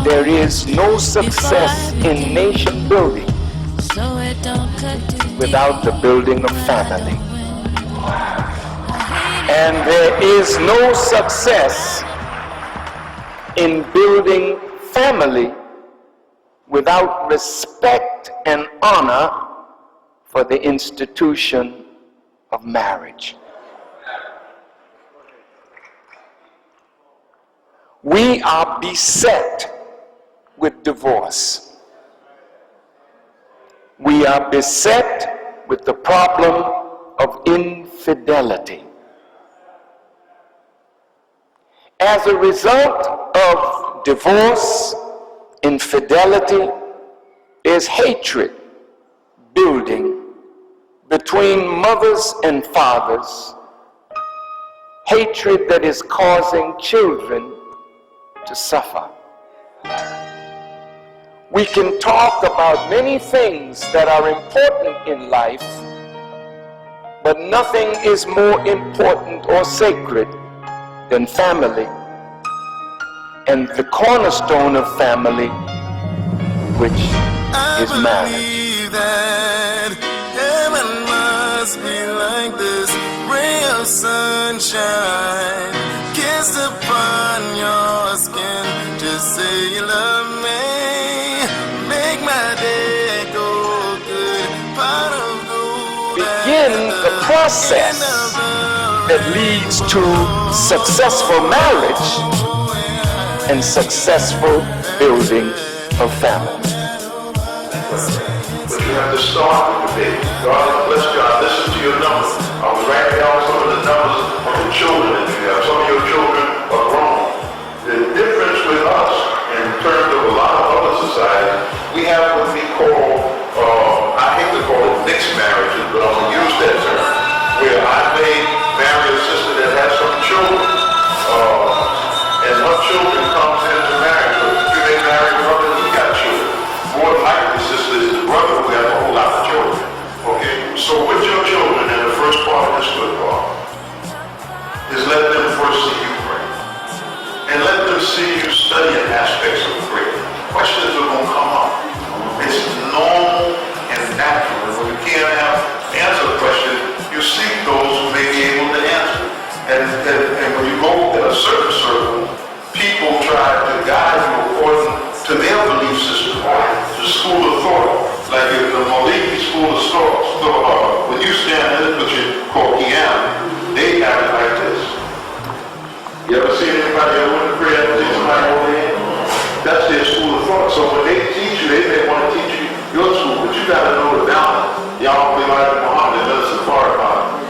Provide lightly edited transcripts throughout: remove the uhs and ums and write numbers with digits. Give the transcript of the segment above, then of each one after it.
There is no success in nation building without the building of family. And there is no success in building family without respect and honor for the institution of marriage. We are beset with divorce. We are beset with the problem of infidelity. As a result of divorce, infidelity, there's hatred building between mothers and fathers, hatred that is causing children to suffer. We can talk about many things that are important in life, but nothing is more important or sacred than family, and the cornerstone of family, which is marriage. I believe that heaven must be like this ray of sunshine kissed upon your skin. Just say you love me, make my day go good. Pot of gold. Begin the process that leads to successful marriage and successful building of family. But you have to start with the baby. God bless God. Listen to your numbers. I was writing down some of the numbers of the children that you have. Some of your children are grown. The difference with us in terms of a lot of other societies, we have what we call, I hate to call it mixed marriages, but I'm going to use that term, where I may marry a sister that has some children, and her children comes into marriage, but you may marry a brother who got children. More than likely, sister is the brother who has a whole lot of children. Okay? So with your children, and the first part of this good part is let them first see you pray. And let them see you studying aspects of prayer. Questions are going to come up. It's normal and natural. And when you can't answer a question, you seek those who may be able to answer. And when you go in a certain circle, people try to guide you according to their belief system, the school of thought. Like in the Maliki school of thought, when you stand in it, which is called Qiyam, they have it like this. You ever seen anybody ever went to prayer and teach somebody over there? That's their school of thought. So when they teach you, they may want to teach you your school, but you got to know the balance. Y'all be like Muhammad does Safari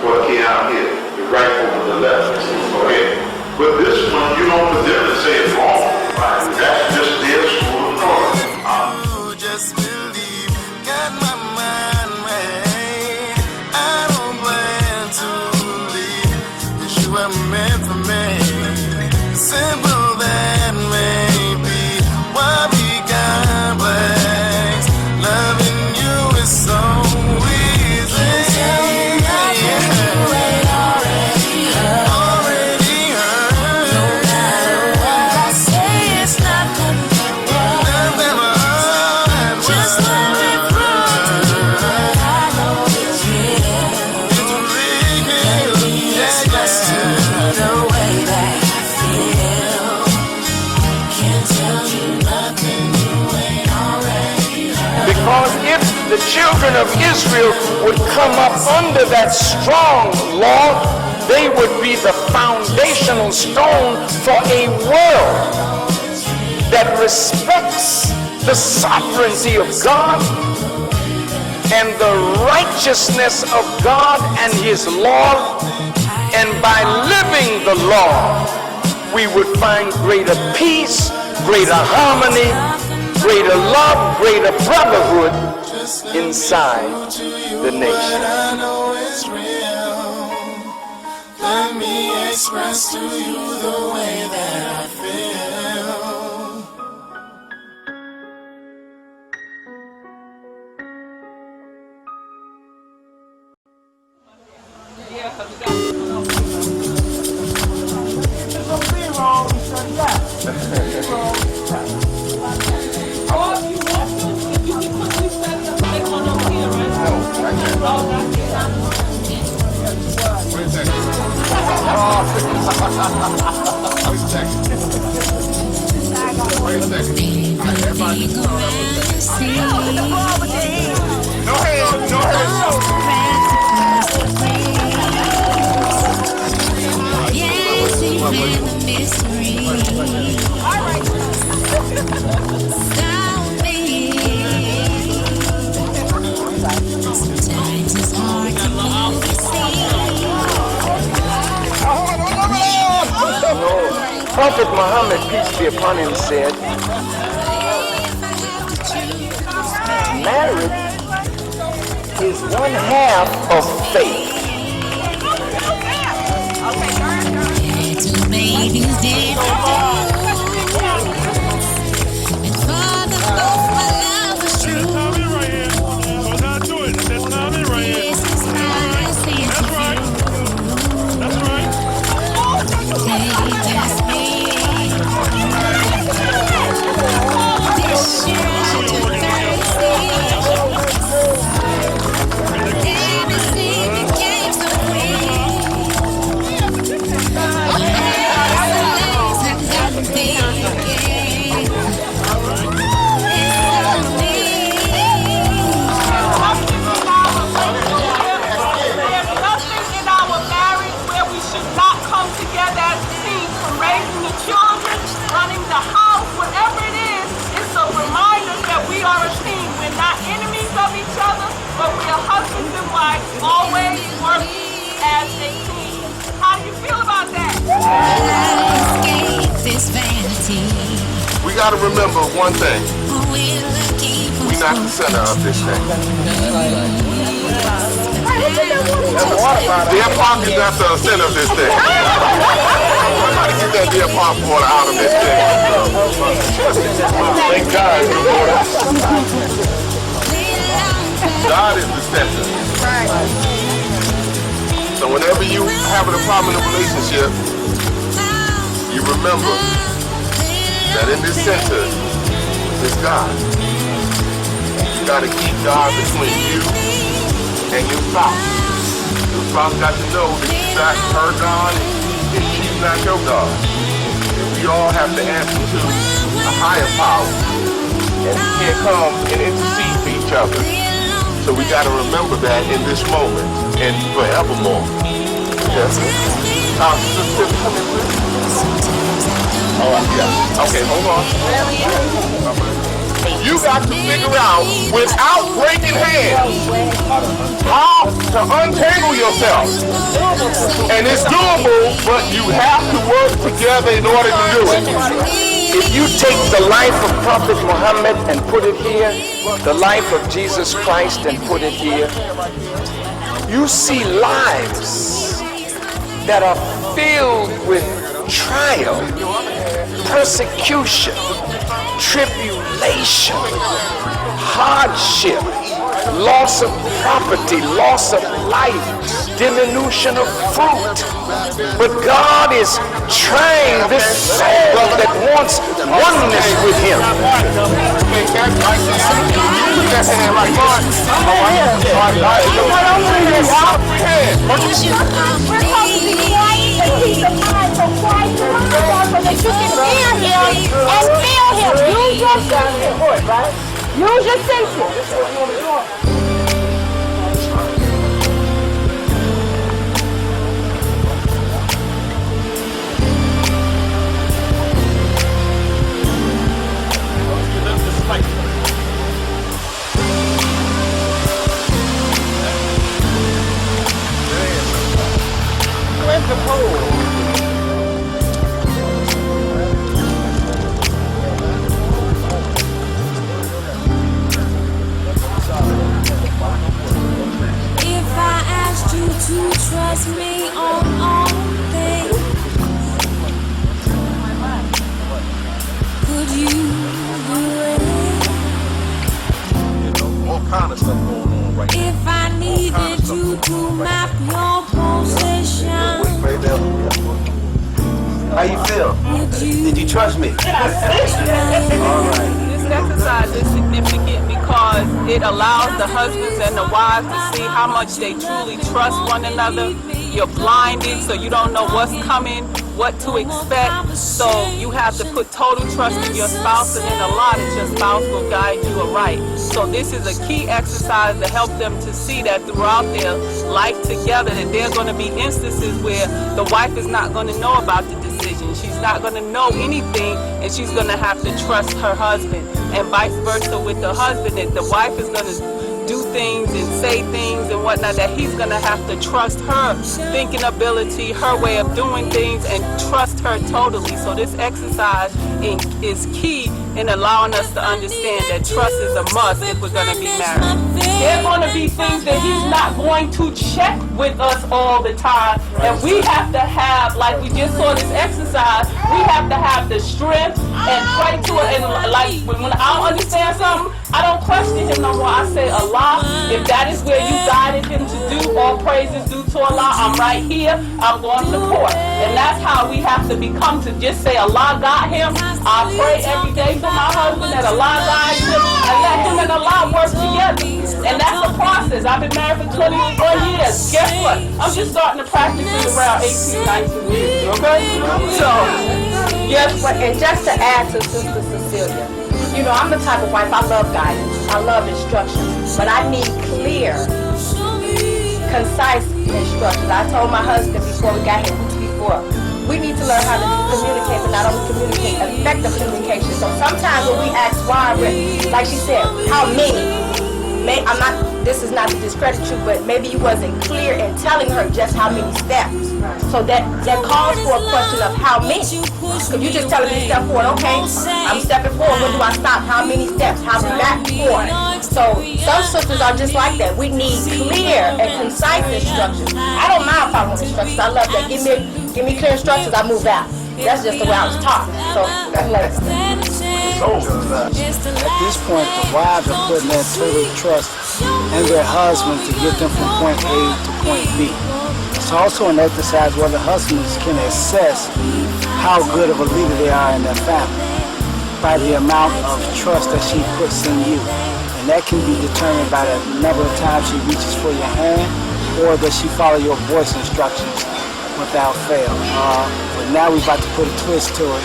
for Qiyam here, the right over the left. Okay? But this one, you don't put them to say it's wrong. Right? That's just their school of thought. Just believe, got my mind right. I don't plan to leave, 'cause you were meant for me. Simple that may be why we got blessed. Loving you is so easy. Already heard. No matter what I say, it's not gonna just let me prove that I know it's real. Let me express to you the way that I feel. Can't tell you nothing you ain't already heard. Because if the children of Israel would come up under that strong law, they would be the foundational stone for a world that respects the sovereignty of God and the righteousness of God and his law. And by living the law, we would find greater peace, greater harmony, greater love, greater brotherhood inside the nation. I know it's real. Let me express to you the way that I feel. Prophet Muhammad, peace be upon him, said, marriage is one half of faith. Two babies did and for the both my love was true. This is how I see it. That's right. They just made this year I should turn 36. They received me. We got to remember one thing. We're not the center of this thing. Deer Park is not the center of this thing. Somebody get that Deer Park water out of this thing. Thank God. God is the center. So whenever you have a problem in a relationship, you remember that in this center is God. You got to keep God between you and your spouse. Your spouse got to know that you're not her God and she's not your God. And we all have to answer to a higher power. And we can't come and intercede for each other. So we got to remember that in this moment and forevermore. Yes. Sister, come in, please. Oh, yeah. Okay, hold on. You got to figure out, without breaking hands, how to untangle yourself. And it's doable, but you have to work together in order to do it. If you take the life of Prophet Muhammad and put it here, the life of Jesus Christ and put it here, you see lives that are filled with trial, persecution, tribulation, hardship, loss of property, loss of life, diminution of fruit. But God is trying this soul that wants oneness with Him. Use your senses. Where's the pole? To trust me on all things, could you do it? All kind of stuff going on right now. If I needed you to map your position, How you feel? Did you trust me? This exercise is significant because it allows the husbands and the wives to see how much they truly trust one another. You're blinded, so you don't know what's coming, what to expect. So you have to put total trust in your spouse, and then a lot of your spouse will guide you aright. So this is a key exercise to help them to see that throughout their life together, that there are going to be instances where the wife is not going to know about the decision. She's not going to know anything, and she's going to have to trust her husband. And vice versa with the husband, that the wife is going to do things and say things and whatnot, that he's going to have to trust her thinking ability, her way of doing things, and trust her totally. So this exercise is key in allowing us to understand that trust is a must if we're going to be married. There are going to be things that he's not going to check with us all the time, and we have to have, like we just saw this exercise, we have to have the strength and pray to it. And like when I don't understand something, I don't question him no more. I say, Allah, if that is where you guided him to do, all praises due to Allah, I'm right here, I'm going to support. And that's how we have to become, to just say Allah got him. I pray every day for my husband that Allah guides him, and let him and Allah work together. And that's a process. I've been married for 21 years. Guess what? I'm just starting to practice it around 18, 19 years. Okay? So, yes. And just to add to Sister Cecelia, you know, I'm the type of wife, I love guidance, I love instructions, but I need clear, concise instructions. I told my husband before we got here, weeks before, we need to learn how to communicate, but not only communicate, effective communication. So sometimes when we ask why, like she said, how many? I'm not this is not to discredit you, but maybe you wasn't clear in telling her just how many steps. So that calls for a question of how many. Because you just telling me step forward, okay, I'm stepping forward, when do I stop? How many steps? How back forward? So some sisters are just like that. We need clear and concise instructions. I don't mind following instructions. I love that. Give me clear instructions, I move out. That's just the way I was taught. So that's like at this point, the wives are putting their total trust in their husband to get them from point A to point B. It's also an exercise where the husbands can assess how good of a leader they are in their family by the amount of trust that she puts in you. And that can be determined by the number of times she reaches for your hand, or does she follow your voice instructions without fail. But now we're about to put a twist to it,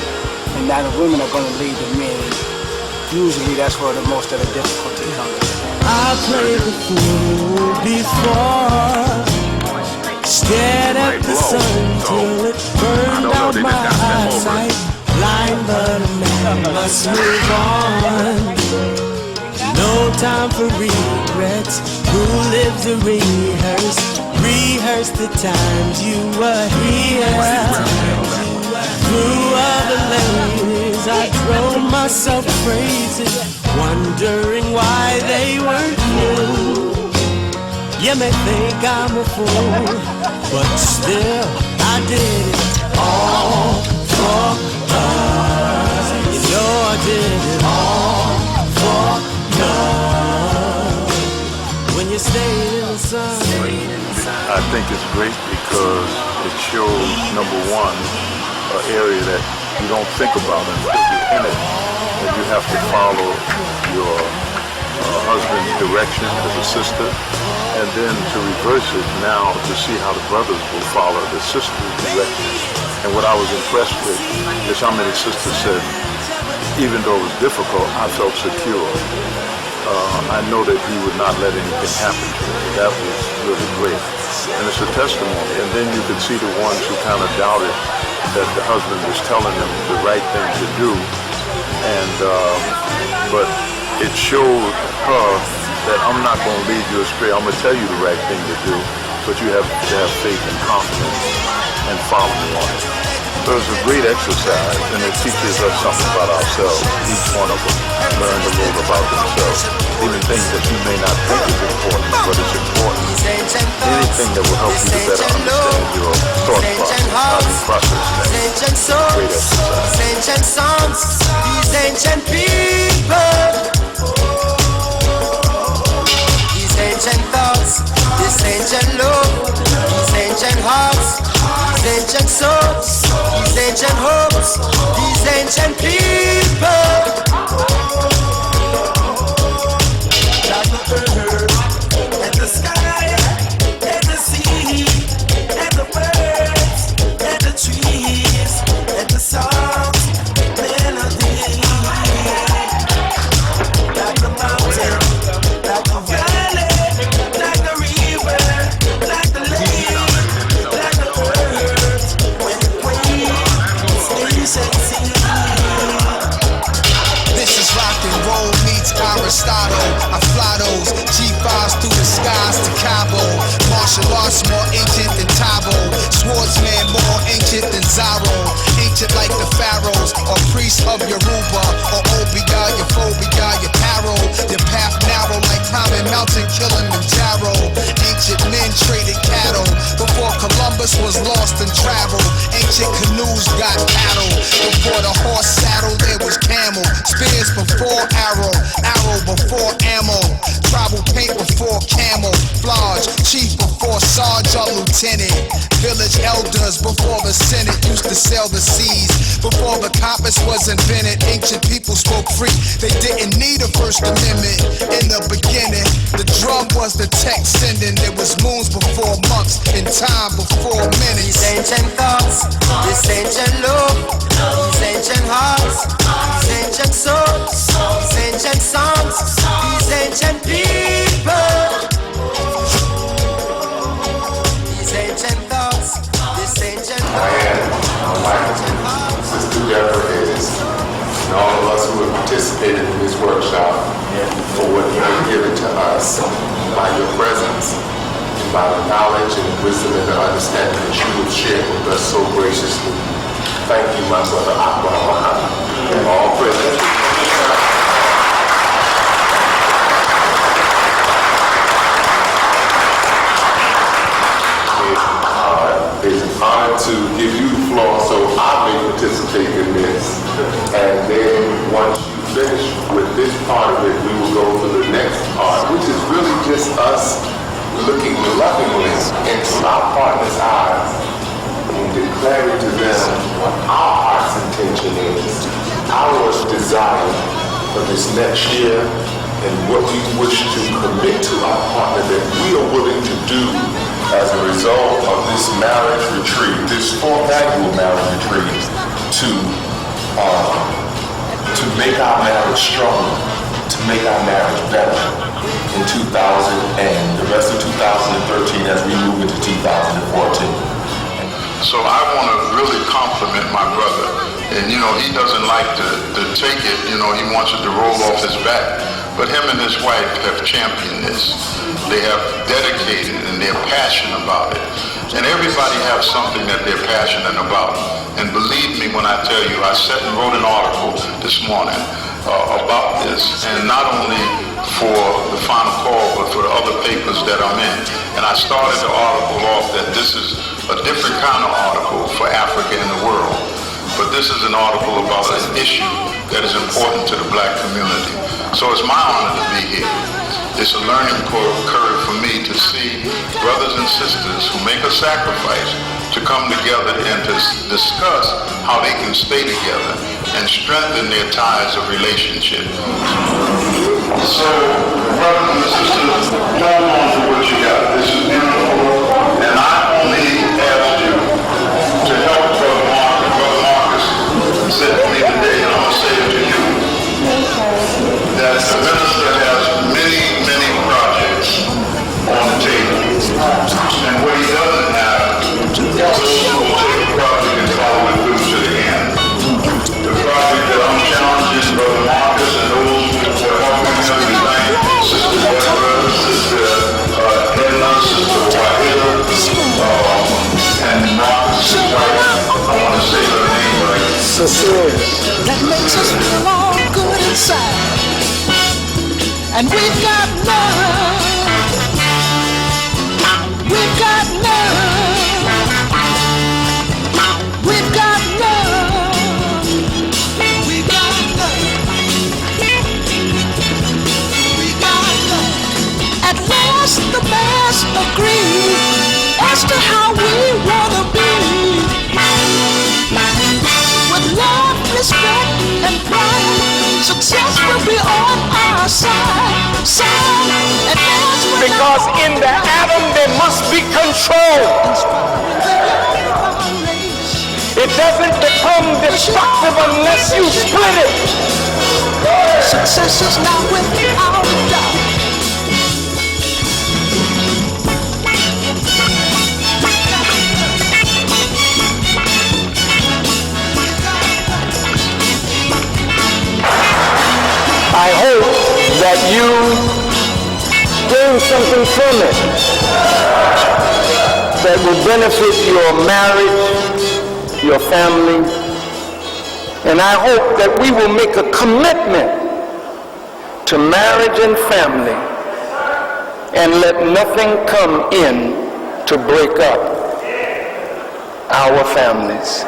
and now the women are going to lead the men. Usually that's where the most of the difficulty comes in. I played the fool before, stared at the sun till it burned out my eyesight. Blind but a man must move on. No time for regrets. Who lives to rehearse? Rehearse the times you were here. Through other ladies I drove myself crazy, wondering why they weren't you. You may think I'm a fool, but still I did it all for us. You know I did it all for love. When you stayed in the sun. I think it's great because it shows, number one, an area that you don't think about until you're in it. And you have to follow your husband's direction as a sister, and then to reverse it now to see how the brothers will follow the sister's direction. And what I was impressed with is how many sisters said, even though it was difficult, I felt secure. I know that he would not let anything happen to me. That was really great. And it's a testimony. And then you could see the ones who kind of doubted that the husband was telling them the right thing to do. And but it showed her that I'm not going to lead you astray. I'm going to tell you the right thing to do, but you have to have faith and confidence and follow on it. So it's a great exercise, and it teaches us something about ourselves. Each one of them learn a little about themselves, even things that you may not think is important, but it's important. Anything that will help you to better understand your thought process, how you process things. Great exercise. Ancient songs, these ancient people, these ancient thoughts, this ancient love, these ancient hearts, these ancient souls, these ancient hopes, these ancient people. Like the earth and the sky and the sea and the birds and the trees and the songs, melody. Like the mountain, like the valley, like the river, like the lake, like the earth when it waves, space and sea. This is rock and roll meets Aristotle. I fly those G5s through the skies to Cabo. Martial arts more ancient than Tabo. Swordsman more ancient than Zorro. Ancient like the pharaohs, or priests of Yoruba, or Obia, your phobia, your paro. Your path narrow like climbing Mountain Kilimanjaro. Ancient men traded cattle before Columbus was lost in travel. Ancient canoes got paddle. Before the horse saddle there was camel. Spears before arrow, arrow before ammo. Tribal paint before camouflage. Chief before sergeant or lieutenant. Village elders before the Senate used to sell the seas. Before the compass was invented, ancient people spoke free. They didn't need a First Amendment. In the beginning, the drum was the text sending. There was moons before months, and time before minutes. These ancient thoughts, this ancient love, these ancient hearts, these ancient souls, these ancient songs, these ancient people. These ancient thoughts, this ancient love. My wife, Sister Deborah, and all of us who have participated in this workshop and for what you have given to us by your presence, and by the knowledge and wisdom and the understanding that you have shared with us so graciously. Thank you, my brother Akbar and all present. It's an honor to give you the floor so I may participate in this. And then once you finish with this part of it, we will go to the next part, which is really just us looking lovingly into our partner's eyes and declaring to them what our heart's intention is, our desire for this next year, and what we wish to commit to our partner that we are willing to do as a result of this marriage retreat, this fourth annual marriage retreat, to make our marriage stronger, to make our marriage better in 2000 and the rest of 2013 as we move into 2014. So I want to really compliment my brother. And you know, he doesn't like to take it, you know, he wants it to roll off his back. But him and his wife have championed this. They have dedicated and they're passionate about it. And everybody has something that they're passionate about. And believe me when I tell you, I sat and wrote an article this morning about this. And not only for the Final Call, but for the other papers that I'm in. And I started the article off that this is a different kind of article for Africa and the world. But this is an article about an issue that is important to the black community. So it's my honor to be here. It's a learning curve for me to see brothers and sisters who make a sacrifice to come together and to discuss how they can stay together and strengthen their ties of relationship. So, brothers and sisters, hold on to what you got. This is beautiful. And I only asked you to help Brother Marcus. Brother Marcus said to me today, and I'm going to say it to you, that the minister has many, many projects on the table. And what he doesn't have is those who will take a project and follow it through to the end. The project that I'm challenging Brother Marcus and those who are helping him tonight, Sister Deborah, Sister Edna, Sister Wahida, and Marcus' wife, I want to say her name right. Cecelia. That makes us feel all good inside. And we've got love. We've got love. We've got love. We've got love. We've got love. At last the mass agree as to how we wanna be. With love, respect, and pride, success will be on our side. Because in the atom there must be control. It doesn't become destructive unless you split it. Success is not without a doubt. I hope that you gain something from it that will benefit your marriage, your family, and I hope that we will make a commitment to marriage and family and let nothing come in to break up our families.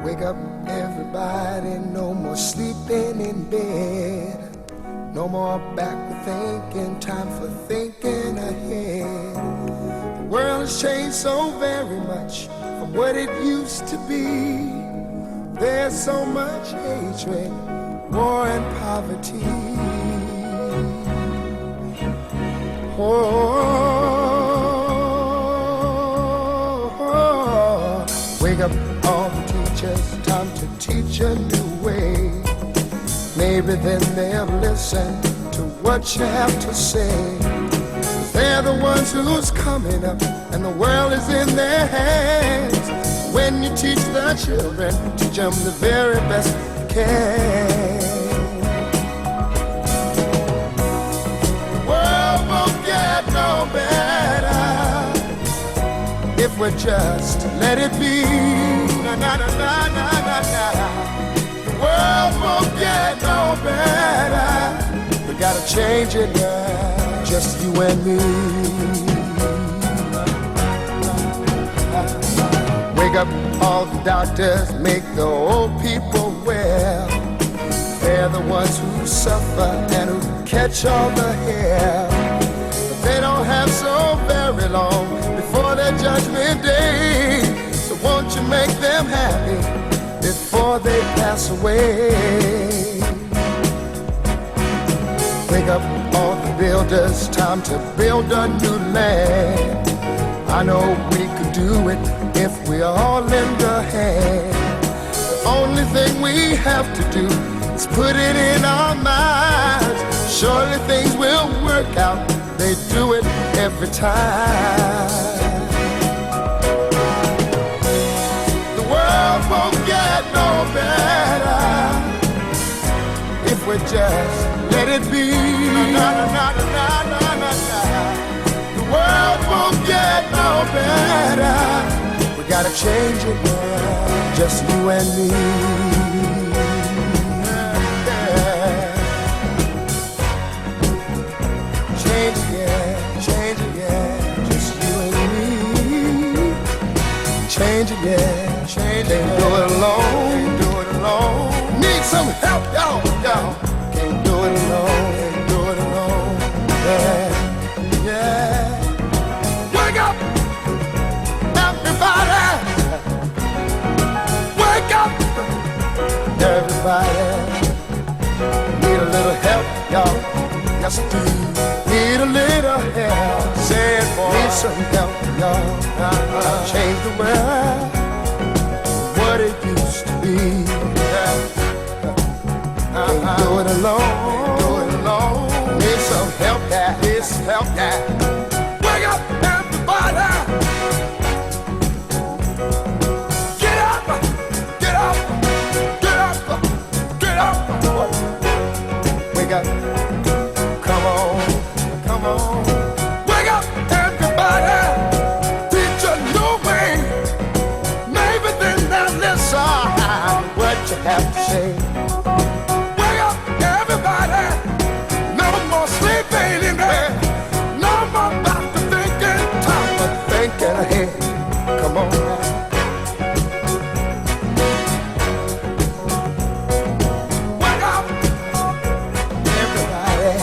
Wake up, everybody, no more sleeping in bed. No more backward thinking, time for thinking ahead. The world has changed so very much from what it used to be. There's so much hatred, war and poverty. Wake up all the teachers, time to teach a new way. Maybe then they'll listen to what you have to say. They're the ones who's coming up, and the world is in their hands. When you teach the children, teach them the very best you can. The world won't get no better if we just let it be. Na na na na na na na. The world won't get no better. We gotta change it now, just you and me. Wake up all the doctors, make the old people well. They're the ones who suffer and who catch all the hair. But they don't have so very long before their judgment day. So won't you make them happy before they pass away? Wake up all the builders, time to build a new land. I know we could do it if we all lend a hand. The only thing we have to do is put it in our minds. Surely things will work out, they do it every time. The world won't get no better if we just let it be. Na, na, na, na, na, na, na. The world won't get no better. We gotta change it now, just you and me. Yeah. Change it, yeah, change it, yeah, just you and me. Change it, yeah, change it. Can't do it alone, can't do it alone. Need some help, y'all, y'all. Can't do it alone, can't do it alone. Yeah, yeah. Wake up, everybody. Wake up, everybody. Need a little help, y'all. Yes, I do. Need a little help. Say it, boy. Need some help, y'all. Change the world, what it used to be. Can't do it alone. Can't do it alone. Need some help, yeah. Need some help, yeah. Wake up, everybody. Get up, get up, get up, get up. Wake up. Come on, come on. Wake up, everybody. Teach a new way. Maybe then they'll listen what you have to say. Wake up, everybody. No more sleeping in bed. No more about to thinking. Time for thinking ahead. Come on now. Wake up, everybody.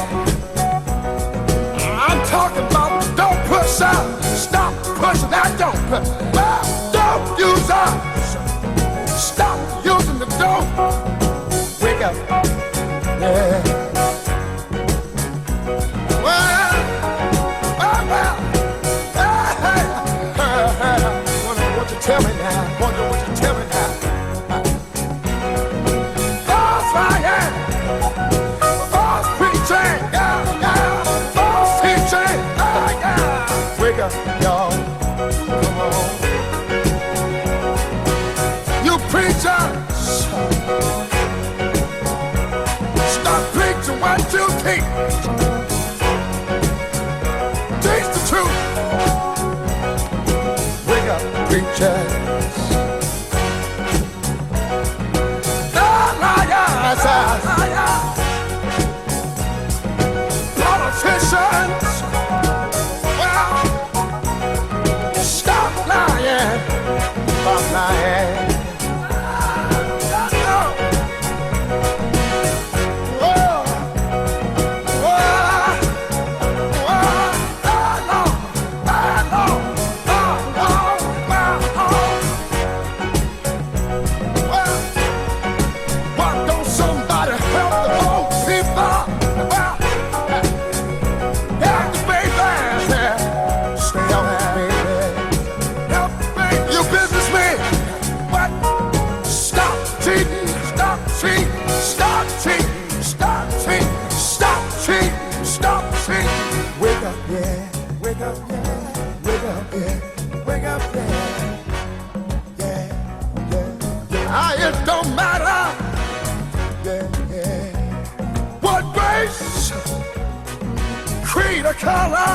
I'm talking about don't push out. Stop pushing that don't push. Don't use up. Stop using the don't. Wake up. Yeah. Well, hey, wonder what you tell me now. Wonder what you tell me now. False lying, false preaching, false teaching. Wake up, y'all. Come on. You preachers, stop preaching what you teach. Teach the truth. Wake up, preachers. The liars, politicians. Well, stop lying. Stop lying. yeah. Wake up, yeah. Yeah, yeah, yeah. It don't matter, yeah, yeah. What race, creed, or color,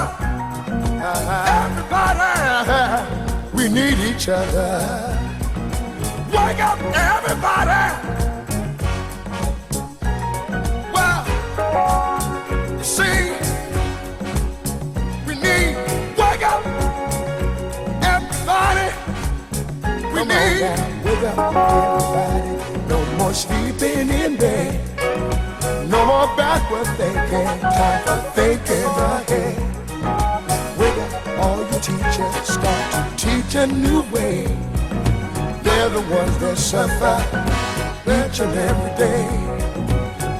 everybody, we need each other. Wake up, everybody. Well, see, we need, wake up, everybody. We need, wake up, everybody. No more sleeping in bed. No more backward thinking. Time for thinking ahead. Wake up, all you teachers, start to teach a new way. They're the ones that suffer each and every day.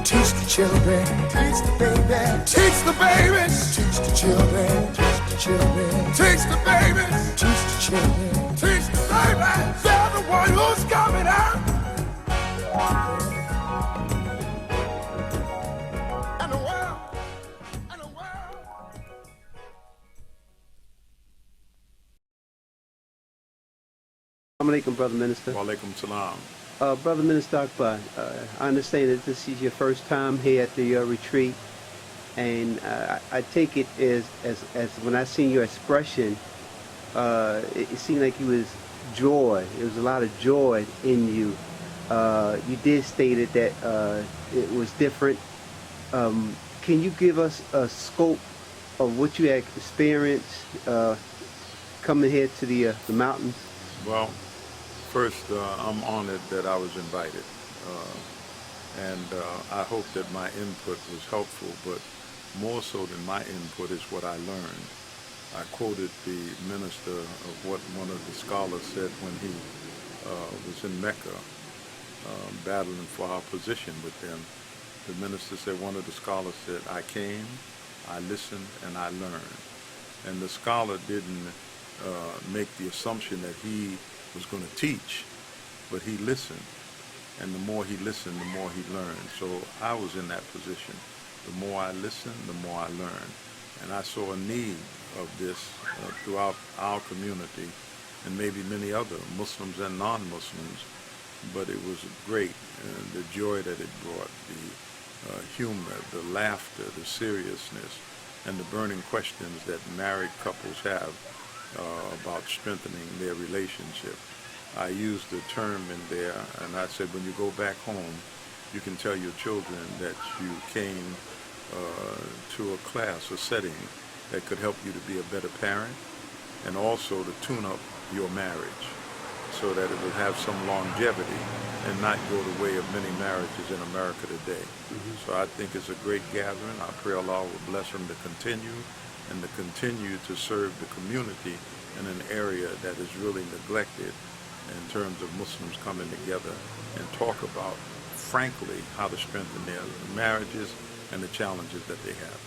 Teach the children, teach the babies, teach the babies, teach the children, teach the children, teach the babies, teach the children, teach the babies. They're the one who's coming out. And the world, and the world. Assalamu alaikum, Brother Minister. Wa alaikum salam. Brother Minister Akbar, I understand that this is your first time here at the retreat, and I take it as when I seen your expression, it seemed like it was joy. There was a lot of joy in you. You did state it that it was different. Can you give us a scope of what you had experienced coming here to the mountains? Well, first, I'm honored that I was invited, and I hope that my input was helpful, but more so than my input is what I learned. I quoted the minister of what one of the scholars said when he was in Mecca, battling for our position with them. The minister said, one of the scholars said, I came, I listened, and I learned. And the scholar didn't make the assumption that he was going to teach, but he listened, and the more he listened, the more he learned. So I was in that position. The more I listened, the more I learned, and I saw a need of this throughout our community, and maybe many other Muslims and non-Muslims. But it was great, the joy that it brought, the humor, the laughter, the seriousness, and the burning questions that married couples have about strengthening their relationship. I used the term in there, and I said, when you go back home, you can tell your children that you came to a class, a setting that could help you to be a better parent, and also to tune up your marriage so that it will have some longevity and not go the way of many marriages in America today. So I think it's a great gathering. I pray Allah will bless them to continue, and to continue to serve the community in an area that is really neglected in terms of Muslims coming together and talk about, frankly, how to strengthen their marriages and the challenges that they have.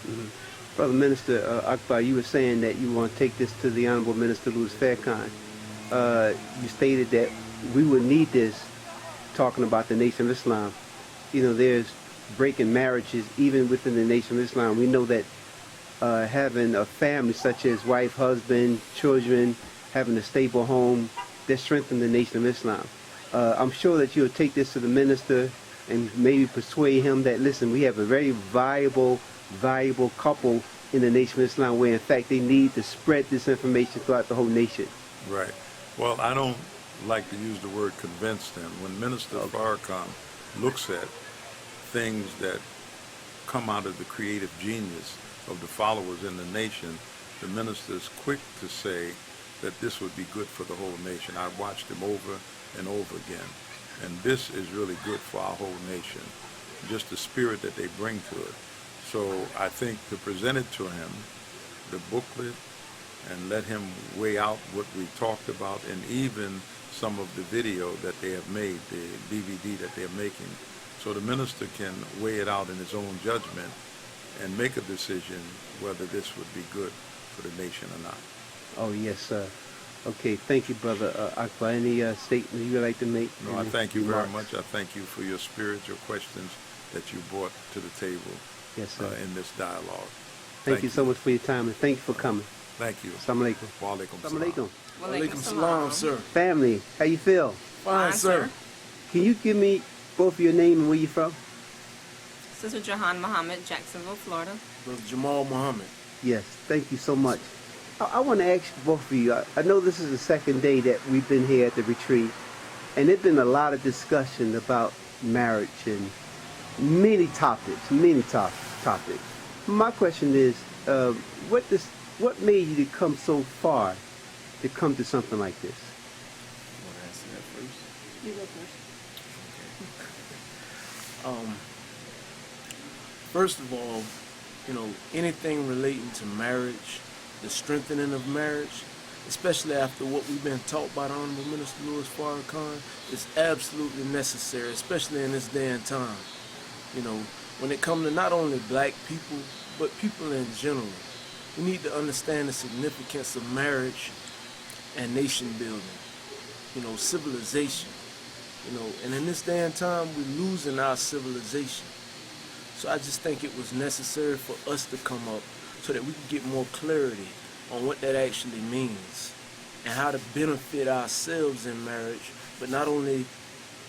Brother Minister Akbar, you were saying that you want to take this to the Honorable Minister Louis Farrakhan. You stated that we would need this, talking about the Nation of Islam. You know, there's breaking marriages even within the Nation of Islam. We know that having a family such as wife, husband, children, having a stable home, that strengthen the Nation of Islam. I'm sure that you'll take this to the minister and maybe persuade him that, listen, we have a very valuable couple in the Nation of Islam where, in fact, they need to spread this information throughout the whole nation. Right. Well, I don't like to use the word convince them. When Minister Farrakhan looks at things that come out of the creative genius of the followers in the nation, the minister is quick to say that this would be good for the whole nation. I've watched him over and over again, and this is really good for our whole nation, just the spirit that they bring to it. So I think to present it to him, the booklet, and let him weigh out what we talked about, and even some of the video that they have made, the DVD that they're making, so the minister can weigh it out in his own judgment and make a decision whether this would be good for the nation or not. Oh, yes, sir. Okay, thank you, Brother Akbar. Any statement you would like to make? No, I thank you very much. I thank you for your spirit, your questions that you brought to the table. Yes, sir. In this dialogue. Thank you so much for your time, and thank you for coming. Thank you. Assalamu alaikum. Wa alaikum Assalamu alaikum. Wa alaikum salam, sir. Family, how you feel? Fine, sir. Can you give me both your name and where you from? Sister Jahan Muhammad, Jacksonville, Florida. Brother Jamal Muhammad. Yes, thank you so much. I want to ask both of you, I know this is the second day that we've been here at the retreat, and there's been a lot of discussion about marriage and many topics. My question is, what made you to come so far to come to something like this? You want to answer that first? You go first. First of all, you know, anything relating to marriage, the strengthening of marriage, especially after what we've been taught by the Honorable Minister Louis Farrakhan, is absolutely necessary, especially in this day and time. You know, when it comes to not only black people, but people in general, we need to understand the significance of marriage and nation building, you know, civilization. You know, and in this day and time, we're losing our civilization. So I just think it was necessary for us to come up so that we could get more clarity on what that actually means and how to benefit ourselves in marriage, but not only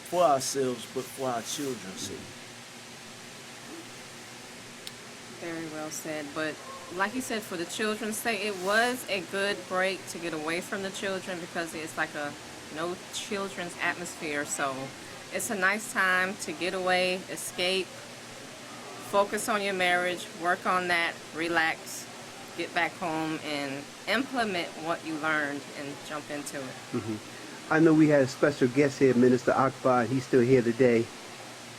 for ourselves, but for our children's sake. Very well said. But like you said, for the children's sake, it was a good break to get away from the children because it's like a no children's atmosphere. So it's a nice time to get away, escape, focus on your marriage, work on that, relax, get back home and implement what you learned and jump into it. I know we had a special guest here, Minister Akbar, and he's still here today.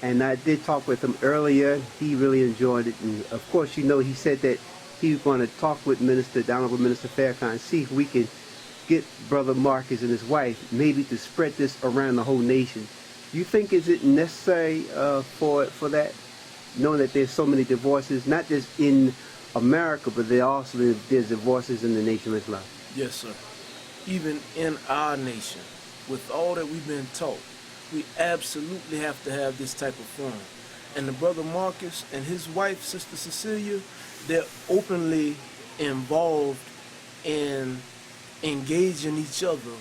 And I did talk with him earlier. He really enjoyed it. And of course, you know, he said that he was going to talk with the Honorable Minister Farrakhan, see if we can get Brother Marcus and his wife maybe to spread this around the whole nation. You think is it necessary for that? Knowing that there's so many divorces, not just in America, but there's divorces in the Nation of Islam. Yes, sir. Even in our nation, with all that we've been taught, we absolutely have to have this type of forum. And the Brother Marcus and his wife, Sister Cecelia, they're openly involved in engaging each other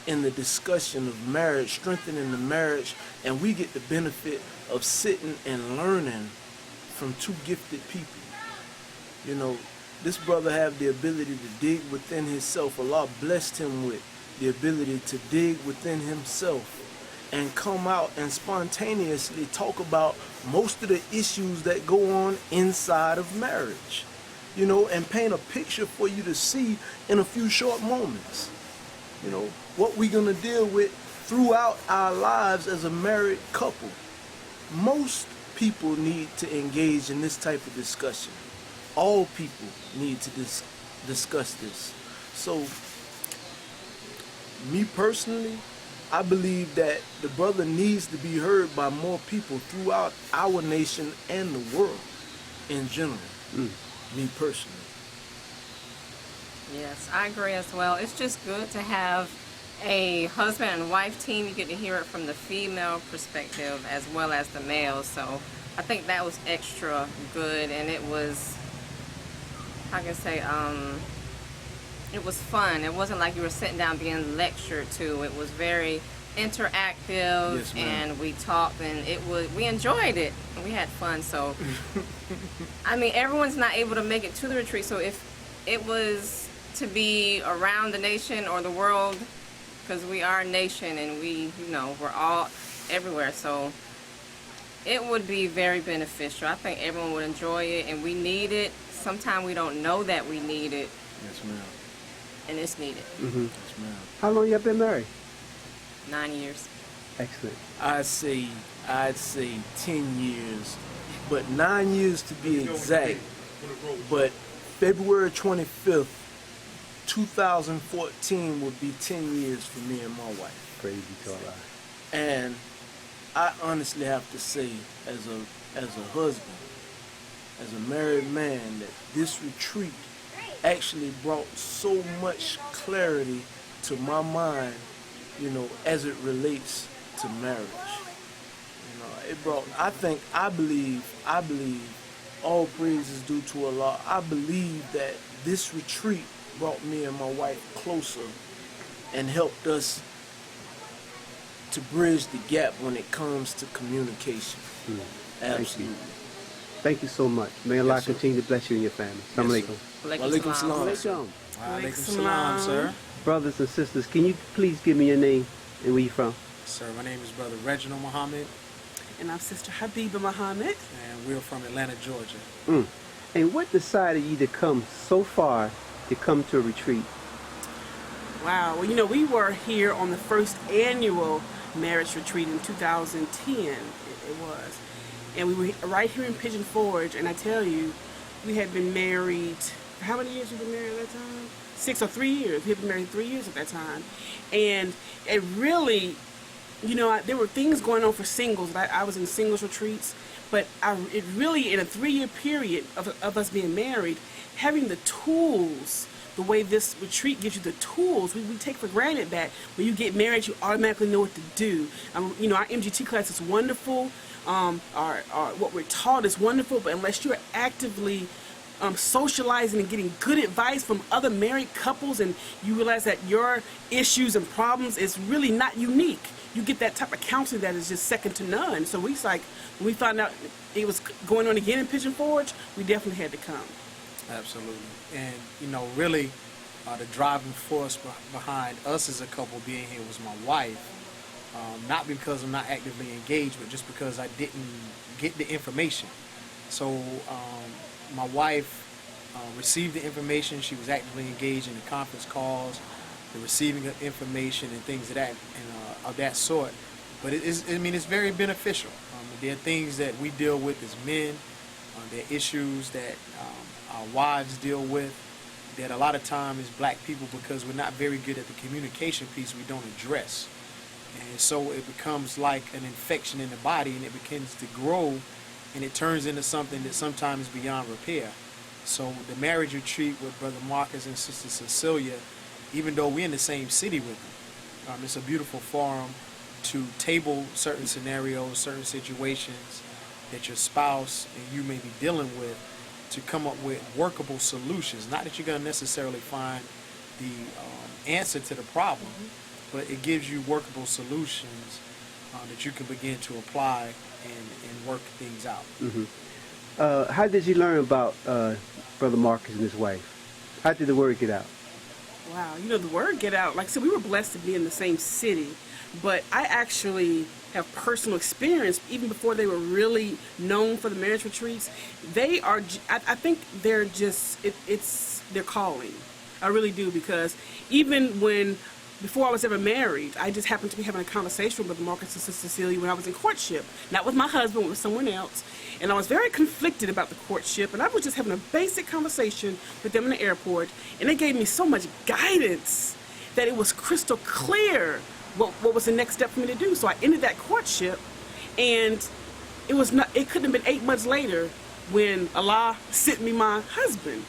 in the discussion of marriage, strengthening the marriage, and we get the benefit of sitting and learning from two gifted people. You know, this brother have the ability to dig within himself. Allah blessed him with the ability to dig within himself and come out and spontaneously talk about most of the issues that go on inside of marriage. You know, and paint a picture for you to see in a few short moments. You know, what we're gonna deal with throughout our lives as a married couple. Most people need to engage in this type of discussion. All people need to discuss this. So, me personally, I believe that the brother needs to be heard by more people throughout our nation and the world in general. Me personally. Yes, I agree as well. It's just good to have a husband and wife team. You get to hear it from the female perspective as well as the male. So I think that was extra good, and it was, how can I say, it was fun. It wasn't like you were sitting down being lectured to. It was very interactive. Yes, ma'am. And we talked, and we enjoyed it. We had fun. So I mean, everyone's not able to make it to the retreat. So if it was to be around the nation or the world, because we are a nation and we're all everywhere, so it would be very beneficial. I think everyone would enjoy it, and we need it. Sometimes we don't know that we need it. Yes, ma'am. And it's needed. Yes, ma'am. How long you been married? 9 years. Excellent. I'd say 10 years, but 9 years to be exact. But February 25th, 2014 would be 10 years for me and my wife. Praise be to Allah. And I honestly have to say, as a husband, as a married man, that this retreat actually brought so much clarity to my mind, you know, as it relates to marriage. You know, it brought, I believe, all praise is due to Allah. I believe that this retreat brought me and my wife closer and helped us to bridge the gap when it comes to communication. Absolutely. Thank you so much. May Allah continue to bless you and your family. Assalamu alaikum. Walaikum salam. Walaikum salam, sir. Brothers and sisters, can you please give me your name and where you from? Sir, my name is Brother Reginald Muhammad. And I'm Sister Habiba Muhammad. And we're from Atlanta, Georgia. And what decided you to come so far to come to a retreat? Wow. Well, you know, we were here on the first annual marriage retreat in 2010. It was. And we were right here in Pigeon Forge. And I tell you, we had been married, how many years we been married at that time? 6 or 3 years. We had been married 3 years at that time. And it really, you know, there were things going on for singles. I was in singles retreats. But it really, in a 3-year period of us being married, having the tools, the way this retreat gives you the tools, we take for granted that when you get married, you automatically know what to do. You know, our MGT class is wonderful. What we're taught is wonderful, but unless you're actively socializing and getting good advice from other married couples, and you realize that your issues and problems is really not unique, you get that type of counseling that is just second to none. So when we found out it was going on again in Pigeon Forge, we definitely had to come. Absolutely. And, you know, really, the driving force behind us as a couple being here was my wife. Not because I'm not actively engaged, but just because I didn't get the information. So my wife received the information. She was actively engaged in the conference calls, the receiving of information and things of that sort. But it's very beneficial. There are things that we deal with as men. There are issues that our wives deal with that a lot of times as black people, because we're not very good at the communication piece, we don't address. And so it becomes like an infection in the body, and it begins to grow, and it turns into something that sometimes is beyond repair. So the marriage retreat with Brother Marcus and Sister Cecelia, even though we're in the same city with them, it's a beautiful forum to table certain scenarios, certain situations that your spouse and you may be dealing with, to come up with workable solutions. Not that you're going to necessarily find the answer to the problem, but it gives you workable solutions that you can begin to apply and work things out. How did you learn about Brother Marcus and his wife? How did the word get out? Wow, you know, the word get out, like I said, we were blessed to be in the same city, but I actually have personal experience, even before they were really known for the marriage retreats. They are, I think they're just, it's their calling. I really do, because even before I was ever married, I just happened to be having a conversation with Marcus and Sister Cecelia when I was in courtship. Not with my husband, with someone else. And I was very conflicted about the courtship, and I was just having a basic conversation with them in the airport, and they gave me so much guidance that it was crystal clear what was the next step for me to do. So I ended that courtship, and it couldn't have been 8 months later when Allah sent me my husband.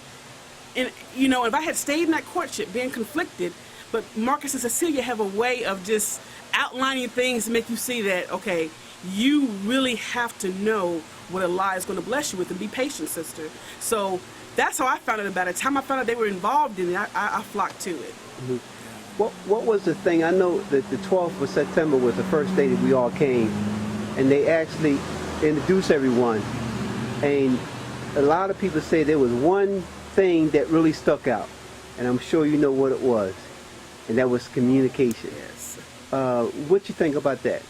And, you know, if I had stayed in that courtship being conflicted, but Marcus and Cecelia have a way of just outlining things to make you see that, okay, you really have to know what Allah is going to bless you with, and be patient, sister. So that's how I found out about it. The time I found out they were involved in it, I flocked to it. What was the thing? I know that the 12th of September was the first day that we all came, and they actually introduced everyone. And a lot of people say there was one thing that really stuck out, and I'm sure you know what it was, and that was communication. Yes. What you think about that?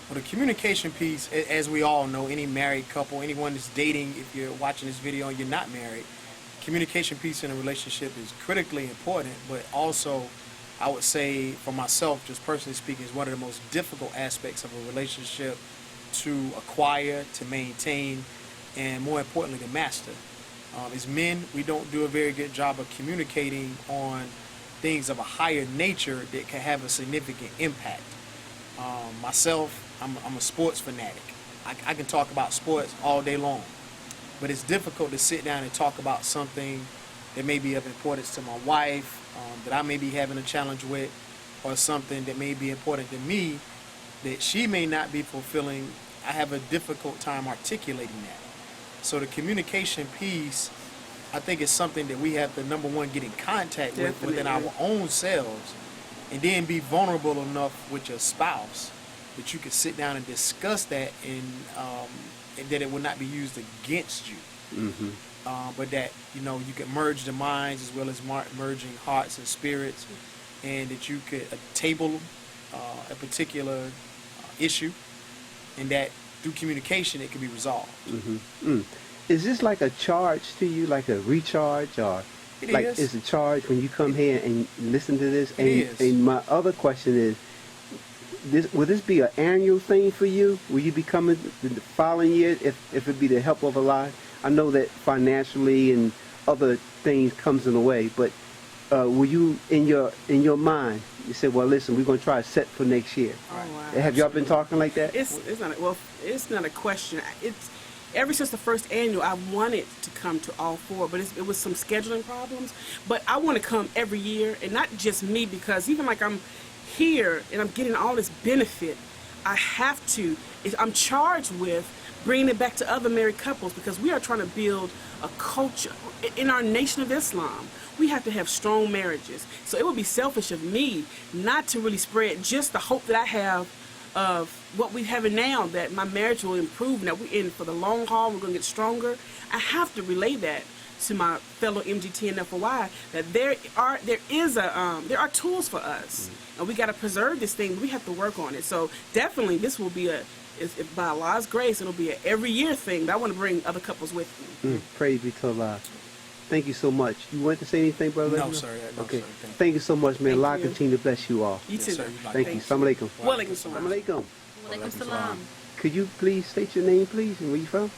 Well, the communication piece, as we all know, any married couple, anyone that's dating, if you're watching this video and you're not married, communication piece in a relationship is critically important, but also, I would say, for myself, just personally speaking, is one of the most difficult aspects of a relationship to acquire, to maintain, and more importantly, to master. As men, we don't do a very good job of communicating on things of a higher nature that can have a significant impact. Myself, I'm a sports fanatic. I can talk about sports all day long, but it's difficult to sit down and talk about something that may be of importance to my wife, that I may be having a challenge with, or something that may be important to me that she may not be fulfilling. I have a difficult time articulating that. So the communication piece I think it's something that we have to, number one, get in contact with within our own selves, and then be vulnerable enough with your spouse that you can sit down and discuss that, and that it will not be used against you. But that, you know, you can merge the minds as well as merging hearts and spirits, and that you could table a particular issue, and that through communication it can be resolved. Is this like a charge to you, like a recharge, or like it's a charge when you come here and listen to this? And my other question is, will this be an annual thing for you? Will you be coming the following year if it be the help of Allah? I know that financially and other things comes in the way, but will you, in your mind, you say, well, listen, we're going to try to set for next year? Oh, wow. Have y'all been talking like that? It's not a question. It's ever since the first annual, I wanted to come to all four, but it was some scheduling problems. But I want to come every year, and not just me, because even like I'm here and I'm getting all this benefit, I have to. I'm charged with bringing it back to other married couples, because we are trying to build a culture in our nation of Islam. We have to have strong marriages. So it would be selfish of me not to really spread just the hope that I have of what we have now, that my marriage will improve, that we're in for the long haul, we're going to get stronger. I have to relay that to my fellow MGT and FOI, that there are tools for us, and we got to preserve this thing. We have to work on it. So definitely this will be if by Allah's grace, it'll be an every year thing. But I want to bring other couples with me. Praise be to Allah. Thank you so much. You want to say anything, brother? No, sir. No, okay. Sir. Thank you so much, man. Allah continue to bless you all. You too. Yes, Thank you. Assalamu alaikum. Wa alaikum salam. Assalamu alaikum. Wa alaikum salam. Could you please state your name, please, and where you from?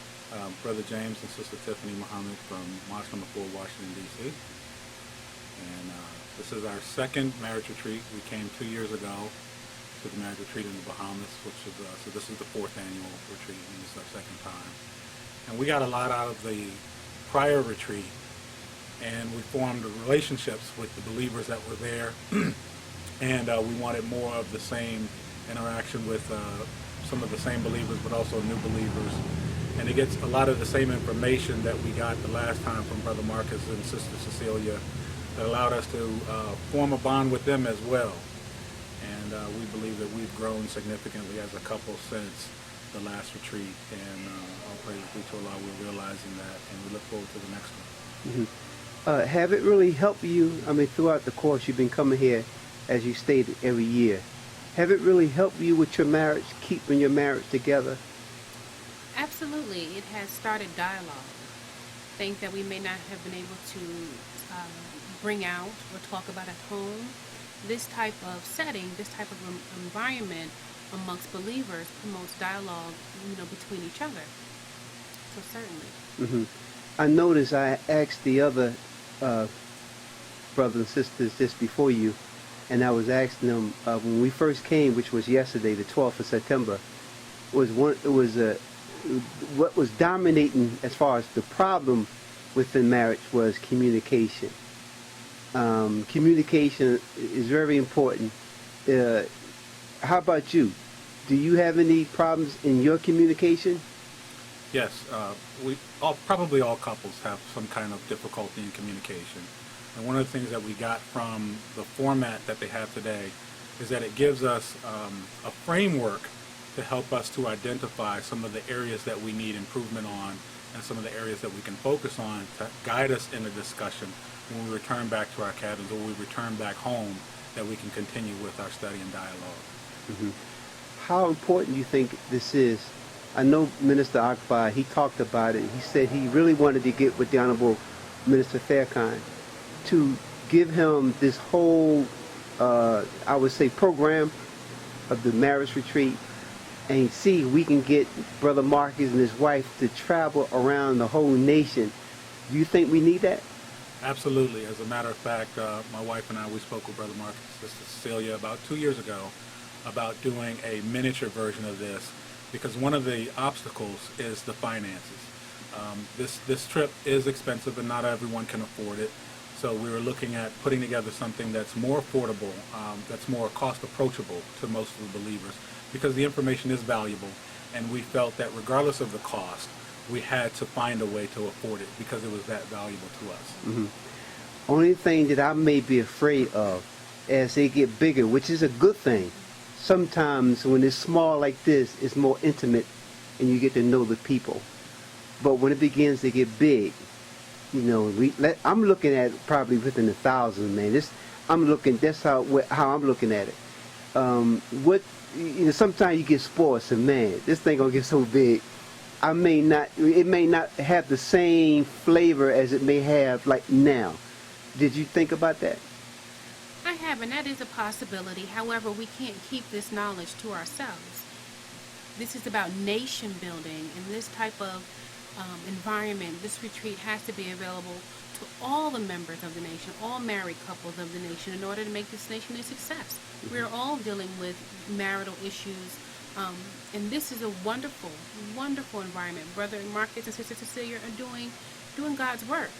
Brother James and Sister Tiffany Muhammad from Mosque No. 4, Washington, D.C. And this is our second marriage retreat. We came 2 years ago to the marriage retreat in the Bahamas, which is, so this is the 4th annual retreat, and this is our second time. And we got a lot out of the prior retreat, and we formed relationships with the believers that were there, and we wanted more of the same interaction with some of the same believers, but also new believers. And it gets a lot of the same information that we got the last time from Brother Marcus and Sister Cecelia that allowed us to form a bond with them as well. And we believe that we've grown significantly as a couple since the last retreat, and all praise be to Allah, we're realizing that, and we look forward to the next one. Have it really helped you, I mean, throughout the course you've been coming here, as you stated, every year, have it really helped you with your marriage, keeping your marriage together? Absolutely. It has started dialogue. Things that we may not have been able to bring out or talk about at home. This type of setting, this type of environment amongst believers promotes dialogue, between each other. So certainly. I noticed I asked the other brothers and sisters just before you, and I was asking them when we first came, which was yesterday, the 12th of September, what was dominating as far as the problem within marriage was communication. Communication is very important. How about you? Do you have any problems in your communication? Yes, probably all couples have some kind of difficulty in communication. And one of the things that we got from the format that they have today is that it gives us a framework to help us to identify some of the areas that we need improvement on and some of the areas that we can focus on to guide us in a discussion when we return back to our cabins or we return back home, that we can continue with our study and dialogue. How important do you think this is? I know Minister Akbar, he talked about it. He said he really wanted to get with the Honorable Minister Fairkind to give him this whole, I would say, program of the marriage retreat, and see if we can get Brother Marcus and his wife to travel around the whole nation. Do you think we need that? Absolutely. As a matter of fact, my wife and I, we spoke with Brother Marcus, Sister Cecelia, about 2 years ago about doing a miniature version of this, because one of the obstacles is the finances. This trip is expensive and not everyone can afford it. So we were looking at putting together something that's more affordable, that's more cost approachable to most of the believers, because the information is valuable, and we felt that regardless of the cost, we had to find a way to afford it because it was that valuable to us. Mm-hmm. Only thing that I may be afraid of as they get bigger, which is a good thing. Sometimes when it's small like this, it's more intimate and you get to know the people. But when it begins to get big, you know, I'm looking at it probably within the thousands, man. That's how I'm looking at it. Sometimes you get sports and man, this thing gonna get so big. It may not have the same flavor as it may have like now. Did you think about that? I have, and that is a possibility. However, we can't keep this knowledge to ourselves. This is about nation building, and this type of environment, this retreat has to be available to all the members of the nation, all married couples of the nation, in order to make this nation a success. We're all dealing with marital issues, and this is a wonderful, wonderful environment. Brother Marcus and Sister Cecelia are doing God's work.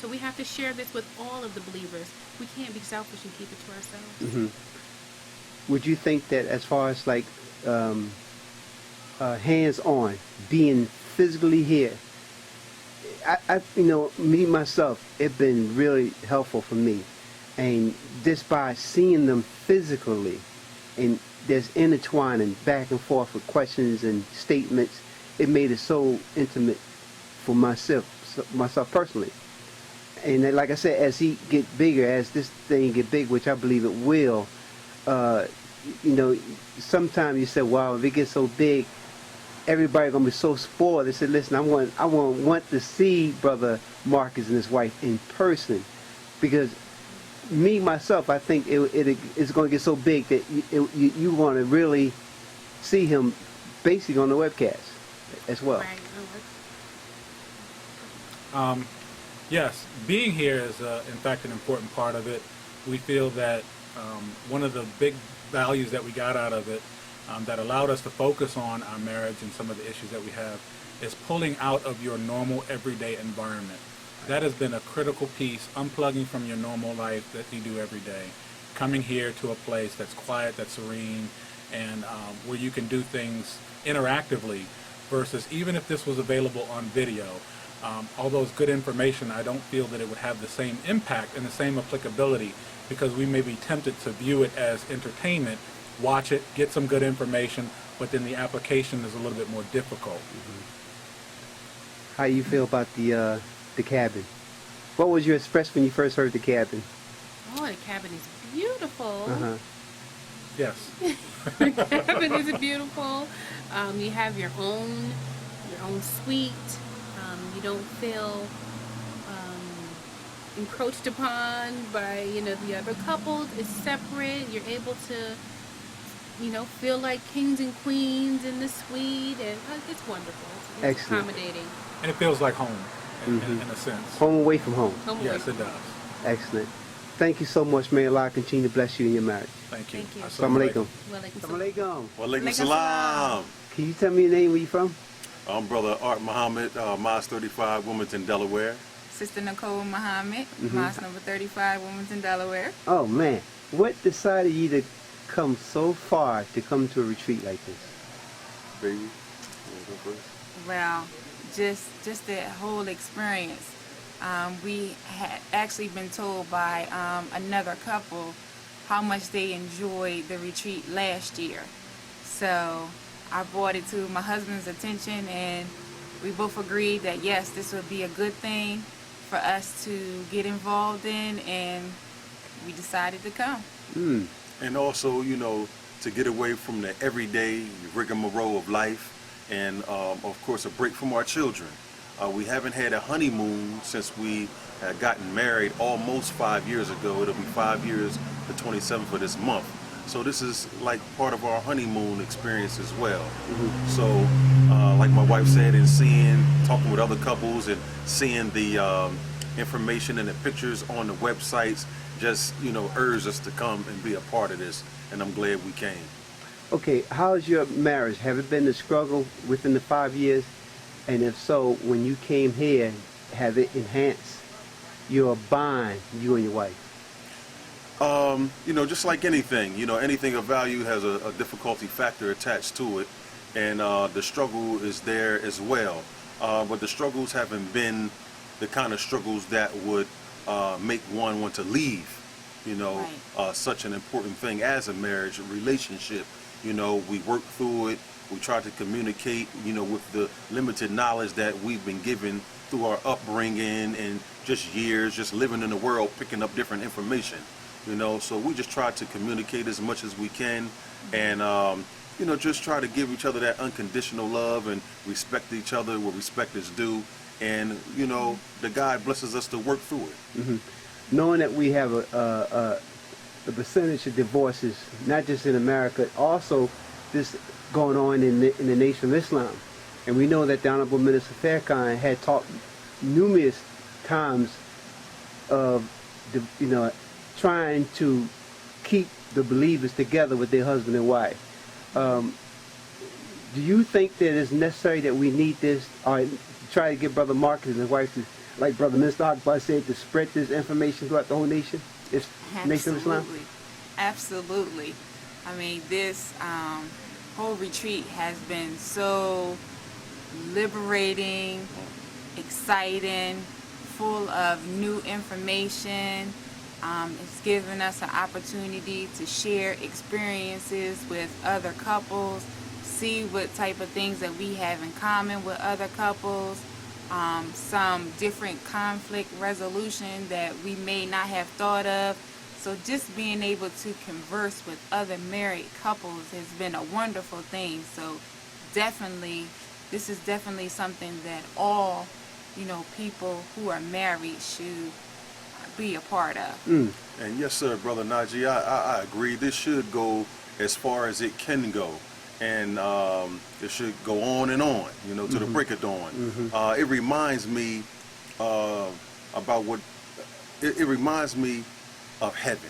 So we have to share this with all of the believers. We can't be selfish and keep it to ourselves. Mm-hmm. Would you think that as far as like hands-on, being physically here, me myself, it's been really helpful for me, and just by seeing them physically, and there's intertwining back and forth with questions and statements, it made it so intimate for myself personally. And then, like I said, as he get bigger, as this thing get big, which I believe it will, sometimes you say, wow, if it gets so big, everybody gonna be so spoiled. They said, listen, I want to see Brother Marcus and his wife in person, because me myself, I think it's gonna get so big that you want to really see him basically on the webcast as well. Yes, being here is in fact an important part of it. We feel that one of the big values that we got out of it that allowed us to focus on our marriage and some of the issues that we have is pulling out of your normal everyday environment. That has been a critical piece, unplugging from your normal life that you do every day, coming here to a place that's quiet, that's serene, and where you can do things interactively versus even if this was available on video. Although it's good information, I don't feel that it would have the same impact and the same applicability because we may be tempted to view it as entertainment, watch it, get some good information, but then the application is a little bit more difficult. Mm-hmm. How you feel about the cabin? What was your expression when you first heard the cabin? Oh, the cabin is beautiful. Uh-huh. Yes. The cabin is beautiful. You have your own suite. You don't feel encroached upon by the other couples. It's separate. You're able to feel like kings and queens in the suite, and it's wonderful. It's accommodating. And it feels like home in a sense. Home away from home. Yes, it does. Excellent. Thank you so much. May Allah continue to bless you in your marriage. Thank you. Assalamu alaikum. Assalamu alaikum. Wa alaikum salam. Can you tell me your name, where you from? I'm Brother Art Muhammad, Mosque 35, Wilmington, Delaware. Sister Nicole Muhammad, Mosque number 35, Wilmington, Delaware. Oh man, what decided you to come so far to come to a retreat like this? Baby, you wanna go first? Well, just the whole experience. We had actually been told by another couple how much they enjoyed the retreat last year. So I brought it to my husband's attention, and we both agreed that yes, this would be a good thing for us to get involved in, and we decided to come. And also, to get away from the everyday rigmarole of life, and of course a break from our children. We haven't had a honeymoon since we had gotten married almost 5 years ago. It'll be 5 years the 27th of this month. So this is like part of our honeymoon experience as well. So like my wife said, and talking with other couples and seeing the information and the pictures on the websites just, urged us to come and be a part of this. And I'm glad we came. Okay, how's your marriage? Have it been a struggle within the 5 years? And if so, when you came here, have it enhanced your bond, you and your wife? Just like anything, anything of value has a difficulty factor attached to it, and the struggle is there as well. but the struggles haven't been the kind of struggles that would make one want to leave, you know, such an important thing as a marriage relationship. You know, we work through it, we try to communicate, you know, with the limited knowledge that we've been given through our upbringing and just years, just living in the world, picking up different information, you know. So we just try to communicate as much as we can, and you know, just try to give each other that unconditional love and respect each other where respect is due. And you know, the God blesses us to work through it. Knowing that we have a percentage of divorces, not just in America, also this going on in the Nation of Islam, and we know that the Honorable Minister Farrakhan had talked numerous times of you know, trying to keep the believers together with their husband and wife. Do you think that it's necessary that we need this, or try to get Brother Marcus and his wife to, like Brother Minister Akbar said, to spread this information throughout the whole nation? It's Nation of Islam? Absolutely. I mean, this whole retreat has been so liberating, exciting, full of new information. It's given us an opportunity to share experiences with other couples, see what type of things that we have in common with other couples, some different conflict resolution that we may not have thought of. So just being able to converse with other married couples has been a wonderful thing. So definitely, this is definitely something that all, you know, people who are married should be a part of. And yes, sir, Brother Najee, I agree. This should go as far as it can go. And it should go on and on, you know, to the break of dawn. It reminds me about what, it reminds me of heaven,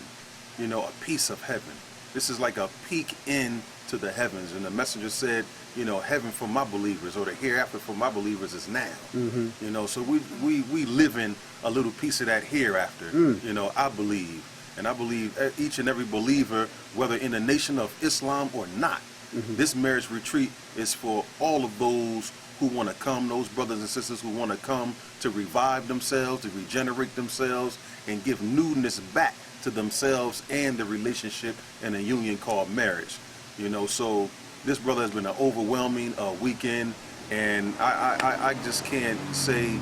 you know, a piece of heaven. This is like a peek into the heavens. And the messenger said, you know, heaven for my believers, or the hereafter for my believers is now. You know, so we live in a little piece of that hereafter, you know, I believe. And I believe each and every believer, whether in the Nation of Islam or not, this marriage retreat is for all of those who want to come, those brothers and sisters who want to come to revive themselves, to regenerate themselves, and give newness back to themselves and the relationship and a union called marriage. You know, so this brother has been an overwhelming weekend, and I just can't say,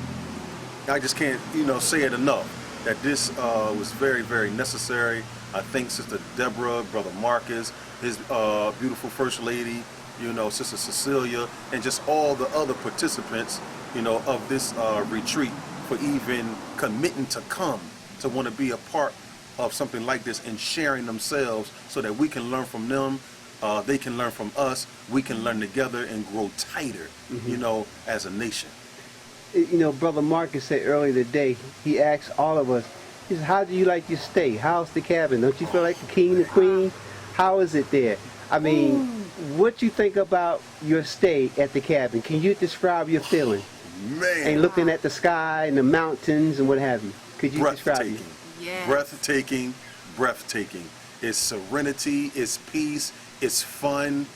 you know, say it enough that this was very, very necessary. I thank Sister Deborah, Brother Marcus, his beautiful First Lady, you know, Sister Cecelia, and just all the other participants, you know, of this retreat for even committing to come, to want to be a part of something like this and sharing themselves so that we can learn from them, they can learn from us, we can learn together and grow tighter, you know, as a nation. You know, Brother Marcus said earlier today, he asked all of us, he said, how do you like your stay? How's the cabin? Don't you feel like the king and queen? How is it there? I mean, what you think about your stay at the cabin? Can you describe your feeling? Man. And looking at the sky and the mountains and what have you. Could you describe it? Yes. Breathtaking, breathtaking. It's serenity, it's peace, it's fun.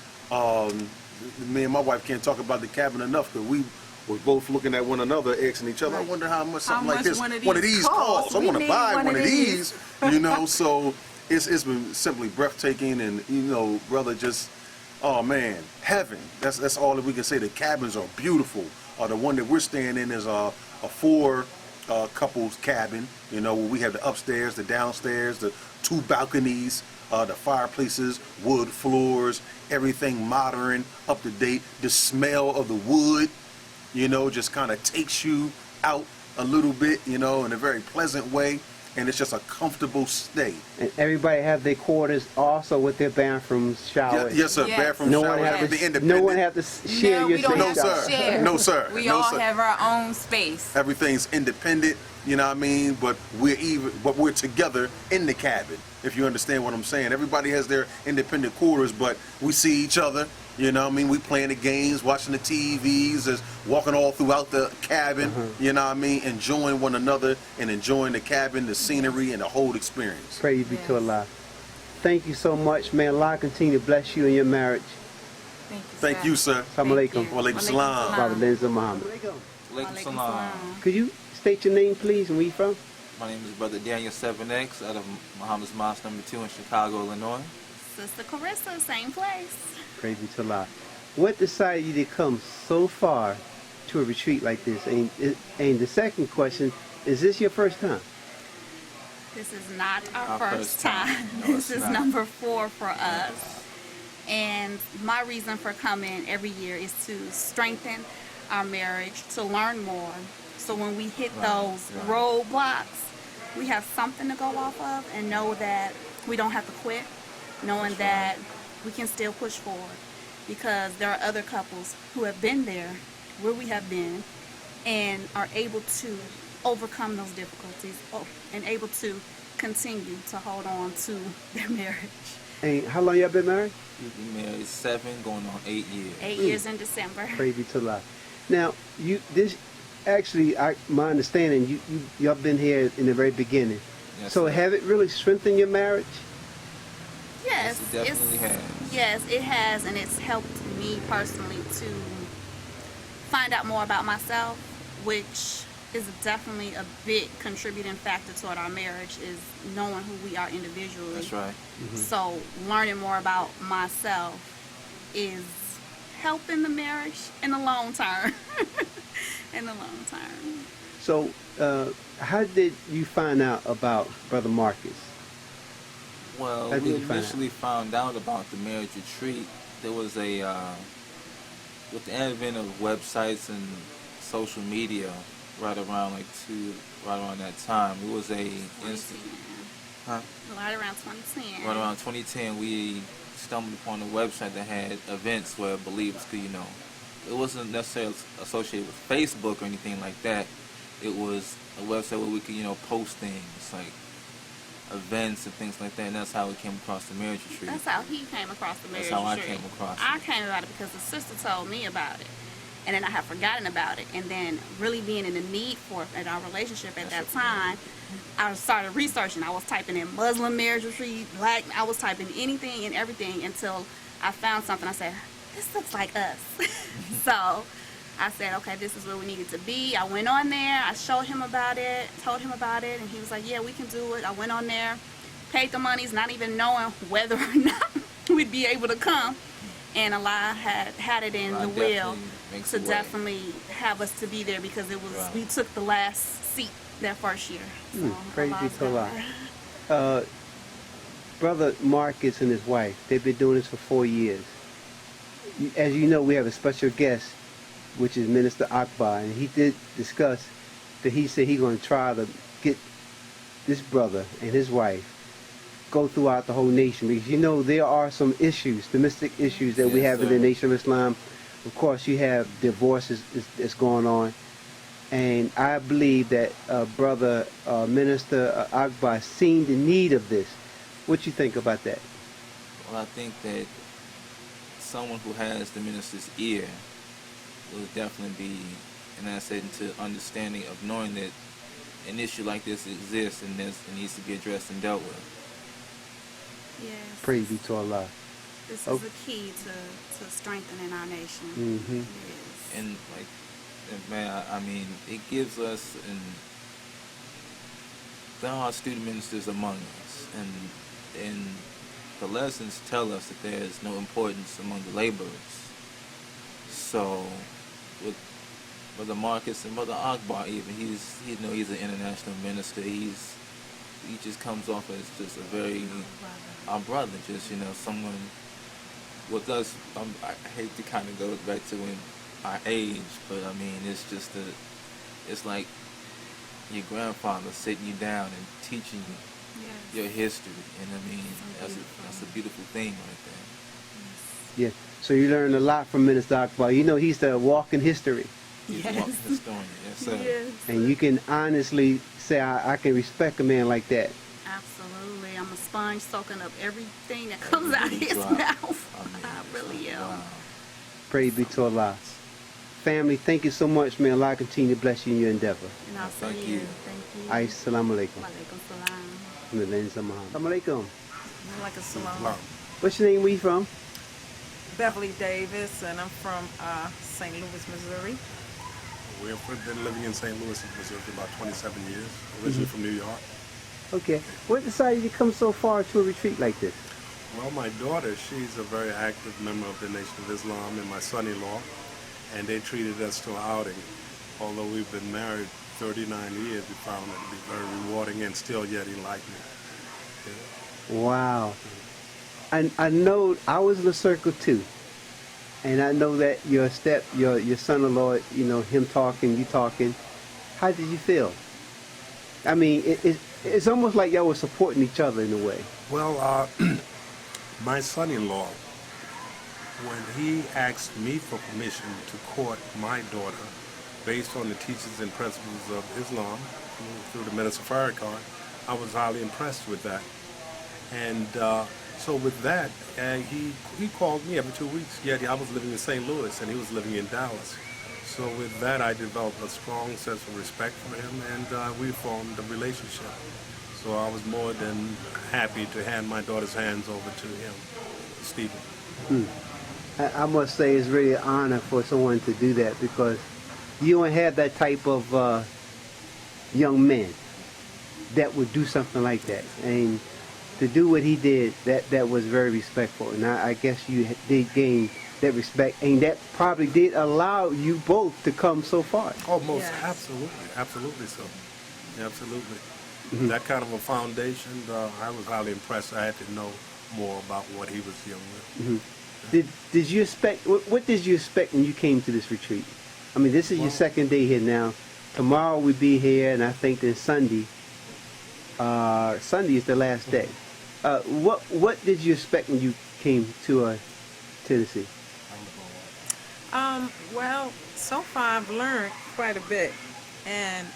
Me and my wife can't talk about the cabin enough because we were both looking at one another, asking each other, I wonder how much something like this, one of these costs. I want to buy one of these, you know, so it's been simply breathtaking, and, you know, brother, just, oh man, heaven. That's all that we can say. The cabins are beautiful. The one that we're staying in is a 4 couples cabin, you know, where we have the upstairs, the downstairs, the 2 balconies, the fireplaces, wood floors, everything modern, up to date. The smell of the wood, you know, just kind of takes you out a little bit, you know, in a very pleasant way. And it's just a comfortable stay. And everybody have their quarters also with their bathrooms, showers. Yes, sir. Yes. Bathroom, no showers, one everything independent. No one have to share your space. No, sir. No, sir. We all have our own space. Everything's independent, you know what I mean? But we're together in the cabin, if you understand what I'm saying. Everybody has their independent quarters, but we see each other. You know what I mean? We playing the games, watching the TVs, just walking all throughout the cabin, you know what I mean? Enjoying one another and enjoying the cabin, the scenery, and the whole experience. Praise be to Allah. Thank you so much, man. Allah continue to bless you in your marriage. Thank you, sir. Assalamu alaikum. Wa alaikum salam. Brother Lenza Muhammad. Alaikum salam. Could you state your name, please, and where you from? My name is Brother Daniel 7X out of Muhammad's Mosque number 2 in Chicago, Illinois. Sister Carissa, same place. Praise be to Allah. What decided you to come so far to a retreat like this? And the second question, is this your first time? This is not our Our first first time. time. No, This it's is not. number 4 for us. And my reason for coming every year is to strengthen our marriage, to learn more. So when we hit those roadblocks, we have something to go off of and know that we don't have to quit, knowing that we can still push forward. Because there are other couples who have been there where we have been and are able to overcome those difficulties and able to continue to hold on to their marriage. And how long y'all been married? We've been married 7, going on 8 years. 8 years in December. Praise be to Allah. Now, my understanding, y'all been here in the very beginning. Yes, So sir. have it really strengthened your marriage? Yes, It definitely has. Yes, it has, and it's helped me personally to find out more about myself, which is definitely a big contributing factor toward our marriage, is knowing who we are individually. That's right. So learning more about myself is helping the marriage in the long term. In the long term. So how did you find out about Brother Marcus? Well, How did we you find initially found out about the marriage retreat. There was a, with the advent of websites and social media, right around that time, it was a Right around 2010. Right around 2010, we stumbled upon a website that had events where believers could, it wasn't necessarily associated with Facebook or anything like that. It was a website where we could, post things like events and things like that, and that's how we came across the marriage retreat. That's how he came across the marriage That's how I retreat. came across it. I came about it because the sister told me about it. And then I had forgotten about it. And then really being in the need for it in our relationship at that time, I started researching. I was typing in Muslim marriage retreat, Black, I was typing anything and everything until I found something. I said, this looks like us. So I said, okay, this is where we needed to be. I went on there, I showed him about it, told him about it, and he was like, yeah, we can do it. I went on there, paid the monies, not even knowing whether or not we'd be able to come. And Allah had it in the will to definitely have us to be there, because it was we took the last seat that first year. So Praise be Allah's to Allah. God. Brother Marcus and his wife, they've been doing this for 4 years. As you know, we have a special guest, which is Minister Akbar, and he did discuss that he said he's going to try to get this brother and his wife go throughout the whole nation, because there are some issues, domestic issues that we have in the Nation of Islam. Of course, you have divorces that's going on, and I believe that Brother Minister Akbar seen the need of this. What you think about that? Well, I think that someone who has the minister's ear will definitely be, and I said, into understanding of knowing that an issue like this exists and it needs to be addressed and dealt with. Yes. Praise be to Allah. This is the key to strengthening our nation. Mm-hmm. And man, I mean, it gives us, and there are student ministers among us, and the lessons tell us that there is no importance among the laborers. So, with Brother Marcus and Brother Akbar, even he's an international minister. He just comes off as just a very our brother, just someone with us. I hate to kind of go back to when our age, but I mean it's like your grandfather sitting you down and teaching you your history, and I mean that's a beautiful thing right there. Yeah. So you learn a lot from Minister Akbar. He's the walking history. He's a walking historian, yes sir. Yes. And you can honestly say I can respect a man like that. Absolutely. I'm a sponge soaking up everything that comes out of his mouth. I really am. Praise be to Allah. Family, thank you so much, man. Allah continue to bless you in your endeavor. And I'll see you. Thank you. Assalamu alaikum. Walaikum salam. Assalamu alaikum. Walaikum salam. What's your name? Where you from? Beverly Davis, and I'm from St. Louis, Missouri. We've been living in St. Louis, Missouri for about 27 years, originally from New York. Okay. What decided you to come so far to a retreat like this? Well, my daughter, she's a very active member of the Nation of Islam, and my son-in-law, and they treated us to an outing. Although we've been married 39 years, we found it to be very rewarding and still yet enlightening. Yeah. Wow. And I know I was in the circle too. And I know that your son-in-law, you know, him talking, you talking. How did you feel? I mean, it's almost like y'all were supporting each other in a way. Well, my son-in-law, when he asked me for permission to court my daughter based on the teachings and principles of Islam through the Minister Farrakhan, I was highly impressed with that. And so with that, he called me every 2 weeks. Yet I was living in St. Louis and he was living in Dallas. So with that, I developed a strong sense of respect for him, and we formed a relationship. So I was more than happy to hand my daughter's hands over to him, Stephen. I must say it's really an honor for someone to do that, because you don't have that type of young man that would do something like that. And to do what he did, that was very respectful. And I guess you did gain that respect, and that probably did allow you both to come so far. Oh, most absolutely so. Absolutely. Mm-hmm. That kind of a foundation, I was highly impressed. I had to know more about what he was dealing with. Mm-hmm. Did you expect, what did you expect when you came to this retreat? I mean, this is your second day here now. Tomorrow we'll be here, and I think then Sunday is the last day. What did you expect when you came to Tennessee? Well, so far I've learned quite a bit, and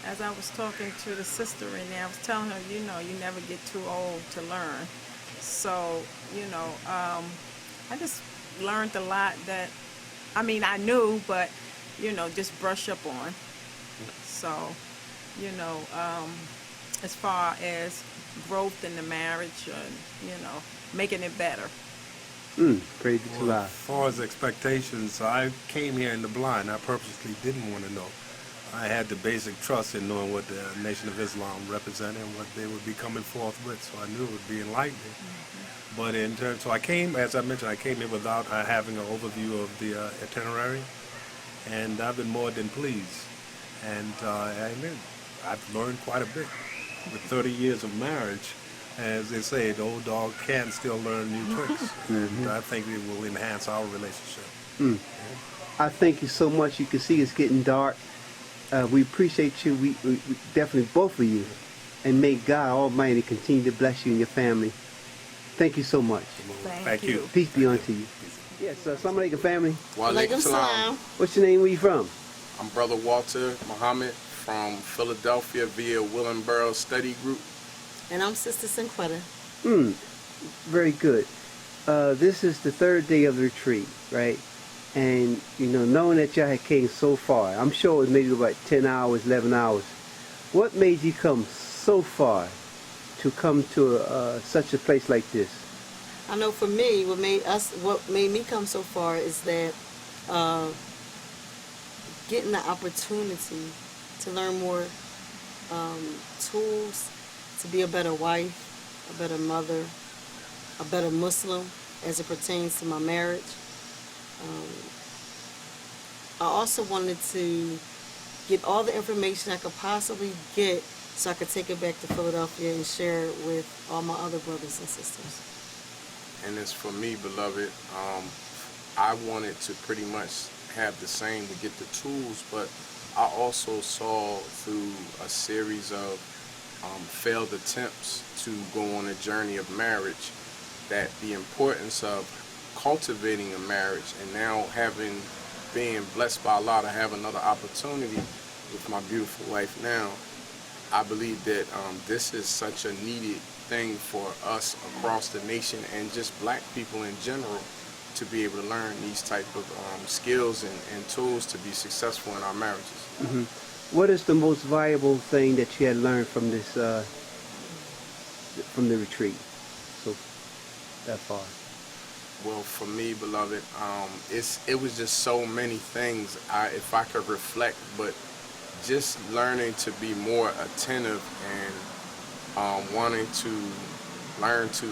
as I was talking to the sister in there, I was telling her, you know, you never get too old to learn. So, you know, I just learned a lot that, I mean, I knew, but, you know, just brush up on. So, you know, as far as growth in the marriage and, you know, making it better. Praise to Allah. As far as expectations, I came here in the blind. I purposely didn't want to know. I had the basic trust in knowing what the Nation of Islam represented and what they would be coming forth with, so I knew it would be enlightening. But in terms, so I came, as I mentioned, I came here without having an overview of the itinerary, and I've been more than pleased. And I've learned quite a bit. With 30 years of marriage, as they say, the old dog can still learn new tricks. And I think it will enhance our relationship. I thank you so much. You can see it's getting dark. We appreciate you. We definitely, both of you. And may God Almighty continue to bless you and your family. Thank you so much. Thank you. Peace be unto you. Yes, Assalamu alaikum, family. Wa alaikum salam. What's your name? Where you from? I'm Brother Walter Muhammad from Philadelphia via Willenboro Study Group. And I'm Sister Cinquetta. Very good. This is the third day of the retreat, right? And, you know, knowing that y'all had came so far, I'm sure it was maybe about 10 hours, 11 hours. What made you come so far to come to such a place like this? I know for me, what made me come so far is that getting the opportunity to learn more tools to be a better wife, a better mother, a better Muslim as it pertains to my marriage. I also wanted to get all the information I could possibly get so I could take it back to Philadelphia and share it with all my other brothers and sisters. And as for me, beloved, I wanted to pretty much have the same to get the tools, but I also saw through a series of failed attempts to go on a journey of marriage that the importance of cultivating a marriage, and now being blessed by Allah to have another opportunity with my beautiful wife now, I believe that this is such a needed thing for us across the nation and just black people in general to be able to learn these type of skills and tools to be successful in our marriages. What is the most valuable thing that you had learned from this, from the retreat, so that far? Well, for me, beloved, it was just so many things. If I could reflect, but just learning to be more attentive and wanting to learn to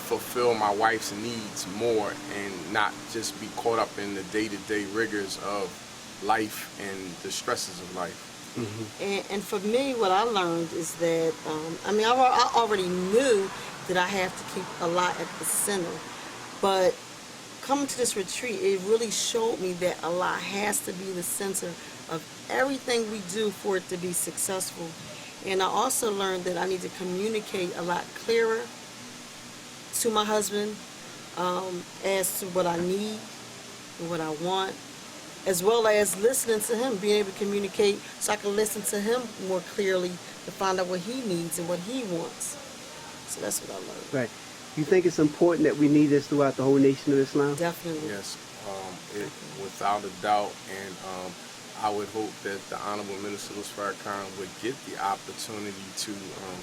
fulfill my wife's needs more and not just be caught up in the day-to-day rigors of life and the stresses of life. And for me, what I learned is that, I already knew that I have to keep Allah at the center. But coming to this retreat, it really showed me that Allah has to be the center of everything we do for it to be successful. And I also learned that I need to communicate a lot clearer to my husband as to what I need and what I want, as well as listening to him, being able to communicate so I can listen to him more clearly to find out what he needs and what he wants. So that's what I learned. Right. You think it's important that we need this throughout the whole nation of Islam? Definitely. Yes, without a doubt, and I would hope that the Honorable Minister Louis Farrakhan would get the opportunity to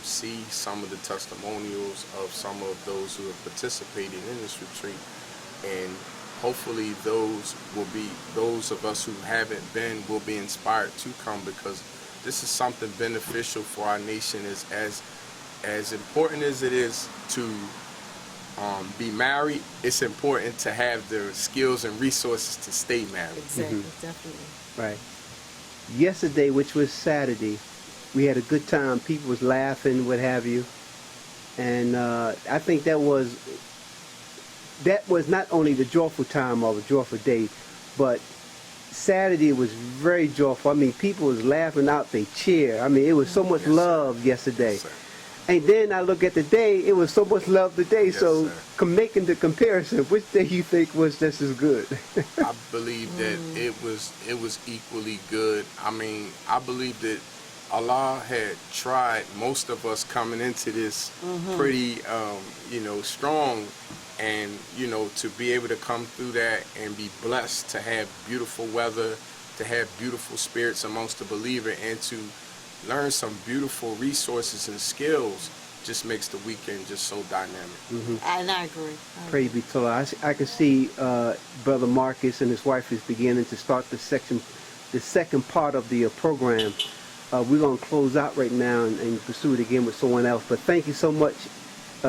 see some of the testimonials of some of those who have participated in this retreat, and hopefully those of us who haven't been will be inspired to come, because this is something beneficial for our nation. As important as it is to be married, it's important to have the skills and resources to stay married. Exactly, definitely. Right. Yesterday, which was Saturday, we had a good time. People was laughing, what have you. And I think that was not only the joyful time or the joyful day, but Saturday was very joyful. I mean, people was laughing out their chair. I mean, it was so much love yesterday. Yes, and then I look at the day, it was so much love today. Yes, so making the comparison, which day you think was just as good? I believe that it was equally good. I mean, I believe that Allah had tried most of us coming into this pretty, strong, and to be able to come through that and be blessed to have beautiful weather, to have beautiful spirits amongst the believer, and to learn some beautiful resources and skills just makes the weekend just so dynamic. And I agree. Praise be to Allah. I can see Brother Marcus and his wife is beginning to start the second part of the program. We're going to close out right now and pursue it again with someone else. But thank you so much.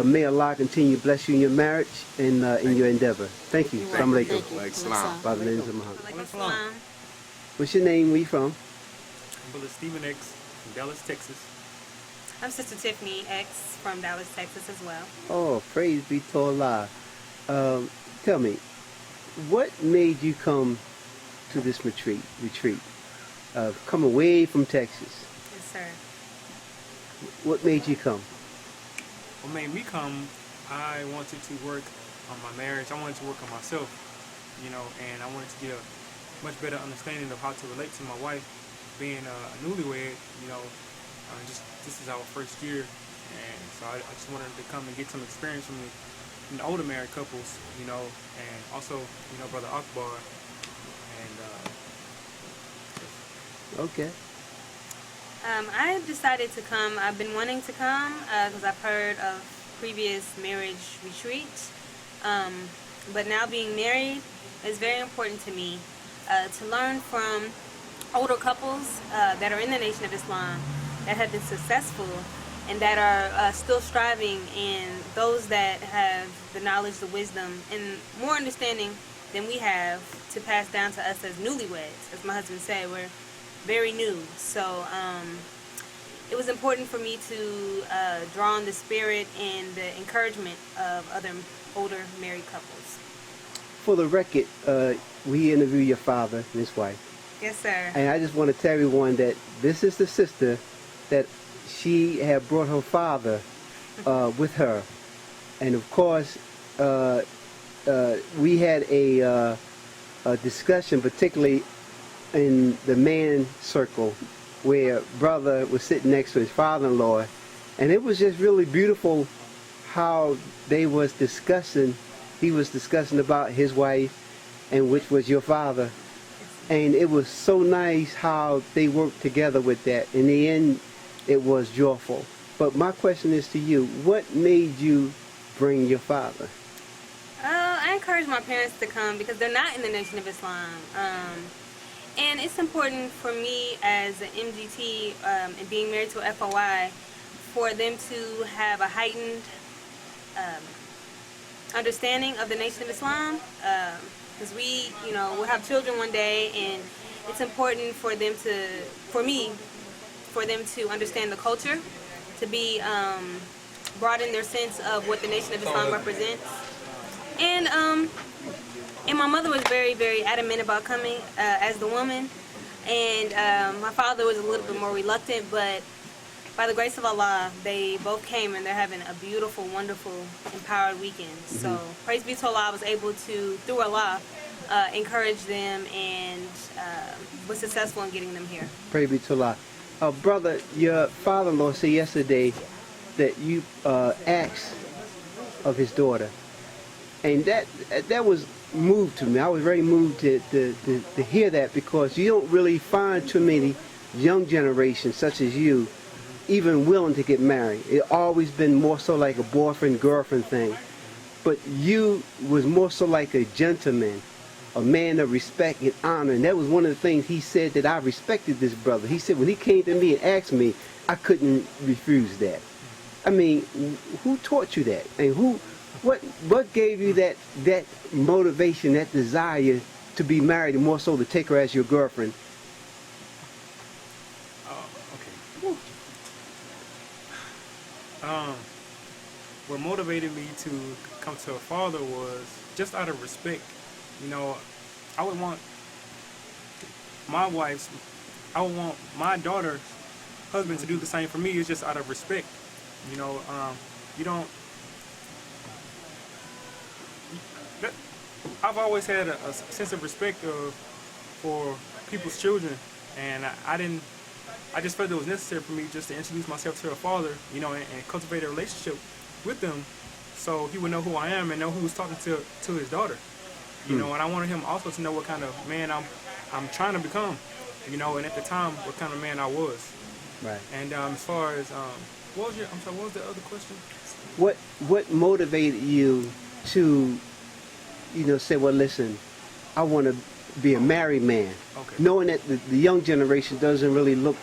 May Allah continue to bless you in your marriage and in your endeavor. Thank you. Assalamu alaikum. By the name of Muhammad. What's your name? Where you from? I'm Brother Stephen X from Dallas, Texas. I'm Sister Tiffany X from Dallas, Texas as well. Oh, praise be to Allah. Tell me, what made you come to this retreat? Come away from Texas. Yes, sir. What made you come? What made me come, I wanted to work on my marriage. I wanted to work on myself, and I wanted to get a much better understanding of how to relate to my wife. Being a newlywed, this is our first year, and so I just wanted to come and get some experience from the older married couples, and also, Brother Akbar, and Okay. I decided to come. I've been wanting to come because I've heard of previous marriage retreats, but now being married is very important to me to learn from older couples that are in the Nation of Islam that have been successful and that are still striving, and those that have the knowledge, the wisdom, and more understanding than we have to pass down to us as newlyweds. As my husband said, we're very new. So it was important for me to draw on the spirit and the encouragement of other older married couples. For the record, we interview your father and his wife. Yes, sir. And I just want to tell everyone that this is the sister that she had brought her father with her. And of course, we had a discussion, particularly in the man circle, where brother was sitting next to his father-in-law, and it was just really beautiful how they was discussing. He was discussing about his wife, and which was your father, and it was so nice how they worked together with that. In the end, it was joyful. But my question is to you: what made you bring your father? I encourage my parents to come because they're not in the Nation of Islam. And it's important for me as an MGT and being married to a FOI for them to have a heightened understanding of the Nation of Islam. Because we'll have children one day, and it's important for them for them to understand the culture, to be broaden their sense of what the Nation of Islam represents. And my mother was very, very adamant about coming as the woman, and my father was a little bit more reluctant, but by the grace of Allah, they both came, and they're having a beautiful, wonderful, empowered weekend. So praise be to Allah, I was able to, through Allah, encourage them and was successful in getting them here. Praise be to Allah. Brother, your father-in-law said yesterday that you asked of his daughter, and that was moved to me. I was very moved to hear that, because you don't really find too many young generations such as you even willing to get married. It's always been more so like a boyfriend-girlfriend thing, but you was more so like a gentleman, a man of respect and honor, and that was one of the things he said that I respected this brother. He said when he came to me and asked me, I couldn't refuse that. I mean, who taught you that? And what gave you that motivation, that desire to be married, and more so to take her as your girlfriend? What motivated me to come to a father was just out of respect. I would want my daughter's husband to do the same for me. It's just out of respect. I've always had a sense of respect for people's children, and I just felt it was necessary for me just to introduce myself to a father, and cultivate a relationship with them, so he would know who I am and know who was talking to his daughter. And I wanted him also to know what kind of man I'm trying to become, and at the time what kind of man I was. Right. And as far as what was the other question? What motivated you to say, well, listen, I want to be a married man, knowing that the young generation doesn't really look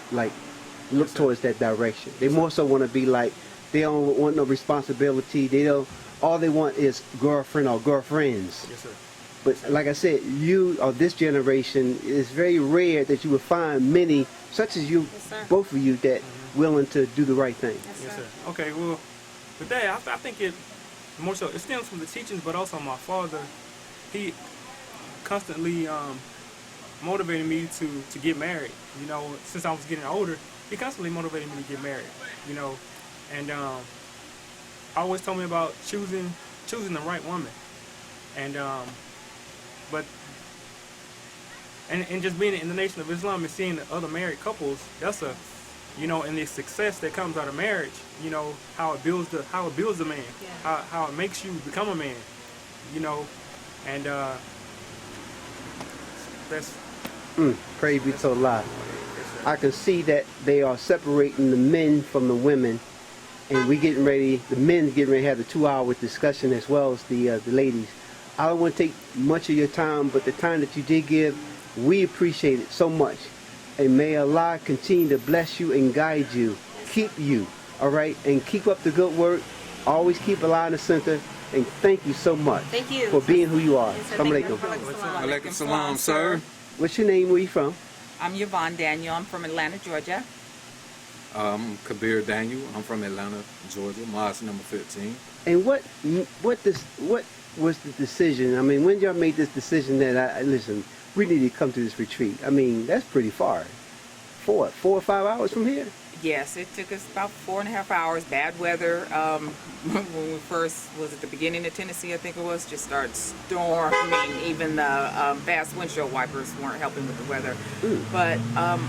towards that direction. They more so want to be like, they don't want no responsibility. All they want is girlfriend or girlfriends. Yes, sir. But like I said, you or this generation, it's very rare that you will find many such as you, both of you, that willing to do the right thing. Yes, sir. Okay, well, with that, I think it more so it stems from the teachings, but also my father. He constantly motivated me to get married. Since I was getting older, he constantly motivated me to get married. And always told me about choosing the right woman. And and just being in the Nation of Islam and seeing the other married couples, that's and the success that comes out of marriage, how it builds the man, how it makes you become a man, and that's praise be to Allah. I can see that they are separating the men from the women, and the men getting ready to have the 2-hour discussion as well as the ladies. I don't want to take much of your time, but the time that you did give, we appreciate it so much. And may Allah continue to bless you and guide you, keep you, all right? And keep up the good work. Always keep Allah in the center. And thank you so much for being who you are. Assalamu alaikum. Alaikum salam, sir. What's your name? Where you from? I'm Yvonne Daniel. I'm from Atlanta, Georgia. Kabir Daniel. I'm from Atlanta, Georgia. Mosque number 15. And what was the decision? I mean, when y'all made this decision that listen, we need to come to this retreat? I mean, that's pretty far. 4 or 5 hours from here? Yes, it took us about 4.5 hours. Bad weather. When we first was at the beginning of Tennessee, I think it was, just started storming. Even the fast windshield wipers weren't helping with the weather. But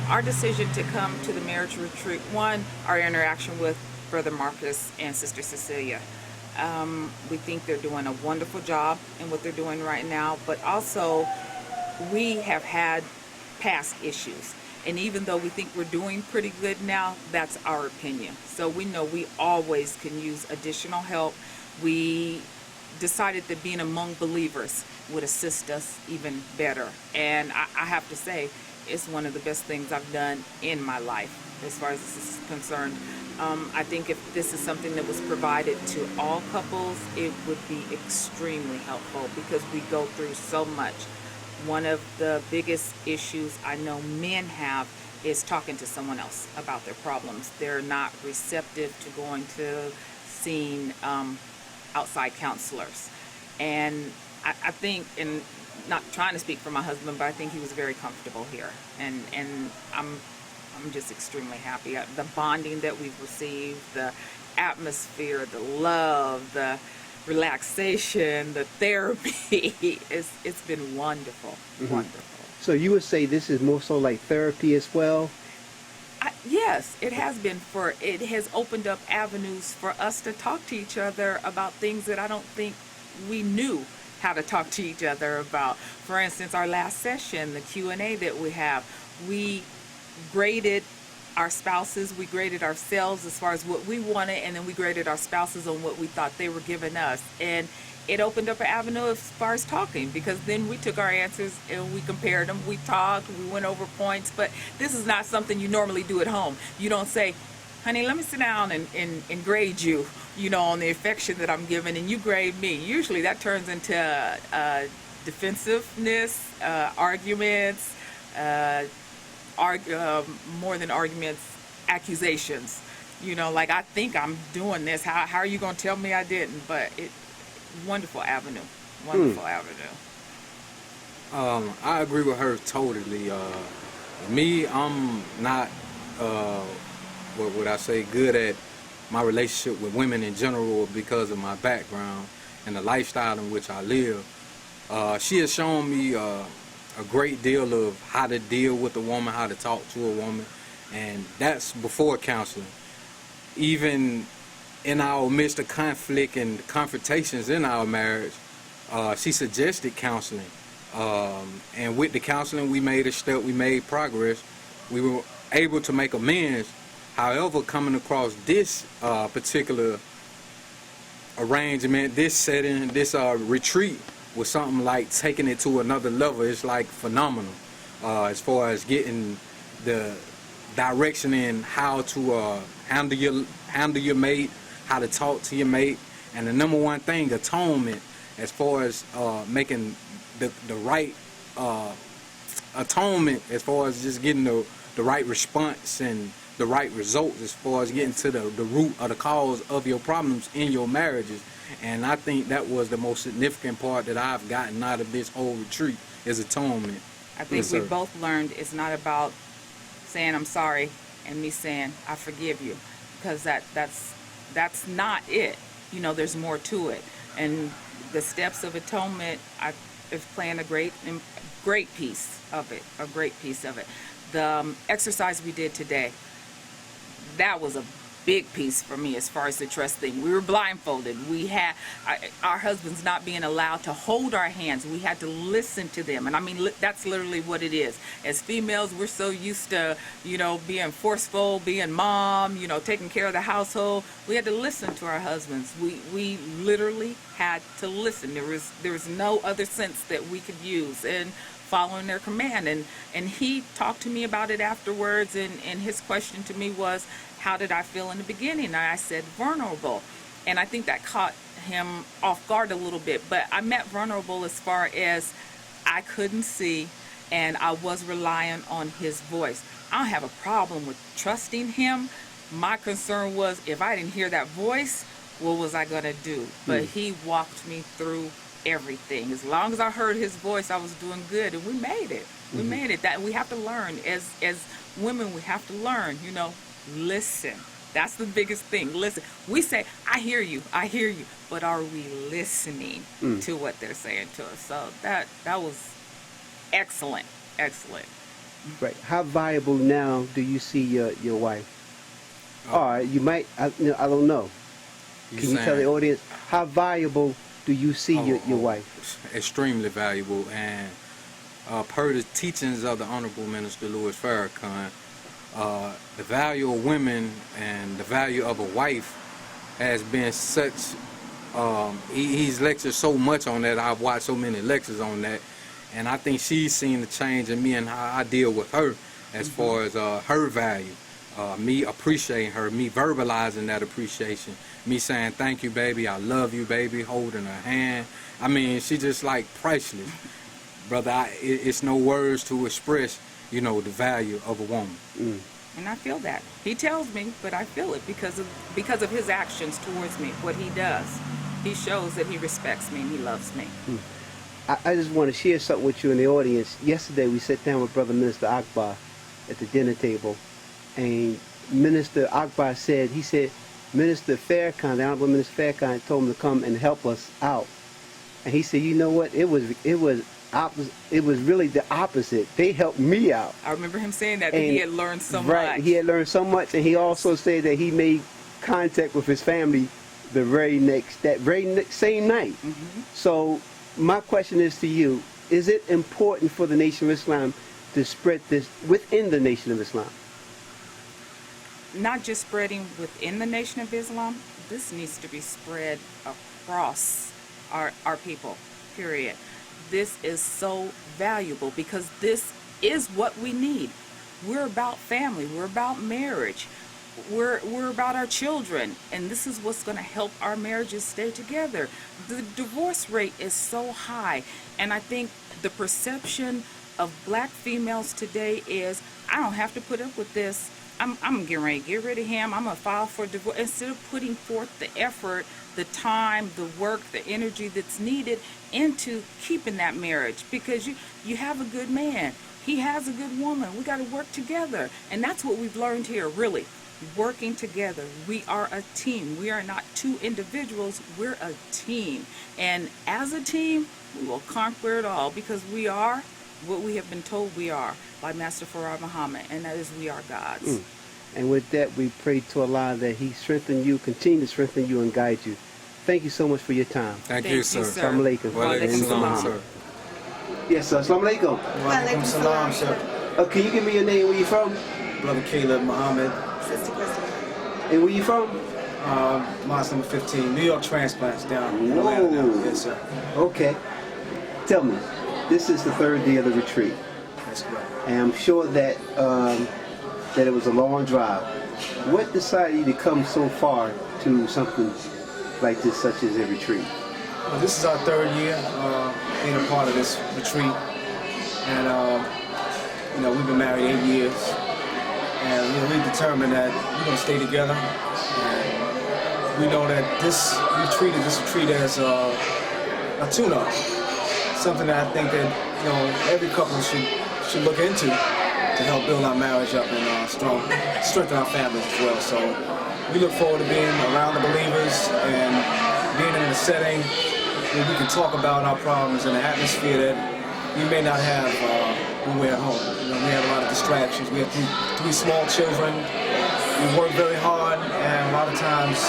our decision to come to the marriage retreat, one, our interaction with Brother Marcus and Sister Cecelia. We think they're doing a wonderful job in what they're doing right now, but also we have had past issues. And even though we think we're doing pretty good now, that's our opinion. So we know we always can use additional help. We decided that being among believers would assist us even better. And I have to say, it's one of the best things I've done in my life as far as this is concerned. I think if this is something that was provided to all couples, it would be extremely helpful because we go through so much. One of the biggest issues I know men have is talking to someone else about their problems. They're not receptive to going to seeing outside counselors. And I think, and not trying to speak for my husband, but I think he was very comfortable here. And I'm just extremely happy. The bonding that we've received, the atmosphere, the love, the relaxation, the therapy, it's been wonderful, wonderful. So you would say this is more so like therapy as well? Yes, it has been. It has opened up avenues for us to talk to each other about things that I don't think we knew how to talk to each other about. For instance, our last session, the Q&A that we have, we graded our spouses, we graded ourselves as far as what we wanted, and then we graded our spouses on what we thought they were giving us. And it opened up an avenue as far as talking, because then we took our answers and we compared them, we talked, we went over points. But this is not something you normally do at home. You don't say, honey, let me sit down and grade you, on the affection that I'm giving, and you grade me. Usually that turns into defensiveness, arguments, more than arguments, accusations. Like, I think I'm doing this. How are you going to tell me I didn't? But wonderful avenue. Wonderful avenue. I agree with her totally. Me, I'm not, what would I say, good at my relationship with women in general because of my background and the lifestyle in which I live. She has shown me a great deal of how to deal with a woman, how to talk to a woman, and that's before counseling. Even in our midst of conflict and confrontations in our marriage, she suggested counseling. And with the counseling, we made a step, we made progress. We were able to make amends. However, coming across this particular arrangement, this setting, this retreat was something like taking it to another level. It's like phenomenal as far as getting the direction in how to handle your mate, how to talk to your mate, and the number one thing, atonement, as far as making the right atonement, as far as just getting the right response and the right results, as far as getting to the root of the cause of your problems in your marriages. And I think that was the most significant part that I've gotten out of this whole retreat, is atonement. I think we both learned it's not about saying I'm sorry and me saying I forgive you, because that's not it. There's more to it. And the steps of atonement is playing a great piece of it. A great piece of it. The exercise we did today, that was a big piece for me as far as the trust thing. We were blindfolded. We had our husbands not being allowed to hold our hands. We had to listen to them. And I mean, that's literally what it is. As females, we're so used to, being forceful, being mom, taking care of the household. We had to listen to our husbands. We literally had to listen. There was no other sense that we could use in following their command. And he talked to me about it afterwards, and his question to me was, how did I feel in the beginning? And I said vulnerable. And I think that caught him off guard a little bit. But I meant vulnerable as far as I couldn't see, and I was relying on his voice. I don't have a problem with trusting him. My concern was, if I didn't hear that voice, what was I going to do? But he walked me through everything. As long as I heard his voice, I was doing good, and we made it. We made it. That we have to learn as women. We have to learn. Listen. That's the biggest thing. Listen. We say, I hear you, but are we listening to what they're saying to us? So that was excellent. Right. How valuable now do you see your wife? You might. I don't know. Can you tell the audience how valuable do you see your wife? Extremely valuable, and per the teachings of the Honorable Minister Louis Farrakhan, the value of women and the value of a wife has been such He's lectured so much on that. I've watched so many lectures on that, and I think she's seen the change in me and how I deal with her as far as her value. Me appreciating her, me verbalizing that appreciation, me saying thank you, baby, I love you, baby, holding her hand. I mean, she just like priceless, brother. It's no words to express, the value of a woman. And I feel that. He tells me, but I feel it because of his actions towards me, what he does. He shows that he respects me and he loves me. I just want to share something with you in the audience. Yesterday we sat down with Brother Minister Akbar at the dinner table, and Minister Akbar said, Minister Farrakhan, the Honorable Minister Farrakhan, told him to come and help us out. And he said, you know what? It was really the opposite. They helped me out. I remember him saying that he had learned so much. Right, he had learned so much, and he also said that he made contact with his family that very same night. So my question is to you, is it important for the Nation of Islam to spread this within the Nation of Islam? Not just spreading within the Nation of Islam, this needs to be spread across our people, period. This is so valuable because this is what we need. We're about family, we're about marriage, we're about our children, and this is what's going to help our marriages stay together. The divorce rate is so high, and I think the perception of black females today is, I don't have to put up with this. I'm getting ready to get rid of him. I'm going to file for divorce. Instead of putting forth the effort, the time, the work, the energy that's needed into keeping that marriage. Because you have a good man. He has a good woman. We got to work together. And that's what we've learned here, really. Working together. We are a team. We are not two individuals. We're a team. And as a team, we will conquer it all because we are what we have been told we are by Master Farah Muhammad, and that is we are gods. And with that, we pray to Allah that He strengthen you, continue to strengthen you and guide you. Thank you so much for your time. Thank you, sir. Assalamu alaikum. Wa alaikum salam, sir. Yes, sir. Assalamu alaikum. Wa alaikum salam, sir. Can you give me your name? Where you from? Brother Caleb Muhammad. Sister Crystal. And where you from? Muslim 15. New York transplants down. Whoa. Yes, sir. Okay. Tell me, this is the third day of the retreat. That's correct. And I'm sure that that it was a long drive. What decided you to come so far to something like this, such as a retreat? Well, this is our third year being a part of this retreat, and we've been married 8 years, and we determined that we're going to stay together. And we know that this retreat as a tune-up, something that I think that every couple should look into to help build our marriage up and strengthen our families as well. So we look forward to being around the believers and being in a setting where we can talk about our problems in an atmosphere that we may not have when we're at home. We have a lot of distractions. We have three small children. We work very hard, and a lot of times,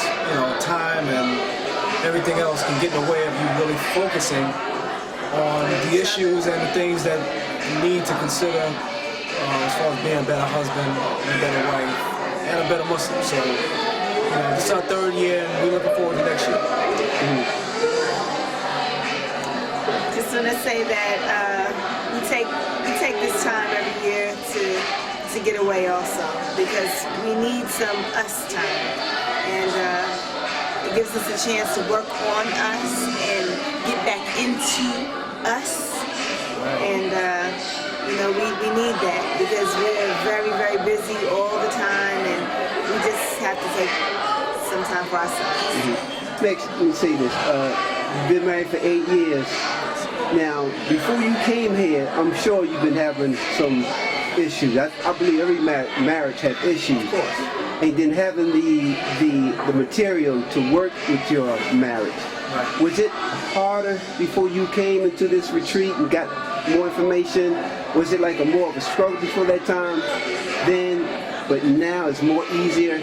time and everything else can get in the way of you really focusing on the issues and the things that you need to consider as far as being a better husband, and a better wife, and a better Muslim. So, this is our third year, and we're looking forward to next year. Just want to say that we take this time every year to get away also, because we need some us time, and it gives us a chance to work on us and get back into us, and we need that because we're very, very busy all the time, and we just have to take some time for ourselves. Let me say this. You've been married for 8 years. Now, before you came here, I'm sure you've been having some issues. I believe every marriage has issues. Of course. And then having the material to work with your marriage. Right. Was it harder before you came into this retreat and got more information? Was it like more of a struggle before that time then, but now it's more easier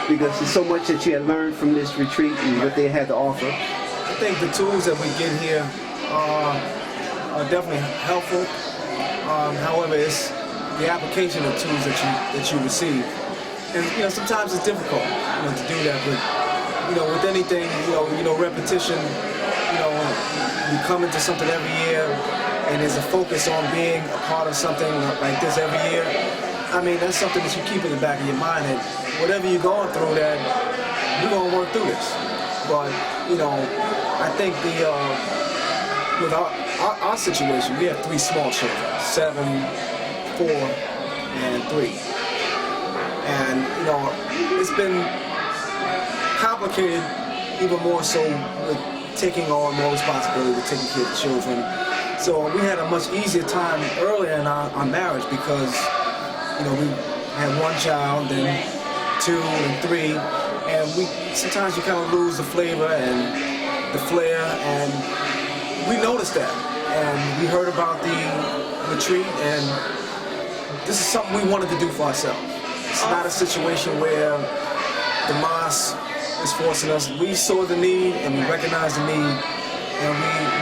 because there's so much that you had learned from this retreat and what they had to offer? I think the tools that we get here are definitely helpful. However, it's the application of tools that you receive, and sometimes it's difficult to do that. But with anything, repetition, you come into something every year and there's a focus on being a part of something like this every year. I mean, that's something that you keep in the back of your mind, and whatever you're going through, that we're going to work through this. But, I think with our situation, we have 3 small children, 7, 4, and 3. And, it's been complicated even more so with taking on more responsibility with taking care of the children. So we had a much easier time earlier in our marriage because, we had 1 child, then 2 and 3, and sometimes you kind of lose the flavor and the flair, and we noticed that. And we heard about the retreat, and this is something we wanted to do for ourselves. It's not a situation where the mosque is forcing us. We saw the need and we recognized the need, and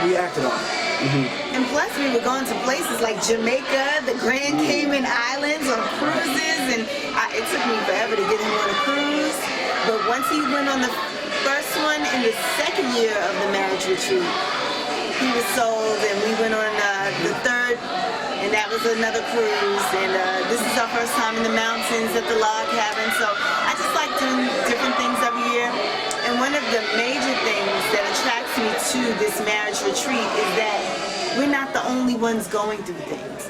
we acted on it. And plus, we were going to places like Jamaica, the Grand Cayman Islands, on cruises, and it took me forever to get him on a cruise. But once he went on the first one in the second year of the marriage retreat, he was sold, and we went on the third, and that was another cruise. And this is our first time in the mountains at the log cabin. So I just like doing different things every year. And one of the major things that attracts me to this marriage retreat is that we're not the only ones going through things.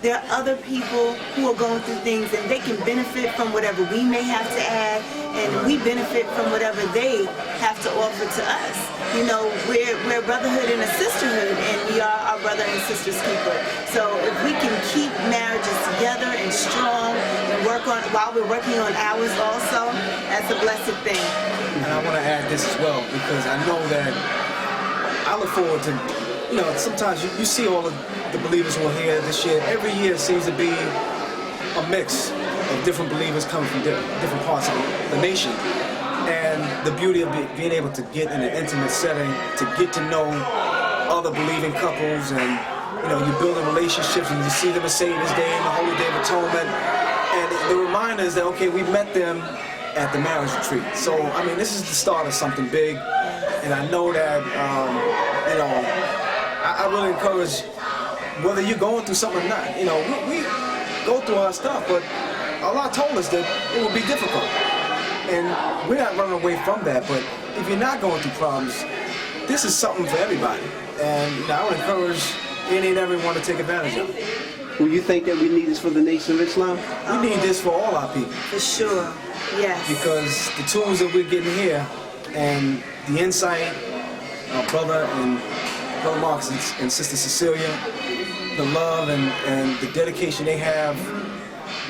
There are other people who are going through things, and they can benefit from whatever we may have to add, and we benefit from whatever they have to offer to us. We're brotherhood and a sisterhood, and we are our brother and sister's keeper. So if we can keep marriages together and strong and work on while we're working on ours also, that's a blessed thing. And I want to add this as well, because I know that I look forward to, sometimes you see all of the believers who are here this year. Every year seems to be a mix of different believers coming from different parts of the nation. And the beauty of being able to get in an intimate setting, to get to know other believing couples, and you build relationships, and you see them on Savior's Day and the Holy Day of Atonement. And the reminder is that, okay, we met them at the marriage retreat. So, this is the start of something big. And I know that, I really encourage, whether you're going through something or not, we go through our stuff, but Allah told us that it will be difficult. And we're not running away from that, but if you're not going through problems, this is something for everybody. And I would encourage any and everyone to take advantage of it. Well, you think that we need this for the Nation of Islam? We need this for all our people. For sure, yes. Because the tools that we're getting here, and the insight, our brother Marcus and Sister Cecelia, the love and the dedication they have,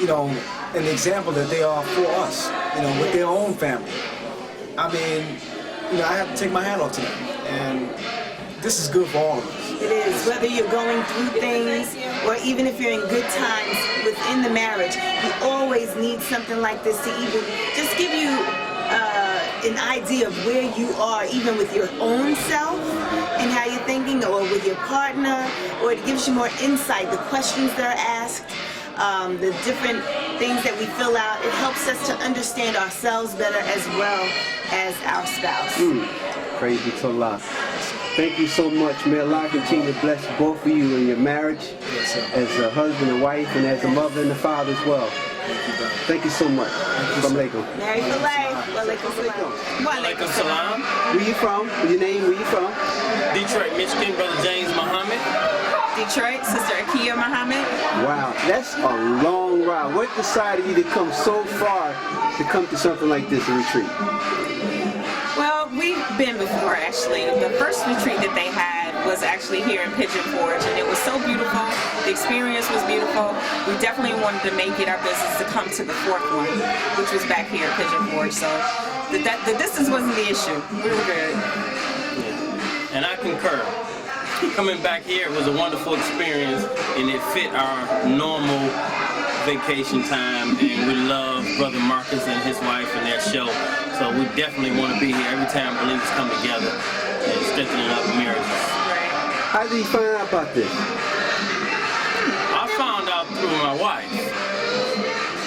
and the example that they are for us, with their own family. I have to take my hat off to them, and this is good for all of us. It is, whether you're going through things or even if you're in good times within the marriage, you always need something like this to even just give you an idea of where you are, even with your own self and how you're thinking, or with your partner, or it gives you more insight, the questions that are asked, the different things that we fill out. It helps us to understand ourselves better as well as our spouse. Praise be to Allah. Thank you so much. May Allah continue to bless both of you in your marriage, as a husband and wife, and as a mother and a father as well. Thank you so much. Married for life. Walaikum salam. Where you from? What's your name? Where you from? Detroit, Michigan. Brother James Muhammad. Detroit, Sister Akia Muhammad. Wow, that's a long ride. What decided you to come so far to come to something like this, a retreat? Well, we've been before, actually. The first retreat that they had was actually here in Pigeon Forge, and it was so beautiful. The experience was beautiful. We definitely wanted to make it our business to come to the fourth one, which was back here at Pigeon Forge. So the distance wasn't the issue. We were good. And I concur. Coming back here was a wonderful experience, and it fit our normal vacation time, and we love Brother Marcus and his wife and their show. So we definitely want to be here every time believers come together and strengthening up marriages. How did you find out about this? I found out through my wife.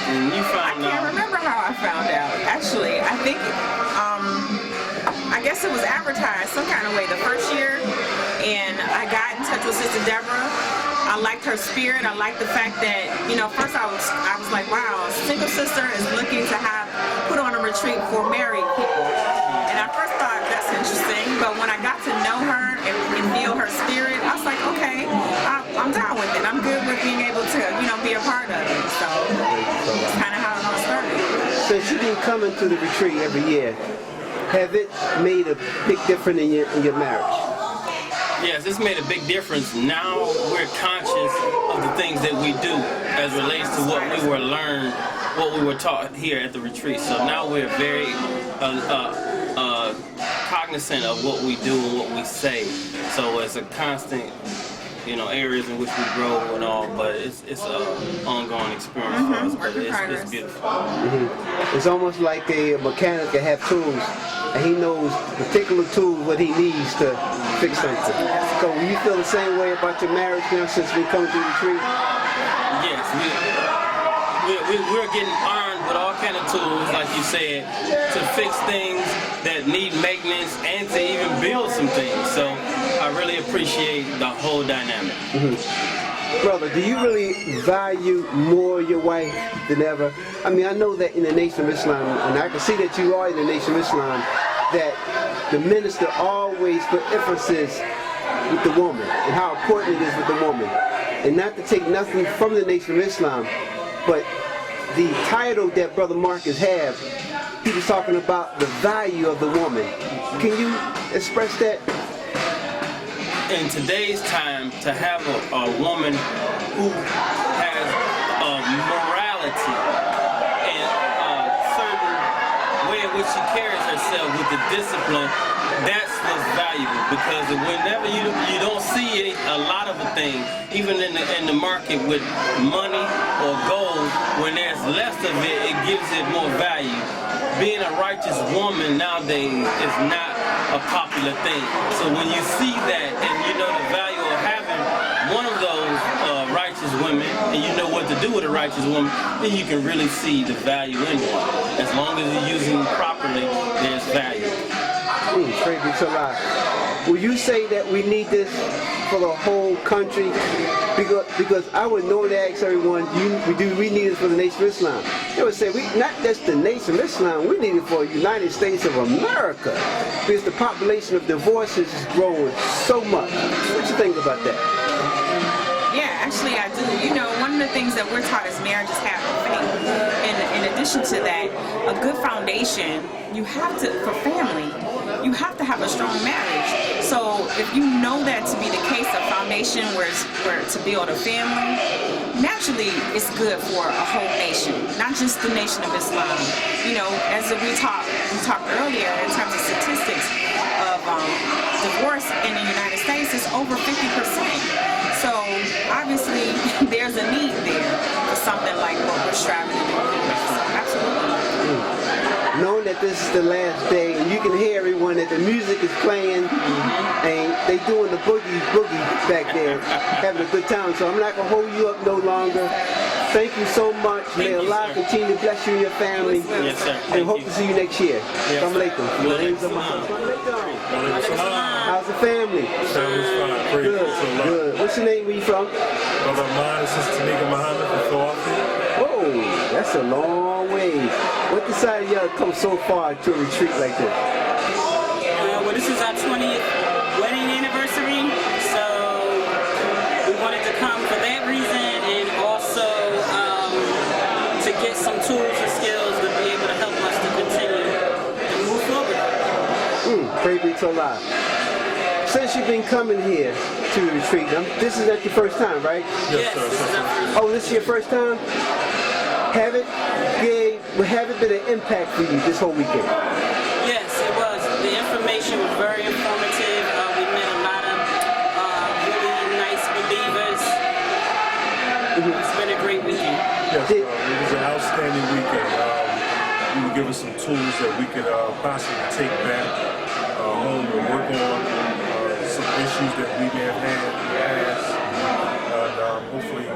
And you found out. I can't remember how I found out. Actually, I think I guess it was advertised some kind of way the first year, and I got in touch with Sister Deborah. I liked her spirit. I liked the fact that, first I was like, wow, a single sister is looking to put on a retreat for married people. And I first thought, that's interesting, but when I got to know her and feel her spirit, I was like, okay, I'm down with it. I'm good with being able to, be a part of it. So that's kind of how it all started. Since you've been coming to the retreat every year, have it made a big difference in your marriage? Yes, it's made a big difference. Now we're conscious of the things that we do as relates to what we were learned, what we were taught here at the retreat. So now we're very cognizant of what we do and what we say. So it's a constant, areas in which we grow and all, but it's an ongoing experience for us. But it's beautiful. It's almost like a mechanic can have tools, and he knows particular tools what he needs to fix something. So you feel the same way about your marriage now since we come to the retreat? Yes, we're getting armed with all kind of tools, like you said, to fix things that need maintenance and to even build some things. So I really appreciate the whole dynamic. Brother, do you really value more your wife than ever? I mean, I know that in the Nation of Islam, and I can see that you are in the Nation of Islam, that the minister always put emphasis with the woman and how important it is with the woman. And not to take nothing from the Nation of Islam, but the title that Brother Marcus had, he was talking about the value of the woman. Can you express that? In today's time, to have a woman who has a morality and a certain way in which she carries herself with the discipline, that's what's valuable. Because whenever you don't see a lot of a thing, even in the market with money or gold, when there's less of it, it gives it more value. Being a righteous woman nowadays is not a popular thing. So when you see that and you know the value of having one of those righteous women, and you know what to do with a righteous woman, then you can really see the value in one. As long as you're using it properly, there's value. Praise be to Allah. Will you say that we need this for the whole country? Because I would normally ask everyone, do we need it for the Nation of Islam? They would say, not just the Nation of Islam, we need it for the United States of America. Because the population of divorces is growing so much. What you think about that? Yeah, actually I do. One of the things that we're taught as marriage is having faith. And in addition to that, a good foundation, for family, you have to have a strong marriage. So if you know that to be the case, a foundation where to build a family, naturally it's good for a whole nation, not just the Nation of Islam. As we talked earlier in terms of statistics of divorce in the United States is over 50%. So obviously there's a need there for something like what we're striving to do. So absolutely. Knowing that this is the last day, and you can hear everyone that the music is playing, and they doing the boogie back there, having a good time. So I'm not gonna hold you up no longer. Thank you so much. May Allah continue to bless you and your family. Yes, sir. And hope to see you next year. Assalamu alaikum. How's the family? Family's fine. Good. What's your name? Where you from? Brother of mine is Cecelia Muhammad from Philadelphia. Oh, that's a long way. What decided y'all to come so far to a retreat like this? Well, this is our 20th wedding anniversary, so we wanted to come for that reason, and also to get some tools and skills to be able to help us to continue to move forward. Praise be to Allah. Since you've been coming here to the retreat, this is not your first time, right? Yes, this is our first time. Oh, this is your first time? Have it been an impact for you this whole weekend? Yes, it was. The information was very informative. We met a lot of really nice believers. It's been a great weekend. Yes, it was an outstanding weekend. You were given some tools that we could possibly take back home and work on some issues that we may have had in the past, and hopefully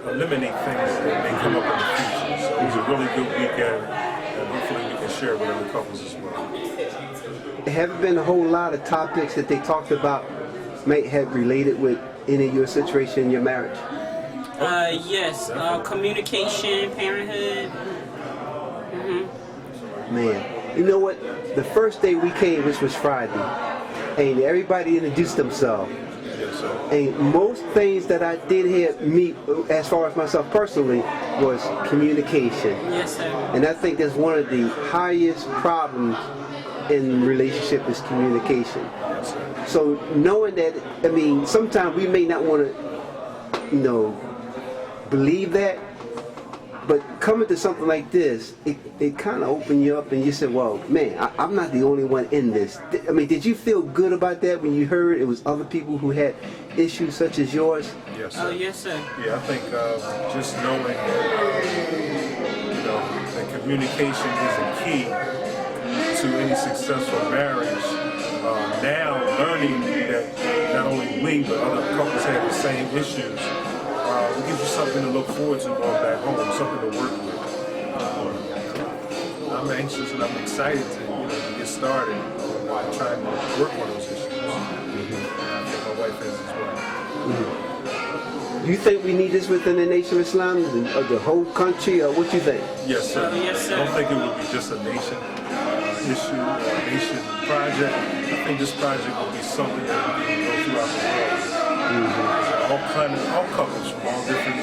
eliminate things that may come up in the future. So it was a really good weekend, and hopefully we and share with other couples as well. There haven't been a whole lot of topics that they talked about might have related with any of your situation in your marriage. Yes, communication, parenthood. Man, you know what? The first day we came, which was Friday, and everybody introduced themselves. And most things that I did hear me, as far as myself personally, was communication. Yes, sir. And I think that's one of the highest problems in relationship is communication. So knowing that, I mean, sometimes we may not want to, believe that, but coming to something like this, it kind of opened you up and you said, well, man, I'm not the only one in this. I mean, did you feel good about that when you heard it was other people who had issues such as yours? Yes, sir. Oh, yes, sir. Yeah, I think just knowing, that communication is a key to any successful marriage. Now, learning that not only we, but other couples have the same issues, it gives you something to look forward to going back home, something to work with. I'm anxious and I'm excited to get started on trying to work on those issues. I think my wife is as well. Do you think we need this within the Nation of Islam, or the whole country, or what do you think? Yes, sir. Yes, sir. I don't think it would be just a nation issue or a nation project. I think this project will be something that we can go throughout the world. All couples from all different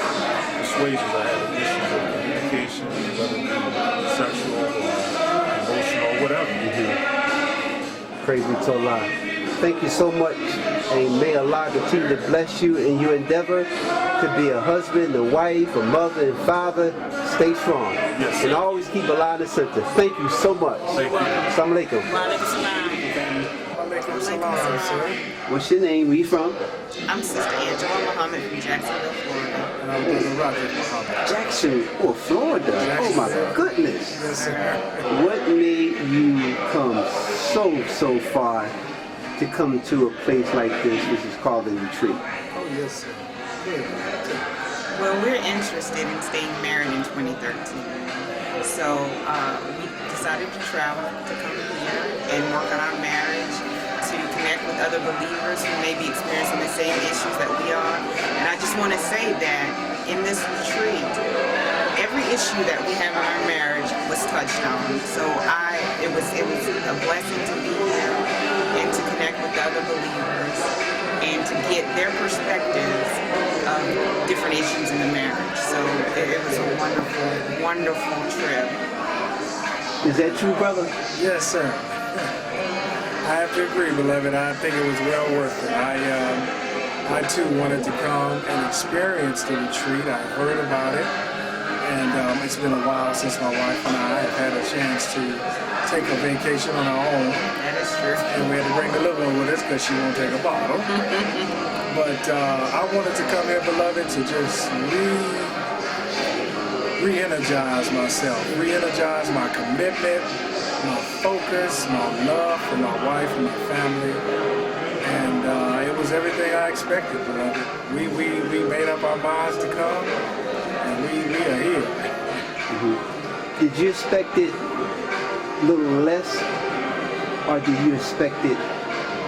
persuasions are having issues of communication, whether it be sexual or emotional or whatever. Praise be to Allah. Thank you so much, and may Allah continue to bless you in your endeavor to be a husband, a wife, a mother, and father. Stay strong. Yes, and always keep Allah in the center. Thank you so much. Thank you. Assalamu alaikum. Alaikum salam, sir. What's your name? Where you from? I'm Sister Angela Muhammad from Jacksonville, Florida. And I'm Brother Roderick Muhammad. Jackson, Florida. Oh my goodness. Yes, sir. What made you come so far to come to a place like this, which is called a retreat? Oh, yes, sir. Good. Well, we're interested in staying married in 2013. So we decided to travel to come here and work on our marriage, to connect with other believers who may be experiencing the same issues that we are. And I just want to say that in this retreat, every issue that we have in our marriage was touched on. So it was a blessing to be here and to connect with other believers and to get their perspectives of different issues in the marriage. So it was a wonderful, wonderful trip. Is that true, brother? Yes, sir. I have to agree, beloved. I think it was well worth it. I too wanted to come and experience the retreat. I heard about it, and it's been a while since my wife and I have had a chance to take a vacation on our own. That is true. And we had to bring the little one with us because she won't take a bottle. But I wanted to come here, beloved, to just re-energize myself, re-energize my commitment, my focus, my love for my wife and my family. And it was everything I expected, beloved. We made up our minds to come, and we are here. Did you expect it a little less, or did you expect it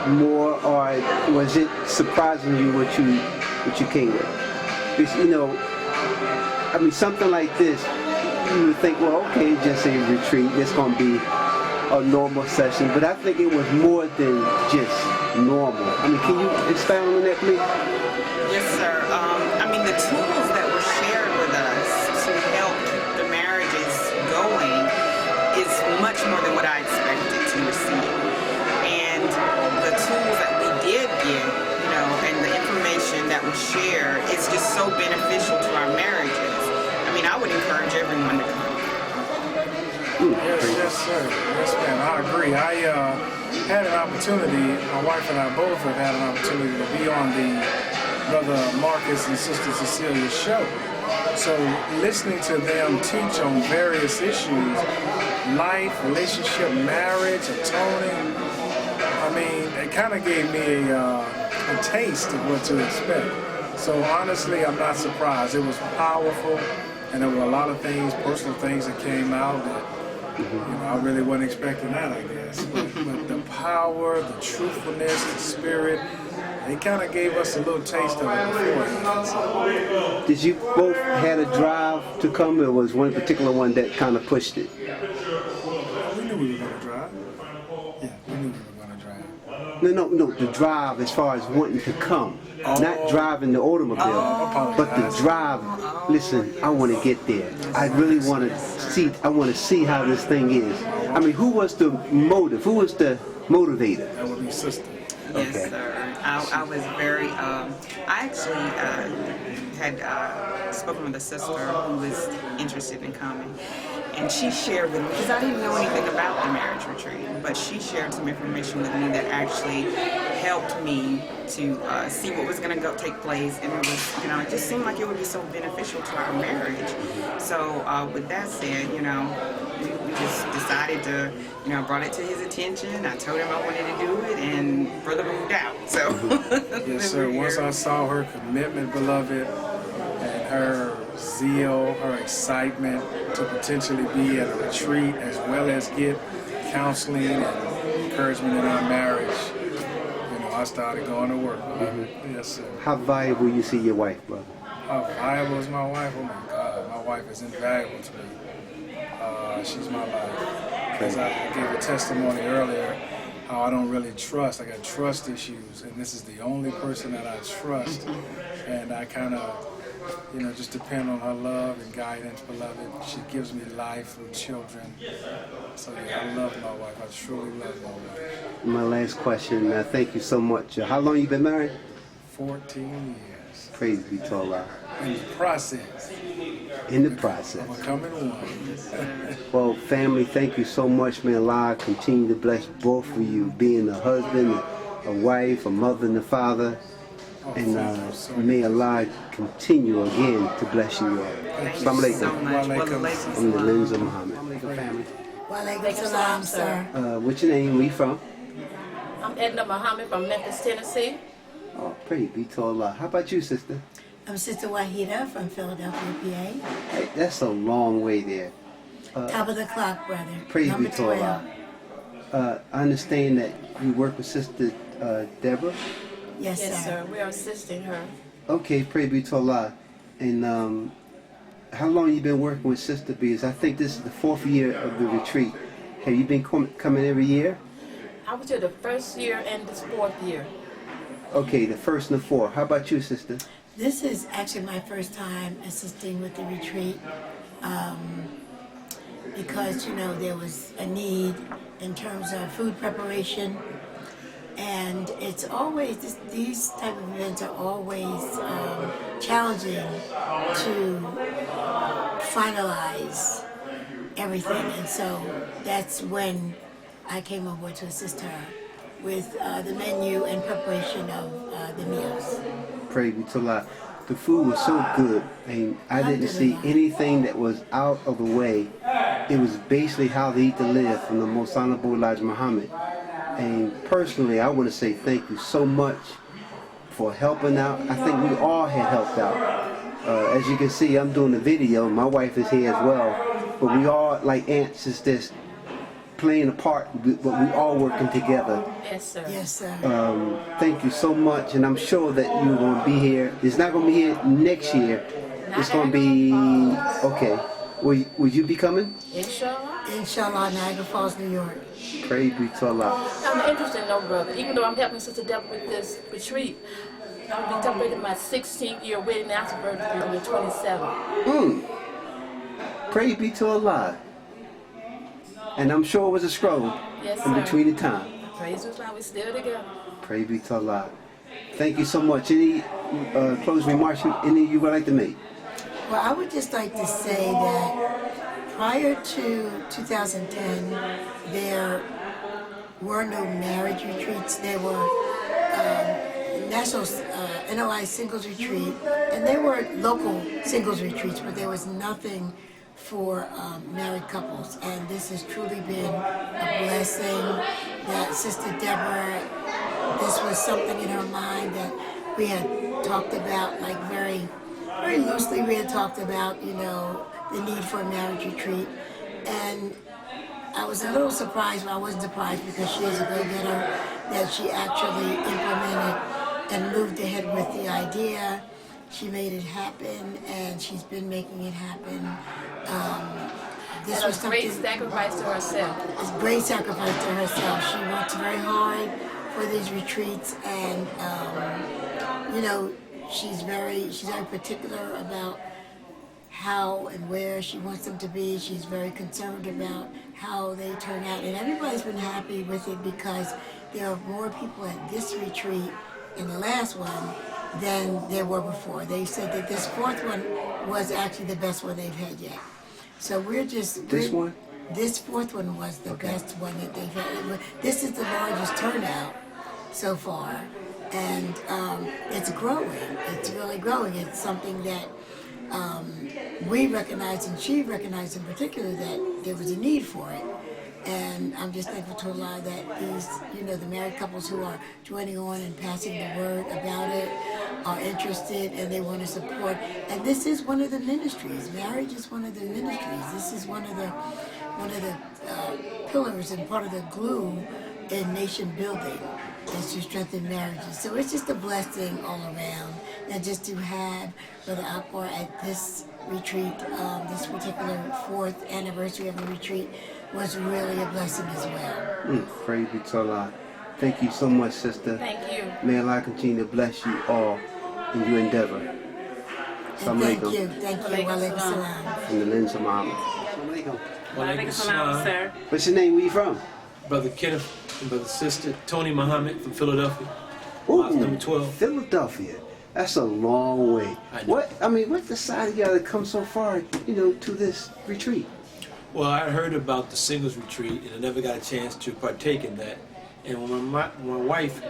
more, or was it surprising you what you came with? Because I mean, something like this, you would think, well, okay, just a retreat, it's going to be a normal session, but I think it was more than just normal. I mean, can you expound on that, please? Yes, sir. I mean, the tools that were shared with us to help keep the marriages going is much more than what I expected to receive. And the tools that we did get, and the information that was shared, is just so beneficial to our marriages. I mean, I would encourage everyone to come. Yes, sir. Yes, ma'am. I agree. I had an opportunity, my wife and I both have had an opportunity to be on the Brother Marcus and Sister Cecelia show. So listening to them teach on various issues, life, relationship, marriage, atoning, I mean, it kind of gave me a taste of what to expect. So honestly, I'm not surprised. It was powerful, and there were a lot of things, personal things that came out that I really wasn't expecting that, I guess. But the power, the truthfulness, the spirit, they kind of gave us a little taste of it before. Did you both had a drive to come, or was one particular one that kind of pushed it? We knew we were going to drive. Yeah, we knew we were going to drive. No, the drive as far as wanting to come. Not driving the automobile, but the drive. Listen, I want to get there. I really want to see. I want to see how this thing is. I mean, who was the motive? Who was the motivator? That would be sister. Yes, Okay. sir. I was very, I actually had spoken with a sister who was interested in coming. And she shared with me, because I didn't know anything about the marriage retreat, but she shared some information with me that actually helped me to see what was going to take place. And it was, it just seemed like it would be so beneficial to our marriage. So with that said, we just decided to, I brought it to his attention. I told him I wanted to do it, and brother moved out. So Yes, sir. Once I saw her commitment, beloved, and her zeal, her excitement to potentially be at a retreat as well as get counseling and encouragement in our marriage, I started going to work, beloved. Yes, sir. How valuable you see your wife, brother? How valuable is my wife? Oh my God, my wife is invaluable to me. She's my life. As I gave a testimony earlier, how I don't really trust. I got trust issues, and this is the only person that I trust. And I kind of, just depend on her love and guidance, beloved. She gives me life with children. So yeah, I love my wife. I truly love my wife. My last question. Thank you so much. How long you been married? 14 years. Praise be to Allah. In the process. In the process. I'm coming one. Well, family, thank you so much. May Allah continue to bless both of you, being a husband, a wife, a mother, and a father. And may Allah continue again to bless you all. Thank you so much. From the lens of Muhammad. Family. Walaikum salam, sir. What's your name? Where you from? I'm Edna Muhammad from Memphis, Tennessee. Oh, praise be to Allah. How about you, sister? I'm Sister Wahida from Philadelphia, PA. Hey, that's a long way there. Top of the clock, brother. Praise Number be to Allah. 12. I understand that you work with Sister Deborah? Yes, sir. We are assisting her. Okay, praise be to Allah. And how long you been working with Sister Because I think this is the 4th year of the retreat. Have you been coming every year? I was here the 1st year and this 4th year. Okay, the 1st and the 4th. How about you, sister? This is actually my first time assisting with the retreat because, there was a need in terms of food preparation. And it's always, these type of events are always challenging to finalize everything. And so that's when I came on board to assist her with the menu and preparation of the meals. Praise be to Allah. The food was so good, and I didn't see anything that was out of the way. It was basically how they eat to live from the Most Honorable Elijah Muhammad. And personally, I want to say thank you so much for helping out. I think we all had helped out. As you can see, I'm doing the video. My wife is here as well. But we all, like ants, is this playing a part, but we all working together. Yes, sir. Yes, sir. Thank you so much, and I'm sure that you're going to be here. It's not going to be here next year. It's going to be, okay. Will you be coming? Inshallah. Inshallah, Niagara Falls, New York. Praise be to Allah. I'm interested, no brother. Even though I'm helping Sister Deborah with this retreat, I'll be celebrating my 16th year wedding anniversary on the 27th. Praise be to Allah. And I'm sure it was a scroll in between the time. Praise God, we're still together. Praise be to Allah. Thank you so much. Any closing remarks any of you would like to make? Well, I would just like to say that prior to 2010, there were no marriage retreats. There were national NOI singles retreat, and there were local singles retreats, but there was nothing for married couples. And this has truly been a blessing that Sister Deborah, this was something in her mind that we had talked about, like very loosely. We had talked about, the need for a marriage retreat. And I was a little surprised, but I wasn't surprised because she is a go-getter, that she actually implemented and moved ahead with the idea. She made it happen, and she's been making it happen. This And was a great something- sacrifice to herself. It's a great sacrifice to herself. She works very hard for these retreats, and you know, she's very particular about how and where she wants them to be. She's very concerned about how they turn out, and everybody's been happy with it because there are more people at this retreat in the last one than there were before. They said that this fourth one was actually the best one they've had yet. So This one? This fourth one was the best one that they've had. This is the largest turnout so far, and it's growing. It's really growing. It's something that we recognize, and she recognized in particular, that there was a need for it. And I'm just thankful to Allah that these, you know, the married couples who are joining on and passing the word about it are interested and they want to support. And this is one of the ministries. Marriage is one of the ministries. This is one of the pillars and part of the glue in nation building, is to strengthen marriages. So it's just a blessing all around. And just to have Brother Akbar at this retreat, this particular 4th anniversary of the retreat, was really a blessing as well. Praise be to Allah. Thank you so much, sister. Thank you. May Allah continue to bless you all in your endeavor. And thank you. Wa alaikum salam. From the lens of Muhammad. Walaikum salam, sir. What's your name? Where you from? Brother Kenneth and brother sister Tony Muhammad from Philadelphia. Ooh, number 12. Philadelphia. That's a long way. What decided y'all to come so far, you know, to this retreat? Well, I heard about the singles retreat, and I never got a chance to partake in that. And when my wife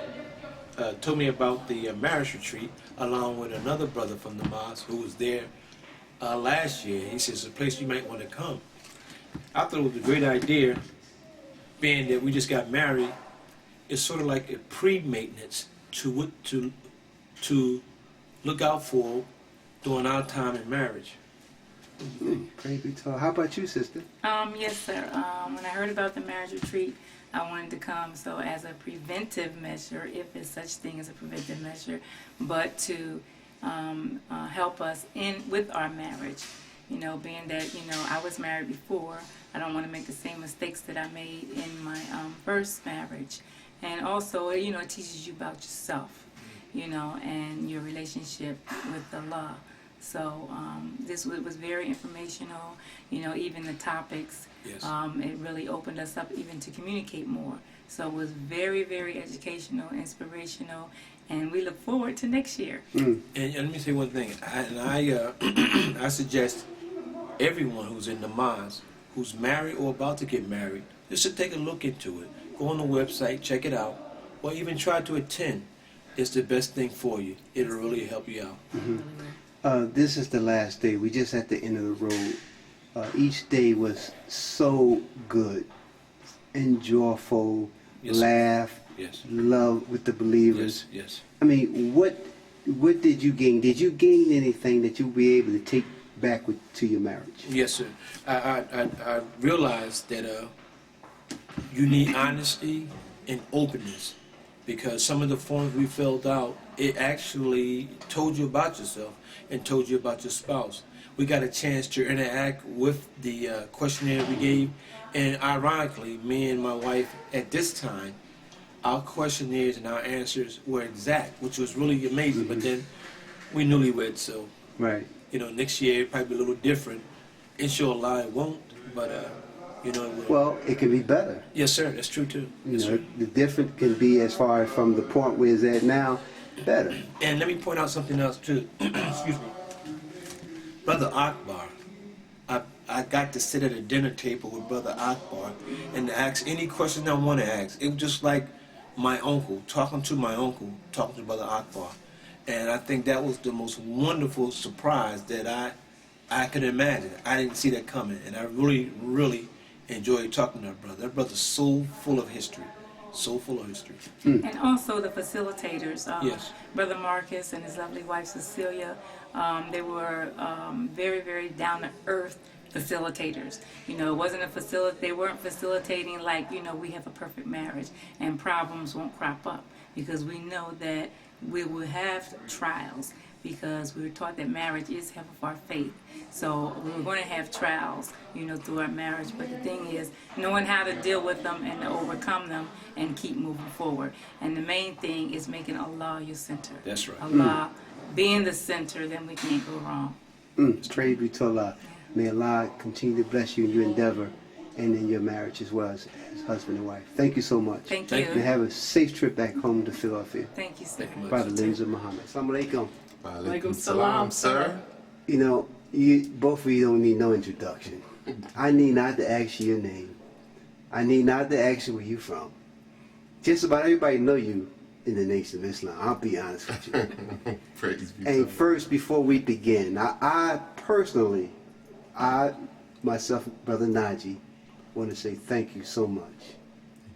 told me about the marriage retreat, along with another brother from the mosque who was there last year, he says, it's a place you might want to come. I thought it was a great idea, being that we just got married. It's sort of like a pre-maintenance to look out for during our time in marriage. Praise be to Allah. How about you, sister? Yes, sir. When I heard about the marriage retreat, I wanted to come. So as a preventive measure, if it's such thing as a preventive measure, but to help us with our marriage. You know, being that, you know, I was married before, I don't want to make the same mistakes that I made in my first marriage. And also, you know, it teaches you about yourself, you know, and your relationship with Allah. So this was very informational, you know, even the topics. Yes. It really opened us up even to communicate more. So it was very, very educational, inspirational, and we look forward to next year. And let me say one thing. I suggest everyone who's in the mosque, who's married or about to get married, just to take a look into it. Go on the website, check it out, or even try to attend. It's the best thing for you. It'll really help you out. This is the last day. We just at the end of the road. Each day was so good and joyful, Yes, laugh, yes, love with the believers. Yes. I mean, what did you gain? Did you gain anything that you'll be able to take back to your marriage? Yes, sir. I realized that you need honesty and openness, because some of the forms we filled out, it actually told you about yourself and told you about your spouse. We got a chance to interact with the questionnaire we gave, and ironically, me and my wife at this time, our questionnaires and our answers were exact, which was really amazing. But then we newlyweds, so right. You know, next year it probably be a little different. Inshallah, it won't, but you know, it will. Well, it can be better. Yes, sir. That's true too. You know, the difference can be as far as from the point where it's at now, better. And let me point out something else too. Excuse me. Brother Akbar, I got to sit at a dinner table with Brother Akbar and to ask any question I want to ask. It was just like my uncle, talking to Brother Akbar. And I think that was the most wonderful surprise that I could imagine. I didn't see that coming. And I really, really enjoyed talking to that brother. That brother's so full of history. So full of history. And also the facilitators, Yes. Brother Marcus and his lovely wife Cecelia, they were very, very down to earth facilitators. You know, it wasn't they weren't facilitating like, you know, we have a perfect marriage and problems won't crop up, because we know that we will have trials, because we were taught that marriage is half of our faith. So we were going to have trials, you know, through our marriage. But the thing is, knowing how to deal with them and to overcome them and keep moving forward. And the main thing is making Allah your center. That's right. Allah being the center, then we can't go wrong. Praise be to Allah. May Allah continue to bless you in your endeavor and in your marriage as well as husband and wife. Thank you so much. Thank you. And have a safe trip back home to Philadelphia. Thank you, sir. By the lens of Muhammad. Assalamu alaikum. Walaikum salam, sir. You know, both of you don't need no introduction. I need not to ask you your name. I need not to ask you where you from. Just about everybody know you in the Nation of Islam. I'll be honest with you. Praise be And to first, before we begin, I personally, myself, Brother Naji, want to say thank you so much.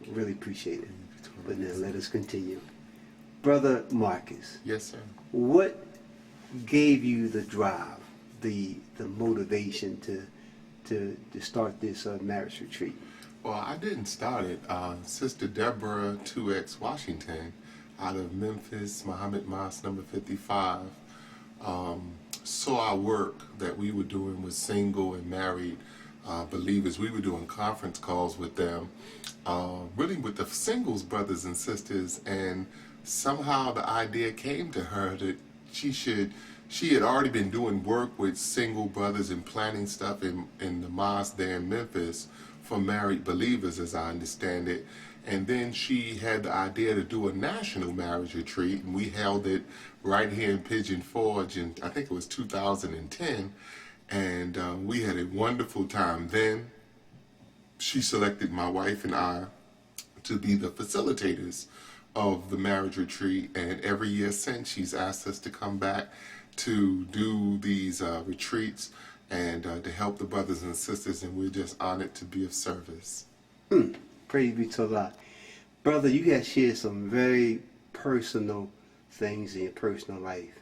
Really appreciate it. But now let us continue. Brother Marcus. Yes, sir. What gave you the drive, the motivation to start this marriage retreat? Well, I didn't start it. Sister Deborah 2X Washington out of Memphis, Muhammad Mosque number 55, saw our work that we were doing with single and married believers. We were doing conference calls with them, really with the singles brothers and sisters, and somehow the idea came to her that she had already been doing work with single brothers and planning stuff in the mosque there in Memphis for married believers, as I understand it. And then she had the idea to do a national marriage retreat, and we held it right here in Pigeon Forge in, I think it was 2010, and we had a wonderful time. Then she selected my wife and I to be the facilitators of the marriage retreat, and every year since she's asked us to come back to do these retreats and to help the brothers and sisters, and we're just honored to be of service. Praise be to Allah. Brother, you have shared some very personal things in your personal life,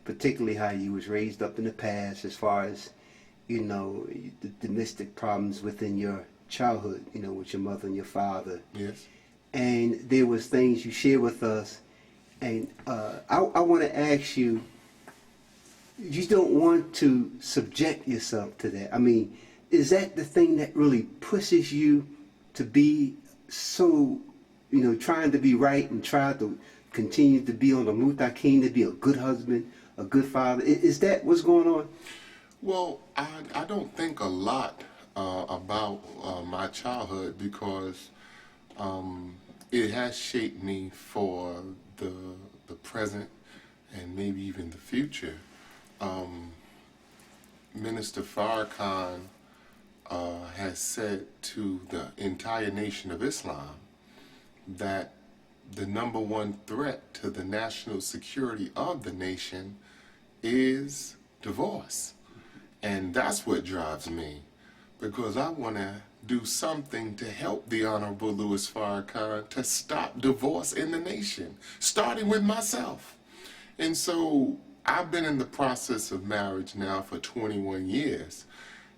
particularly how you was raised up in the past as far as, you know, the domestic problems within your childhood, you know, with your mother and your father. Yes. And there was things you shared with us, and I want to ask you, you don't want to subject yourself to that. I mean, is that the thing that really pushes you to be so, you know, trying to be right and try to continue to be on the mutaqin, to be a good husband, a good father? Is that what's going on? Well, I don't think a lot about my childhood, because it has shaped me for the present and maybe even the future. Minister Farrakhan has said to the entire Nation of Islam that the #1 threat to the national security of the nation is divorce. And that's what drives me, because I want to do something to help the Honorable Louis Farrakhan to stop divorce in the nation, starting with myself. And so I've been in the process of marriage now for 21 years.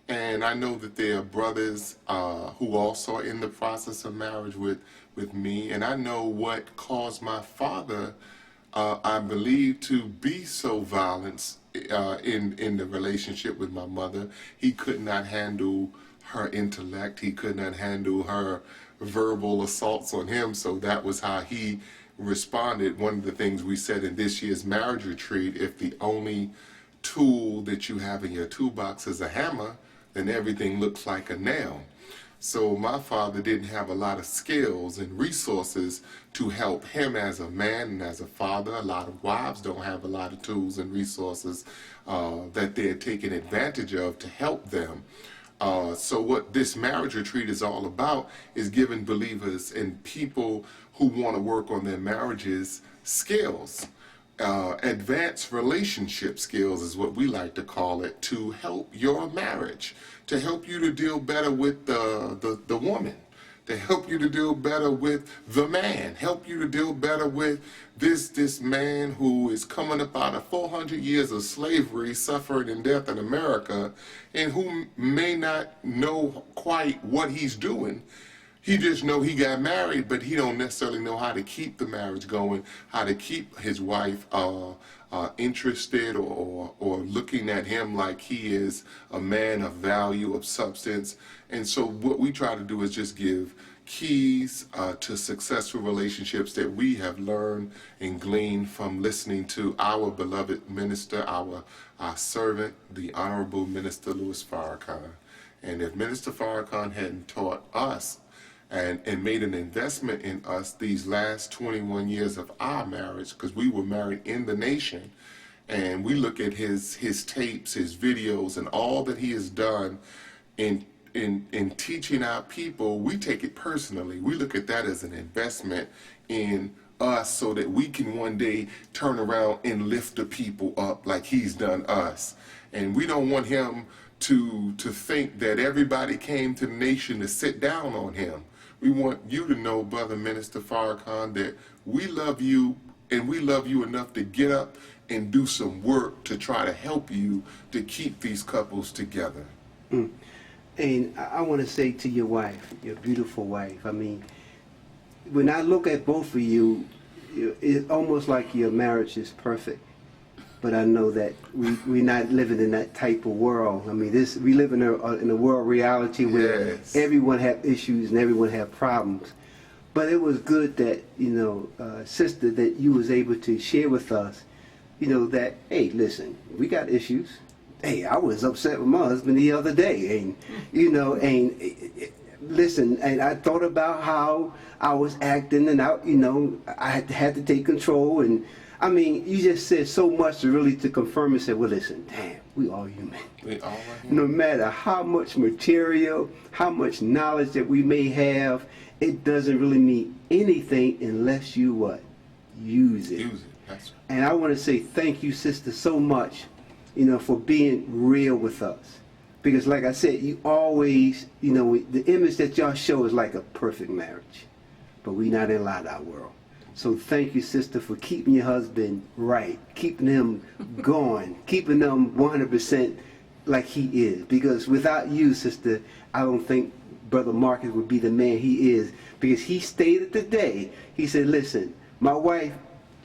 And I know that there are brothers who also are in the process of marriage with me. And I know what caused my father, I believe, to be so violent in the relationship with my mother. He could not handle her intellect. He could not handle her verbal assaults on him. So that was how he responded. One of the things we said in this year's marriage retreat, if the only tool that you have in your toolbox is a hammer, then everything looks like a nail. So my father didn't have a lot of skills and resources to help him as a man and as a father. A lot of wives don't have a lot of tools and resources that they're taking advantage of to help them. So what this marriage retreat is all about is giving believers and people who want to work on their marriages skills. Advanced relationship skills is what we like to call it, to help your marriage, to help you to deal better with the woman, to help you to deal better with the man, help you to deal better with this man who is coming up out of 400 years of slavery, suffering and death in America, and who may not know quite what he's doing. He just know he got married, but he don't necessarily know how to keep the marriage going, how to keep his wife interested or looking at him like he is a man of value, of substance. And so what we try to do is just give keys to successful relationships that we have learned and gleaned from listening to our beloved minister, our servant, the Honorable Minister Louis Farrakhan. And if Minister Farrakhan hadn't taught us and made an investment in us these last 21 years of our marriage, because we were married in the nation, and we look at his tapes, his videos, and all that he has done in teaching our people, we take it personally. We look at that as an investment in us so that we can one day turn around and lift the people up like he's done us. And we don't want him to think that everybody came to the nation to sit down on him. We want you to know, Brother Minister Farrakhan, that we love you, and we love you enough to get up and do some work to try to help you to keep these couples together. And I want to say to your wife, your beautiful wife, I mean, when I look at both of you, it's almost like your marriage is perfect. But I know that we're not living in that type of world. I mean, we live in a world reality where everyone have issues and everyone have problems. But it was good that, sister, that you was able to share with us, that, hey, listen, we got issues. Hey, I was upset with my husband the other day, and listen, and I thought about how I was acting, and I had to take control, and I mean, you just said so much to confirm and say, well, listen, damn, we all human. We all are human. No matter how much material, how much knowledge that we may have, it doesn't really mean anything unless you what? Use it. Use it, that's right. And I want to say thank you, sister, so much, for being real with us. Because like I said, you always, the image that y'all show is like a perfect marriage. But we not in a lot of our world. So thank you, sister, for keeping your husband right, keeping him going, keeping him 100% like he is. Because without you, sister, I don't think Brother Marcus would be the man he is. Because he stated today, he said, listen, my wife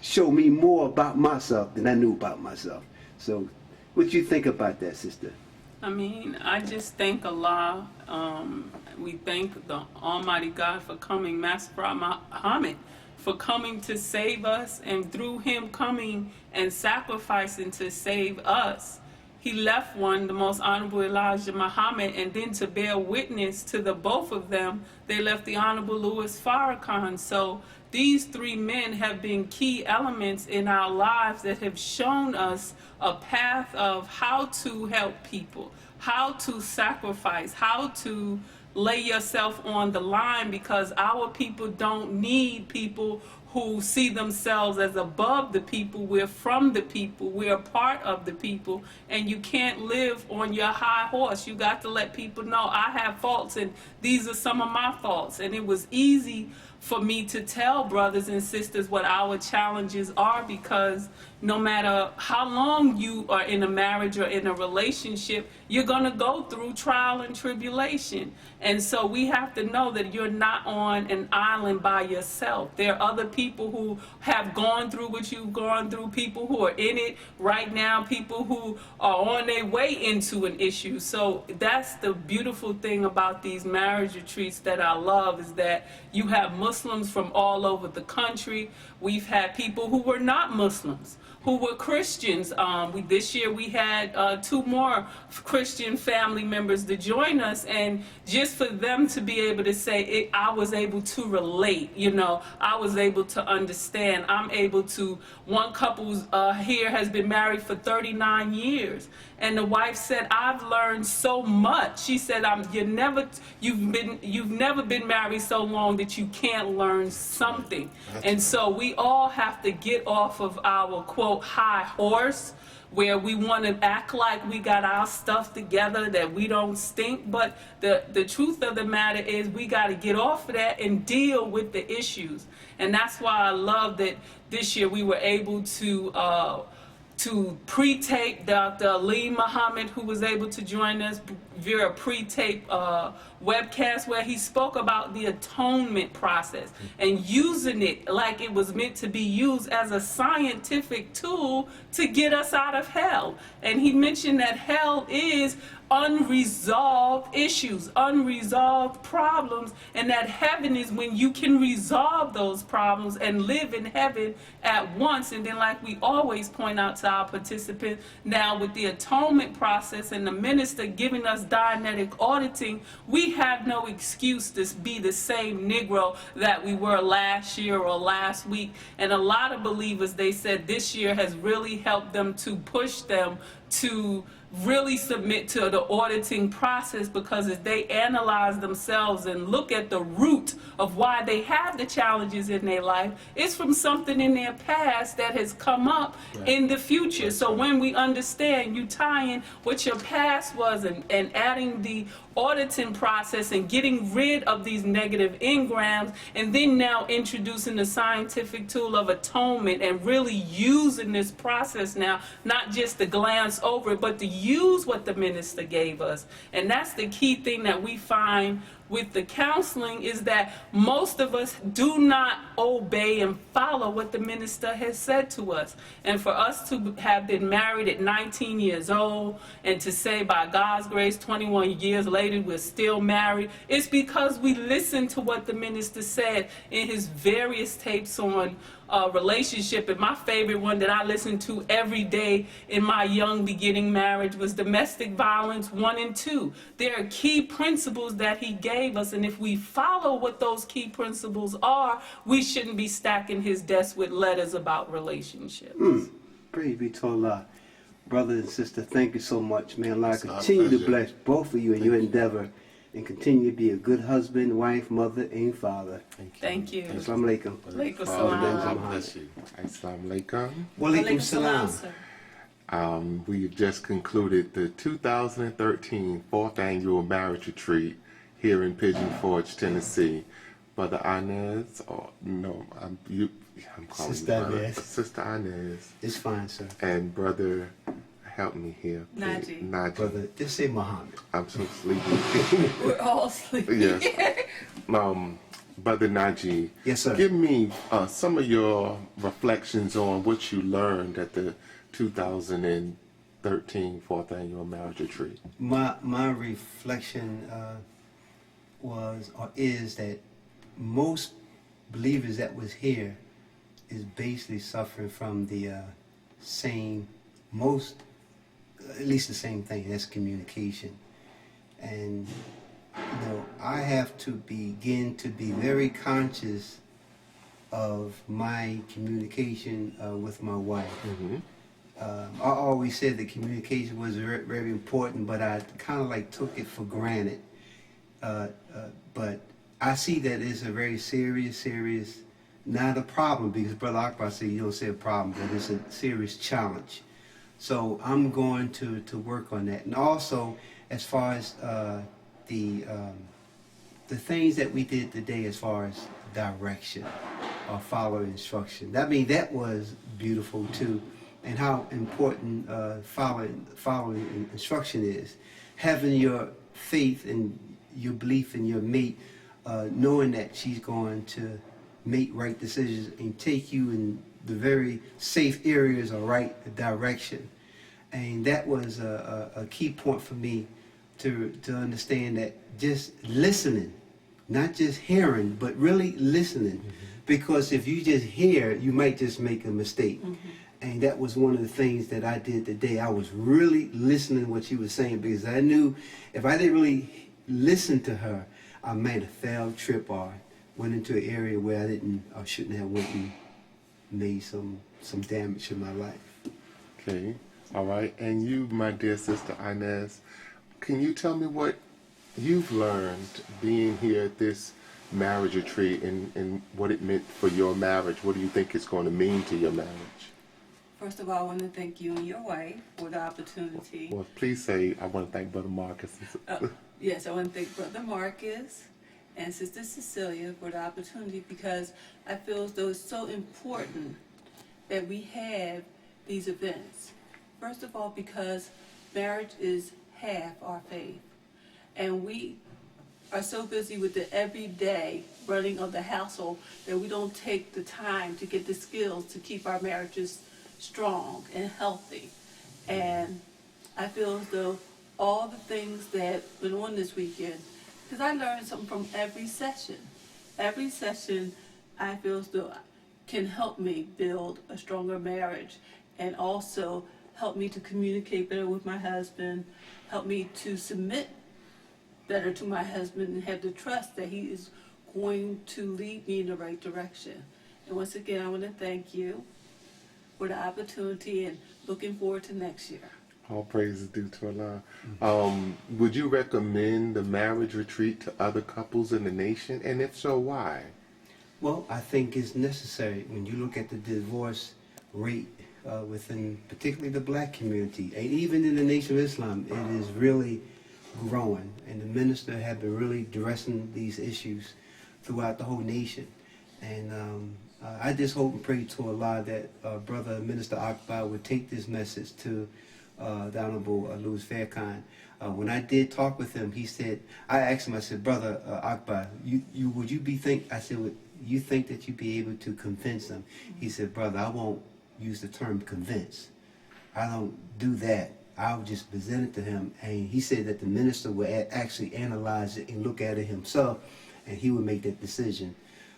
showed me more about myself than I knew about myself. So what you think about that, sister? I mean, I just thank Allah. We thank the Almighty God for coming, Master Muhammad, for coming to save us, and through him coming and sacrificing to save us, he left one, the most honorable Elijah Muhammad, and then to bear witness to the both of them, they left the honorable Louis Farrakhan. So these three men have been key elements in our lives that have shown us a path of how to help people, how to sacrifice, how to lay yourself on the line, because our people don't need people who see themselves as above the people. We're from the people. We're a part of the people. And you can't live on your high horse. You got to let people know I have faults, and these are some of my faults. And it was easy for me to tell brothers and sisters what our challenges are, because no matter how long you are in a marriage or in a relationship, you're going to go through trial and tribulation. And so we have to know that you're not on an island by yourself. There are other people who have gone through what you've gone through, people who are in it right now, people who are on their way into an issue. So that's the beautiful thing about these marriage retreats that I love, is that you have Muslims from all over the country. We've had people who were not Muslims, who were Christians. This year we had 2 more Christian family members to join us, and just for them to be able to say, I was able to relate, I was able to understand. I'm able to, one couple here has been married for 39 years, and the wife said, I've learned so much. She said, you've never been married so long that you can't learn something. And so we we all have to get off of our, quote, high horse, where we want to act like we got our stuff together, that we don't stink. But the truth of the matter is we got to get off of that and deal with the issues. And that's why I love that this year we were able to pre-tape Dr. Ali Muhammad, who was able to join us via a pre-tape webcast, where he spoke about the atonement process and using it like it was meant to be used as a scientific tool to get us out of hell. And he mentioned that hell is unresolved issues, unresolved problems, and that heaven is when you can resolve those problems and live in heaven at once. And then, like we always point out to our participants, now with the atonement process and the minister giving us Dianetic auditing, we have no excuse to be the same Negro that we were last year or last week. And a lot of believers, they said this year has really helped them to push them to really submit to the auditing process, because as they analyze themselves and look at the root of why they have the challenges in their life, it's from something in their past that has come up in the future. So when we understand, you tie in what your past was and adding the auditing process and getting rid of these negative engrams, and then now introducing the scientific tool of atonement and really using this process now, not just to glance over it, but to use what the minister gave us. And that's the key thing that we find with the counseling, is that most of us do not obey and follow what the minister has said to us. And for us to have been married at 19 years old and to say by God's grace 21 years later we're still married, it's because we listened to what the minister said in his various tapes on relationship. And my favorite one that I listened to every day in my young beginning marriage was Domestic Violence 1 and 2. There are key principles that he gave us, and if we follow what those key principles are, we shouldn't be stacking his desk with letters about relationships. Praise be to Allah. Brother and sister, thank you so much, man. Allah continue to bless both of you in your endeavor, and continue to be a good husband, wife, mother, and father. Thank you. Assalamu alaikum. Alaikum salam. God bless you. Assalamu alaikum. Wa alaikum salam. We just concluded the 2013 4th Annual Marriage Retreat here in Pigeon Forge, Tennessee. Brother Inez, I'm calling Sister you brother. Inez. Sister Inez. It's fine, sir. And brother, help me here. Najee. Najee. Brother, just say Muhammad. I'm so sleepy. We're all sleeping. Yes. Brother Najee. Yes, sir. Give me some of your reflections on what you learned at the 2013 4th Annual Marriage Retreat. My reflection is that most believers that was here is basically suffering from the at least the same thing. That's communication. And I have to begin to be very conscious of my communication with my wife. I always said that communication was very, very important, but I kind of like took it for granted. But I see that it's a very serious, not a problem, because Brother Akbar said you don't say a problem, but it's a serious challenge. So I'm going to work on that. And also, as far as the things that we did today, as far as direction or follow instruction, that was beautiful too. And how important following instruction is. Having your faith and your belief in your mate, knowing that she's going to make right decisions and take you in the very safe areas or right direction. And that was a key point for me to understand that just listening, not just hearing, but really listening. Because if you just hear, you might just make a mistake. And that was one of the things that I did today. I was really listening to what she was saying, because I knew if I didn't really listen to her, I might have failed, tripped, or went into an area where I shouldn't have went and made some damage in my life. Okay, all right. And you, my dear sister Inez, can you tell me what you've learned being here at this marriage retreat and what it meant for your marriage. What do you think it's going to mean to your marriage? First of all, I want to thank you and your wife for the opportunity. Well, please say, I want to thank Brother Marcus. Yes, I want to thank Brother Marcus and Sister Cecelia for the opportunity, because I feel as though it's so important that we have these events. First of all, because marriage is half our faith. And we are so busy with the everyday running of the household that we don't take the time to get the skills to keep our marriages strong and healthy. And I feel as though all the things that went on this weekend, because I learned something from every session. Every session, I feel as though can help me build a stronger marriage, and also help me to communicate better with my husband, help me to submit better to my husband, and have the trust that he is going to lead me in the right direction. And once again, I want to thank you for the opportunity, and looking forward to next year. All praise is due to Allah. Would you recommend the marriage retreat to other couples in the nation? And if so, why? Well, I think it's necessary. When you look at the divorce rate within particularly the black community, and even in the Nation of Islam, it is really growing. And the minister have been really addressing these issues throughout the whole nation. And I just hope and pray to Allah that Brother Minister Akbar would take this message to the Honorable Louis Farrakhan. When I did talk with him, he said, I asked him, I said, Brother Akbar, would you be I said, would you think that you'd be able to convince them? He said, brother, I won't use the term convince. I don't do that. I'll just present it to him. And he said that the minister would actually analyze it and look at it himself, and he would make that decision.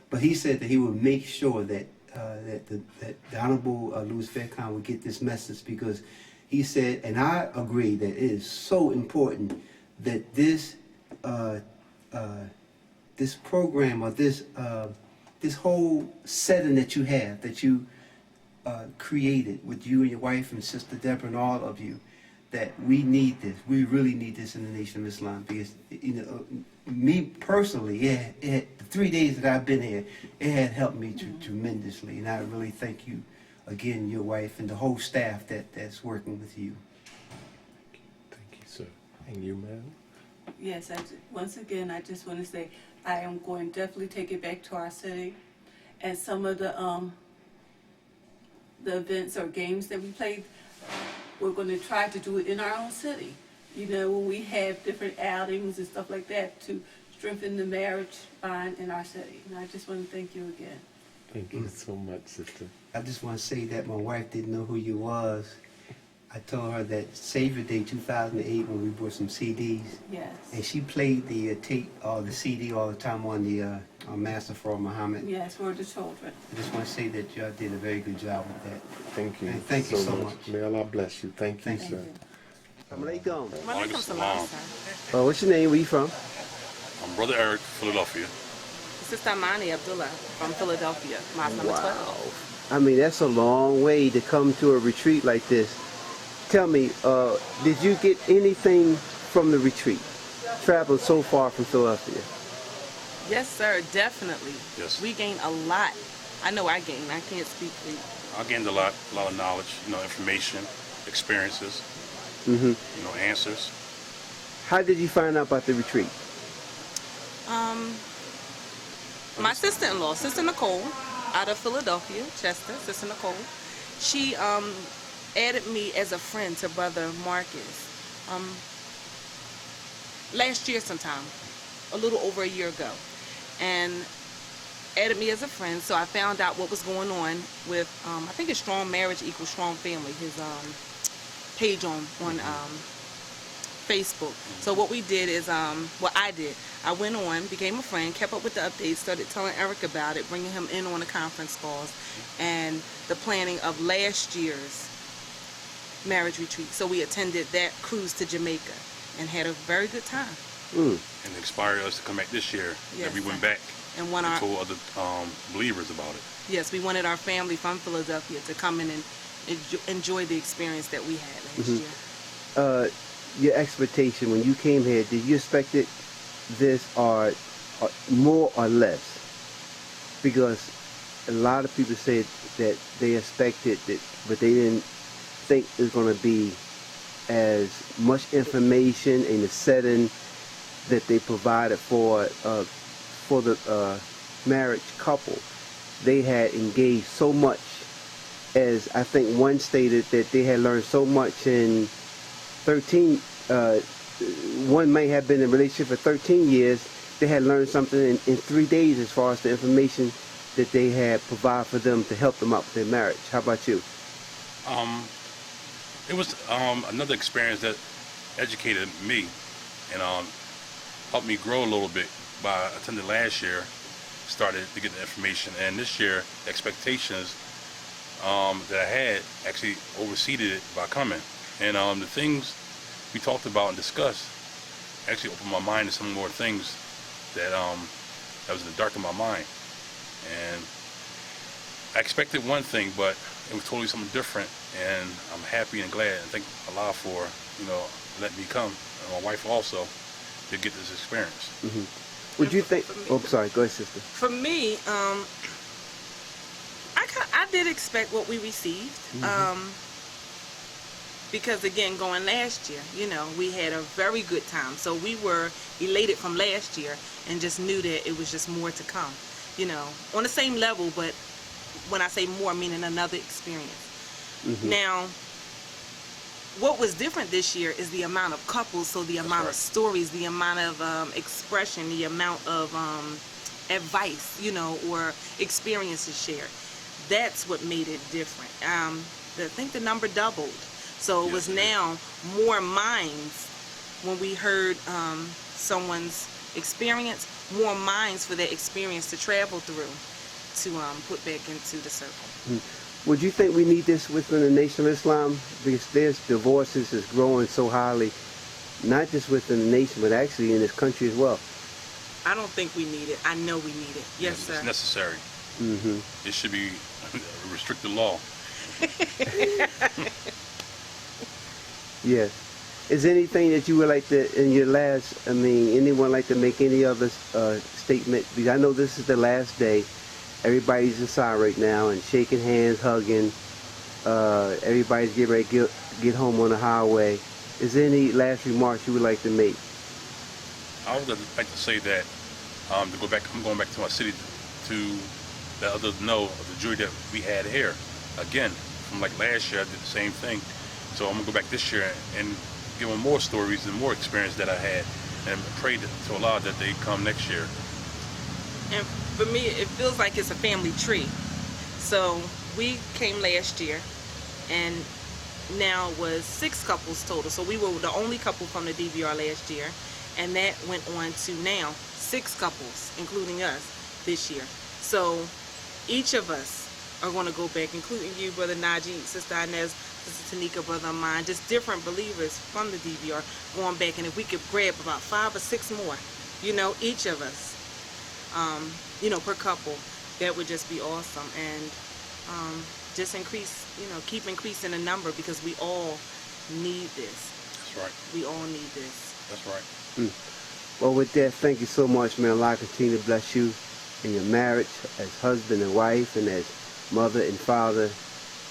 But he said that he would make sure that the Honorable Louis Farrakhan would get this message, because he said, and I agree, that it is so important that this this program, or this whole setting that you have, that you created with you and your wife and Sister Deborah and all of you, that we need this. We really need this in the Nation of Islam, because me personally, the 3 days that I've been here, it had helped me tremendously, and I really thank you again, your wife and the whole staff that's working with you. Thank you, sir. And you, ma'am? Yes, once again, I just want to say I am going to definitely take it back to our city, and some of the events or games that we played, we're going to try to do it in our own city. You know, when we have different outings and stuff like that, to strengthen the marriage bond in our city. And I just want to thank you again. Thank you so much, sister. I just want to say that my wife didn't know who you was. I told her that Savior Day 2008 when we bought some CDs. Yes. And she played the tape or the CD all the time on the on Master for Muhammad. Yes, for the children. I just want to say that y'all did a very good job with that. Thank you. And thank you so much. May Allah bless you. Thank you, sir. Alaikum. Walaikum salam, sir. What's your name? Where you from? I'm Brother Eric, Philadelphia. Sister Amani Abdullah from Philadelphia, Mosque number 12. I mean, that's a long way to come to a retreat like this. Tell me, did you get anything from the retreat? Traveling so far from Philadelphia. Yes, sir, definitely. Yes. We gained a lot. I know I gained. I can't speak for you. I gained a lot of knowledge, information, experiences, answers. How did you find out about the retreat? My sister-in-law, Sister Nicole, out of Philadelphia, Chester, Sister Nicole, she added me as a friend to Brother Marcus last year sometime, a little over a year ago, and added me as a friend. So I found out what was going on with, I think it's Strong Marriage Equals Strong Family, his page on Facebook. So what we did is, what I did, I went on, became a friend, kept up with the updates, started telling Eric about it, bringing him in on the conference calls, and the planning of last year's marriage retreat. So we attended that cruise to Jamaica and had a very good time. And inspired us to come back this year. Yes, and we went back and told other believers about it. Yes, we wanted our family from Philadelphia to come in and enjoy the experience that we had last year. Your expectation when you came here, did you expect this, or more or less, because a lot of people said that they expected that, but they didn't think it was going to be as much information in the setting that they provided for the marriage couple. They had engaged so much, as I think one stated that they had learned so much in 13, one may have been in a relationship for 13 years, they had learned something in 3 days as far as the information that they had provided for them to help them out with their marriage. How about you? It was another experience that educated me and helped me grow a little bit. By attending last year, started to get the information, and this year expectations that I had actually overseeded it by coming. And the things we talked about and discussed actually opened my mind to some more things that that was in the dark of my mind. And I expected one thing, but it was totally something different, and I'm happy and glad and thank Allah for, letting me come, and my wife also, to get this experience. Mm-hmm. Would you think, oh, I'm sorry, go ahead, sister. For me, I did expect what we received. Because again, going last year, we had a very good time. So we were elated from last year and just knew that it was just more to come, on the same level, but when I say more, meaning another experience. Now, what was different this year is the amount of couples, so the amount of stories, the amount of expression, the amount of advice, or experiences shared. That's what made it different. I think the number doubled. So it was now more minds when we heard someone's experience, more minds for that experience to travel through to put back into the circle. Would you think we need this within the Nation of Islam? Because there's divorces is growing so highly, not just within the nation, but actually in this country as well. I don't think we need it. I know we need it. Yes, sir. It's necessary. It should be a restricted law. Yes. Is there anything that you would like to, in your last, anyone like to make any other statement? Because I know this is the last day. Everybody's inside right now and shaking hands, hugging. Everybody's getting ready to get home on the highway. Is there any last remarks you would like to make? I would like to say that I'm going back to my city to let others know of the joy that we had here. Again, from like last year, I did the same thing. So I'm going to go back this year and give them more stories and more experience that I had, and pray to Allah that they come next year. And for me, it feels like it's a family tree. So we came last year, and now was 6 couples total. So we were the only couple from the DVR last year, and that went on to now 6 couples, including us, this year. So each of us are going to go back, including you, Brother Najee, Sister Inez, Sister Tanika, Brother Amine, just different believers from the DVR going back. And if we could grab about 5 or 6 more, each of us, per couple, that would just be awesome. And just increase, keep increasing the number, because we all need this. That's right. We all need this. That's right. Well, with that, thank you so much, man. Allah continue to bless you in your marriage as husband and wife, and as mother and father.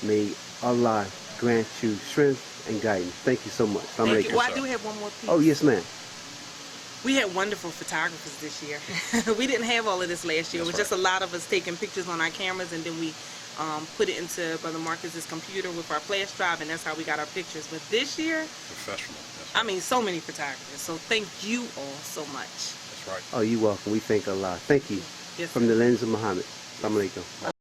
May Allah grant you strength and guidance. Thank you so much. Thank you. Well, I do have one more piece. Oh, yes, ma'am. We had wonderful photographers this year. We didn't have all of this last year. It was just a lot of us taking pictures on our cameras, and then we put it into Brother Marcus's computer with our flash drive, and that's how we got our pictures. But this year, professional. So many photographers. So thank you all so much. That's right. Oh, you're welcome. We thank Allah. Thank you. Yes, from the lens of Muhammad. Assalamu alaikum.